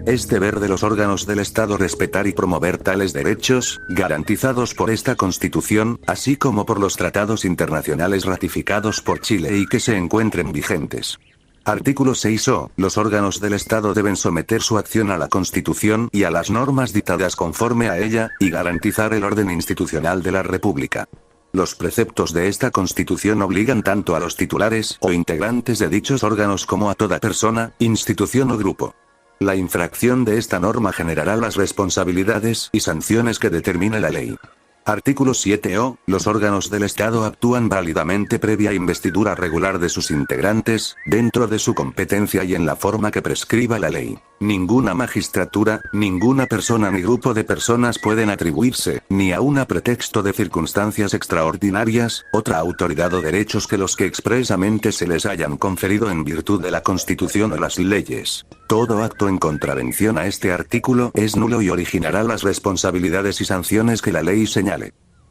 Es deber de los órganos del Estado respetar y promover tales derechos, garantizados por esta Constitución, así como por los tratados internacionales ratificados por Chile y que se encuentren vigentes. Artículo 6. Los órganos del Estado deben someter su acción a la Constitución y a las normas dictadas conforme a ella, y garantizar el orden institucional de la República. Los preceptos de esta Constitución obligan tanto a los titulares o integrantes de dichos órganos como a toda persona, institución o grupo. La infracción de esta norma generará las responsabilidades y sanciones que determine la ley. Artículo 7. Los órganos del Estado actúan válidamente previa investidura regular de sus integrantes, dentro de su competencia y en la forma que prescriba la ley. Ninguna magistratura, ninguna persona ni grupo de personas pueden atribuirse, ni aun a pretexto de circunstancias extraordinarias, otra autoridad o derechos que los que expresamente se les hayan conferido en virtud de la Constitución o las leyes. Todo acto en contravención a este artículo es nulo y originará las responsabilidades y sanciones que la ley señale.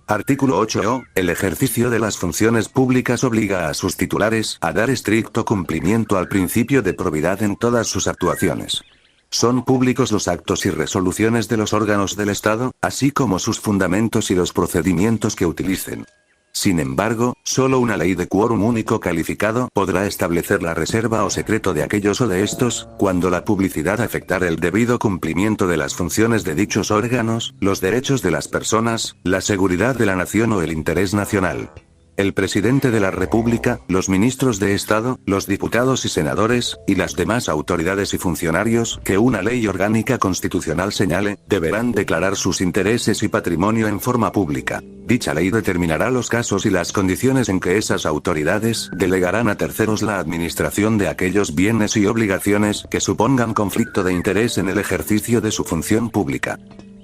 Artículo 8. El ejercicio de las funciones públicas obliga a sus titulares a dar estricto cumplimiento al principio de probidad en todas sus actuaciones. Son públicos los actos y resoluciones de los órganos del Estado, así como sus fundamentos y los procedimientos que utilicen. Sin embargo, solo una ley de quórum único calificado podrá establecer la reserva o secreto de aquellos o de estos, cuando la publicidad afectara el debido cumplimiento de las funciones de dichos órganos, los derechos de las personas, la seguridad de la nación o el interés nacional. El presidente de la República, los ministros de Estado, los diputados y senadores, y las demás autoridades y funcionarios que una ley orgánica constitucional señale, deberán declarar sus intereses y patrimonio en forma pública. Dicha ley determinará los casos y las condiciones en que esas autoridades delegarán a terceros la administración de aquellos bienes y obligaciones que supongan conflicto de interés en el ejercicio de su función pública.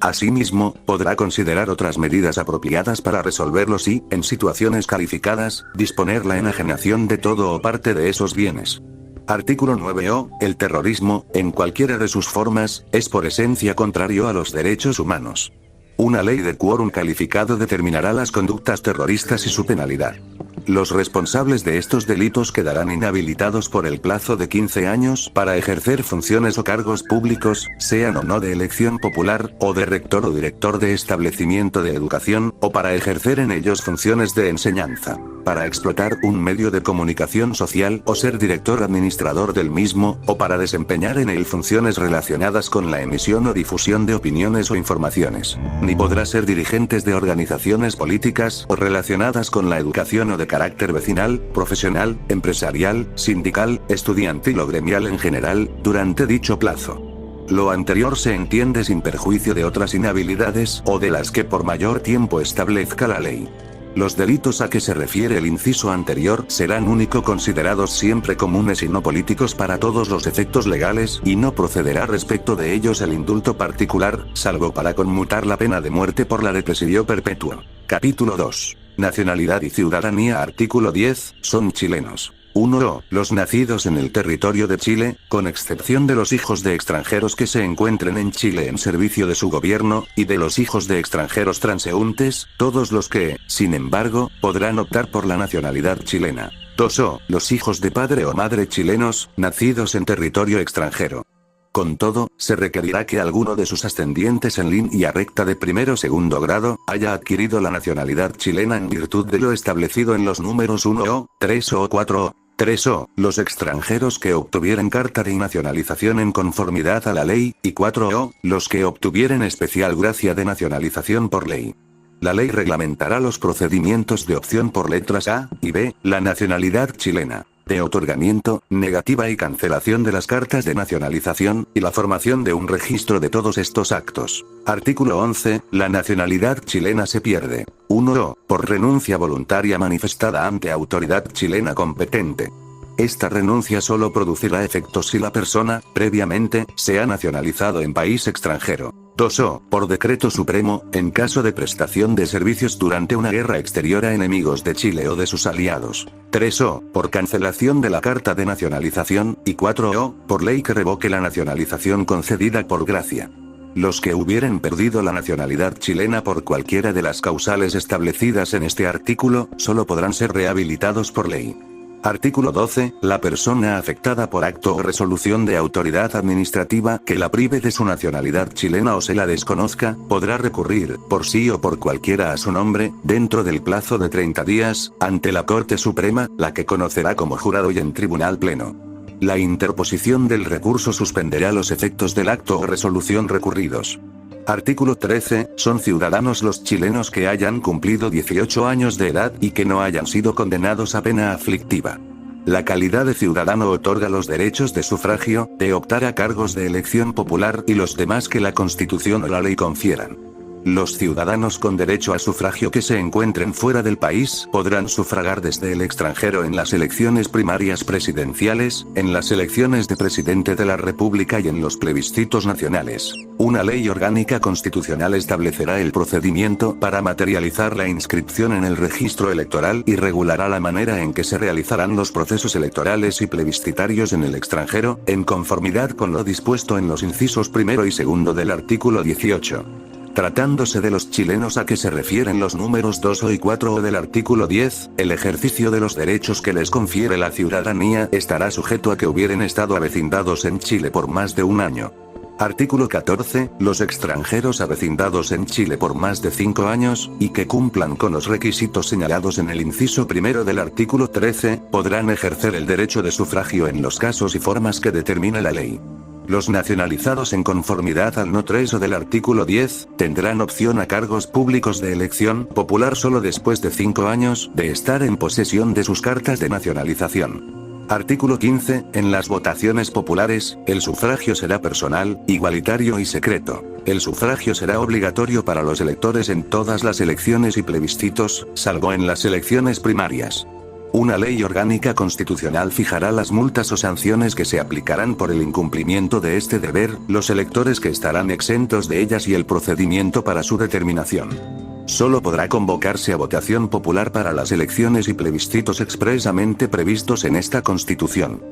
Asimismo, podrá considerar otras medidas apropiadas para resolverlos y, en situaciones calificadas, disponer la enajenación de todo o parte de esos bienes. Artículo 9o. El terrorismo, en cualquiera de sus formas, es por esencia contrario a los derechos humanos. Una ley de quórum calificado determinará las conductas terroristas y su penalidad. Los responsables de estos delitos quedarán inhabilitados por el plazo de 15 años para ejercer funciones o cargos públicos, sean o no de elección popular, o de rector o director de establecimiento de educación, o para ejercer en ellos funciones de enseñanza, para explotar un medio de comunicación social o ser director administrador del mismo, o para desempeñar en él funciones relacionadas con la emisión o difusión de opiniones o informaciones. Ni podrá ser dirigentes de organizaciones políticas o relacionadas con la educación o de carácter vecinal, profesional, empresarial, sindical, estudiantil o gremial en general, durante dicho plazo. Lo anterior se entiende sin perjuicio de otras inhabilidades o de las que por mayor tiempo establezca la ley. Los delitos a que se refiere el inciso anterior serán único considerados siempre comunes y no políticos para todos los efectos legales, y no procederá respecto de ellos el indulto particular, salvo para conmutar la pena de muerte por la de presidio perpetuo. Capítulo 2. Nacionalidad y ciudadanía. Artículo 10. Son chilenos. 1. Los nacidos en el territorio de Chile, con excepción de los hijos de extranjeros que se encuentren en Chile en servicio de su gobierno, y de los hijos de extranjeros transeúntes, todos los que, sin embargo, podrán optar por la nacionalidad chilena. 2. Los hijos de padre o madre chilenos, nacidos en territorio extranjero. Con todo, se requerirá que alguno de sus ascendientes en línea recta de primero o segundo grado, haya adquirido la nacionalidad chilena en virtud de lo establecido en los números 1o, 3 o 4o. 3o. Los extranjeros que obtuvieren carta de nacionalización en conformidad a la ley, y 4o. Los que obtuvieren especial gracia de nacionalización por ley. La ley reglamentará los procedimientos de opción por letras A y B, la nacionalidad chilena, de otorgamiento, negativa y cancelación de las cartas de nacionalización, y la formación de un registro de todos estos actos. Artículo 11. La nacionalidad chilena se pierde. 1. Por renuncia voluntaria manifestada ante autoridad chilena competente. Esta renuncia solo producirá efectos si la persona, previamente, se ha nacionalizado en país extranjero. 2. Por decreto supremo, en caso de prestación de servicios durante una guerra exterior a enemigos de Chile o de sus aliados. 3. Por cancelación de la carta de nacionalización, y 4. Por ley que revoque la nacionalización concedida por gracia. Los que hubieren perdido la nacionalidad chilena por cualquiera de las causales establecidas en este artículo, solo podrán ser rehabilitados por ley. Artículo 12. La persona afectada por acto o resolución de autoridad administrativa que la prive de su nacionalidad chilena o se la desconozca, podrá recurrir, por sí o por cualquiera a su nombre, dentro del plazo de 30 días, ante la Corte Suprema, la que conocerá como jurado y en tribunal pleno. La interposición del recurso suspenderá los efectos del acto o resolución recurridos. Artículo 13. Son ciudadanos los chilenos que hayan cumplido 18 años de edad y que no hayan sido condenados a pena aflictiva. La calidad de ciudadano otorga los derechos de sufragio, de optar a cargos de elección popular y los demás que la Constitución o la ley confieran. Los ciudadanos con derecho a sufragio que se encuentren fuera del país podrán sufragar desde el extranjero en las elecciones primarias presidenciales, en las elecciones de presidente de la República y en los plebiscitos nacionales. Una ley orgánica constitucional establecerá el procedimiento para materializar la inscripción en el registro electoral y regulará la manera en que se realizarán los procesos electorales y plebiscitarios en el extranjero, en conformidad con lo dispuesto en los incisos primero y segundo del artículo 18. Tratándose de los chilenos a que se refieren los números 2 y 4 del artículo 10, el ejercicio de los derechos que les confiere la ciudadanía estará sujeto a que hubieren estado avecindados en Chile por más de un año. Artículo 14. Los extranjeros avecindados en Chile por más de 5 años, y que cumplan con los requisitos señalados en el inciso primero del artículo 13, podrán ejercer el derecho de sufragio en los casos y formas que determine la ley. Los nacionalizados en conformidad al no 3 del artículo 10, tendrán opción a cargos públicos de elección popular solo después de 5 años de estar en posesión de sus cartas de nacionalización. Artículo 15. En las votaciones populares, el sufragio será personal, igualitario y secreto. El sufragio será obligatorio para los electores en todas las elecciones y plebiscitos, salvo en las elecciones primarias. Una ley orgánica constitucional fijará las multas o sanciones que se aplicarán por el incumplimiento de este deber, los electores que estarán exentos de ellas y el procedimiento para su determinación. Solo podrá convocarse a votación popular para las elecciones y plebiscitos expresamente previstos en esta Constitución.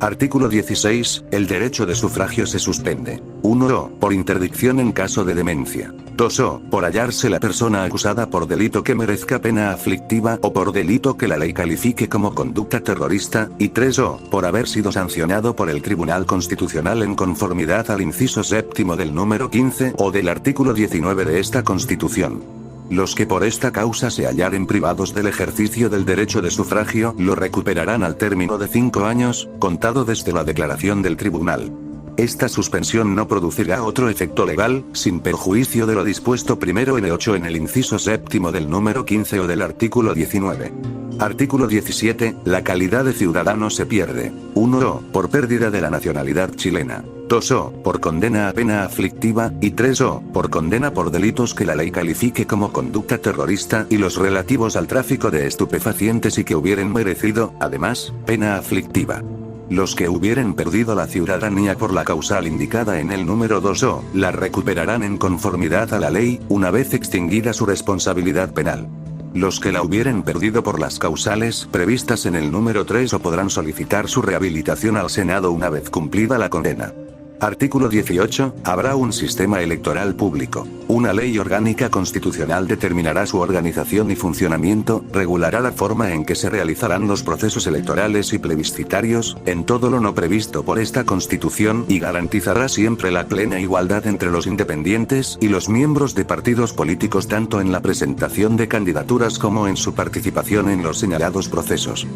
Artículo 16. El derecho de sufragio se suspende. 1. Por interdicción en caso de demencia. 2. Por hallarse la persona acusada por delito que merezca pena aflictiva o por delito que la ley califique como conducta terrorista, y 3. Por haber sido sancionado por el Tribunal Constitucional en conformidad al inciso séptimo del número 15 o del artículo 19 de esta Constitución. Los que por esta causa se hallaren privados del ejercicio del derecho de sufragio lo recuperarán al término de 5 años, contado desde la declaración del tribunal. Esta suspensión no producirá otro efecto legal, sin perjuicio de lo dispuesto primero en el en el inciso séptimo del número 15 o del artículo 19. Artículo 17. La calidad de ciudadano se pierde. 1. Por pérdida de la nacionalidad chilena. 2. Por condena a pena aflictiva, y 3. Por condena por delitos que la ley califique como conducta terrorista y los relativos al tráfico de estupefacientes y que hubieren merecido, además, pena aflictiva. Los que hubieren perdido la ciudadanía por la causal indicada en el número 2 la recuperarán en conformidad a la ley, una vez extinguida su responsabilidad penal. Los que la hubieren perdido por las causales previstas en el número 3 podrán solicitar su rehabilitación al Senado una vez cumplida la condena. Artículo 18. Habrá un sistema electoral público. Una ley orgánica constitucional determinará su organización y funcionamiento, regulará la forma en que se realizarán los procesos electorales y plebiscitarios, en todo lo no previsto por esta Constitución, y garantizará siempre la plena igualdad entre los independientes y los miembros de partidos políticos tanto en la presentación de candidaturas como en su participación en los señalados procesos.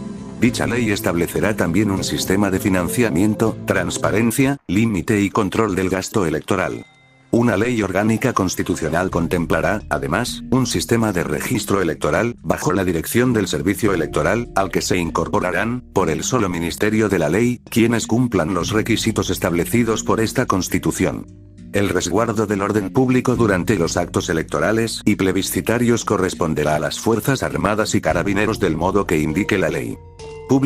Dicha ley establecerá también un sistema de financiamiento, transparencia, límite y control del gasto electoral. Una ley orgánica constitucional contemplará, además, un sistema de registro electoral, bajo la dirección del Servicio Electoral, al que se incorporarán, por el solo Ministerio de la Ley, quienes cumplan los requisitos establecidos por esta Constitución. El resguardo del orden público durante los actos electorales y plebiscitarios corresponderá a las Fuerzas Armadas y Carabineros del modo que indique la ley.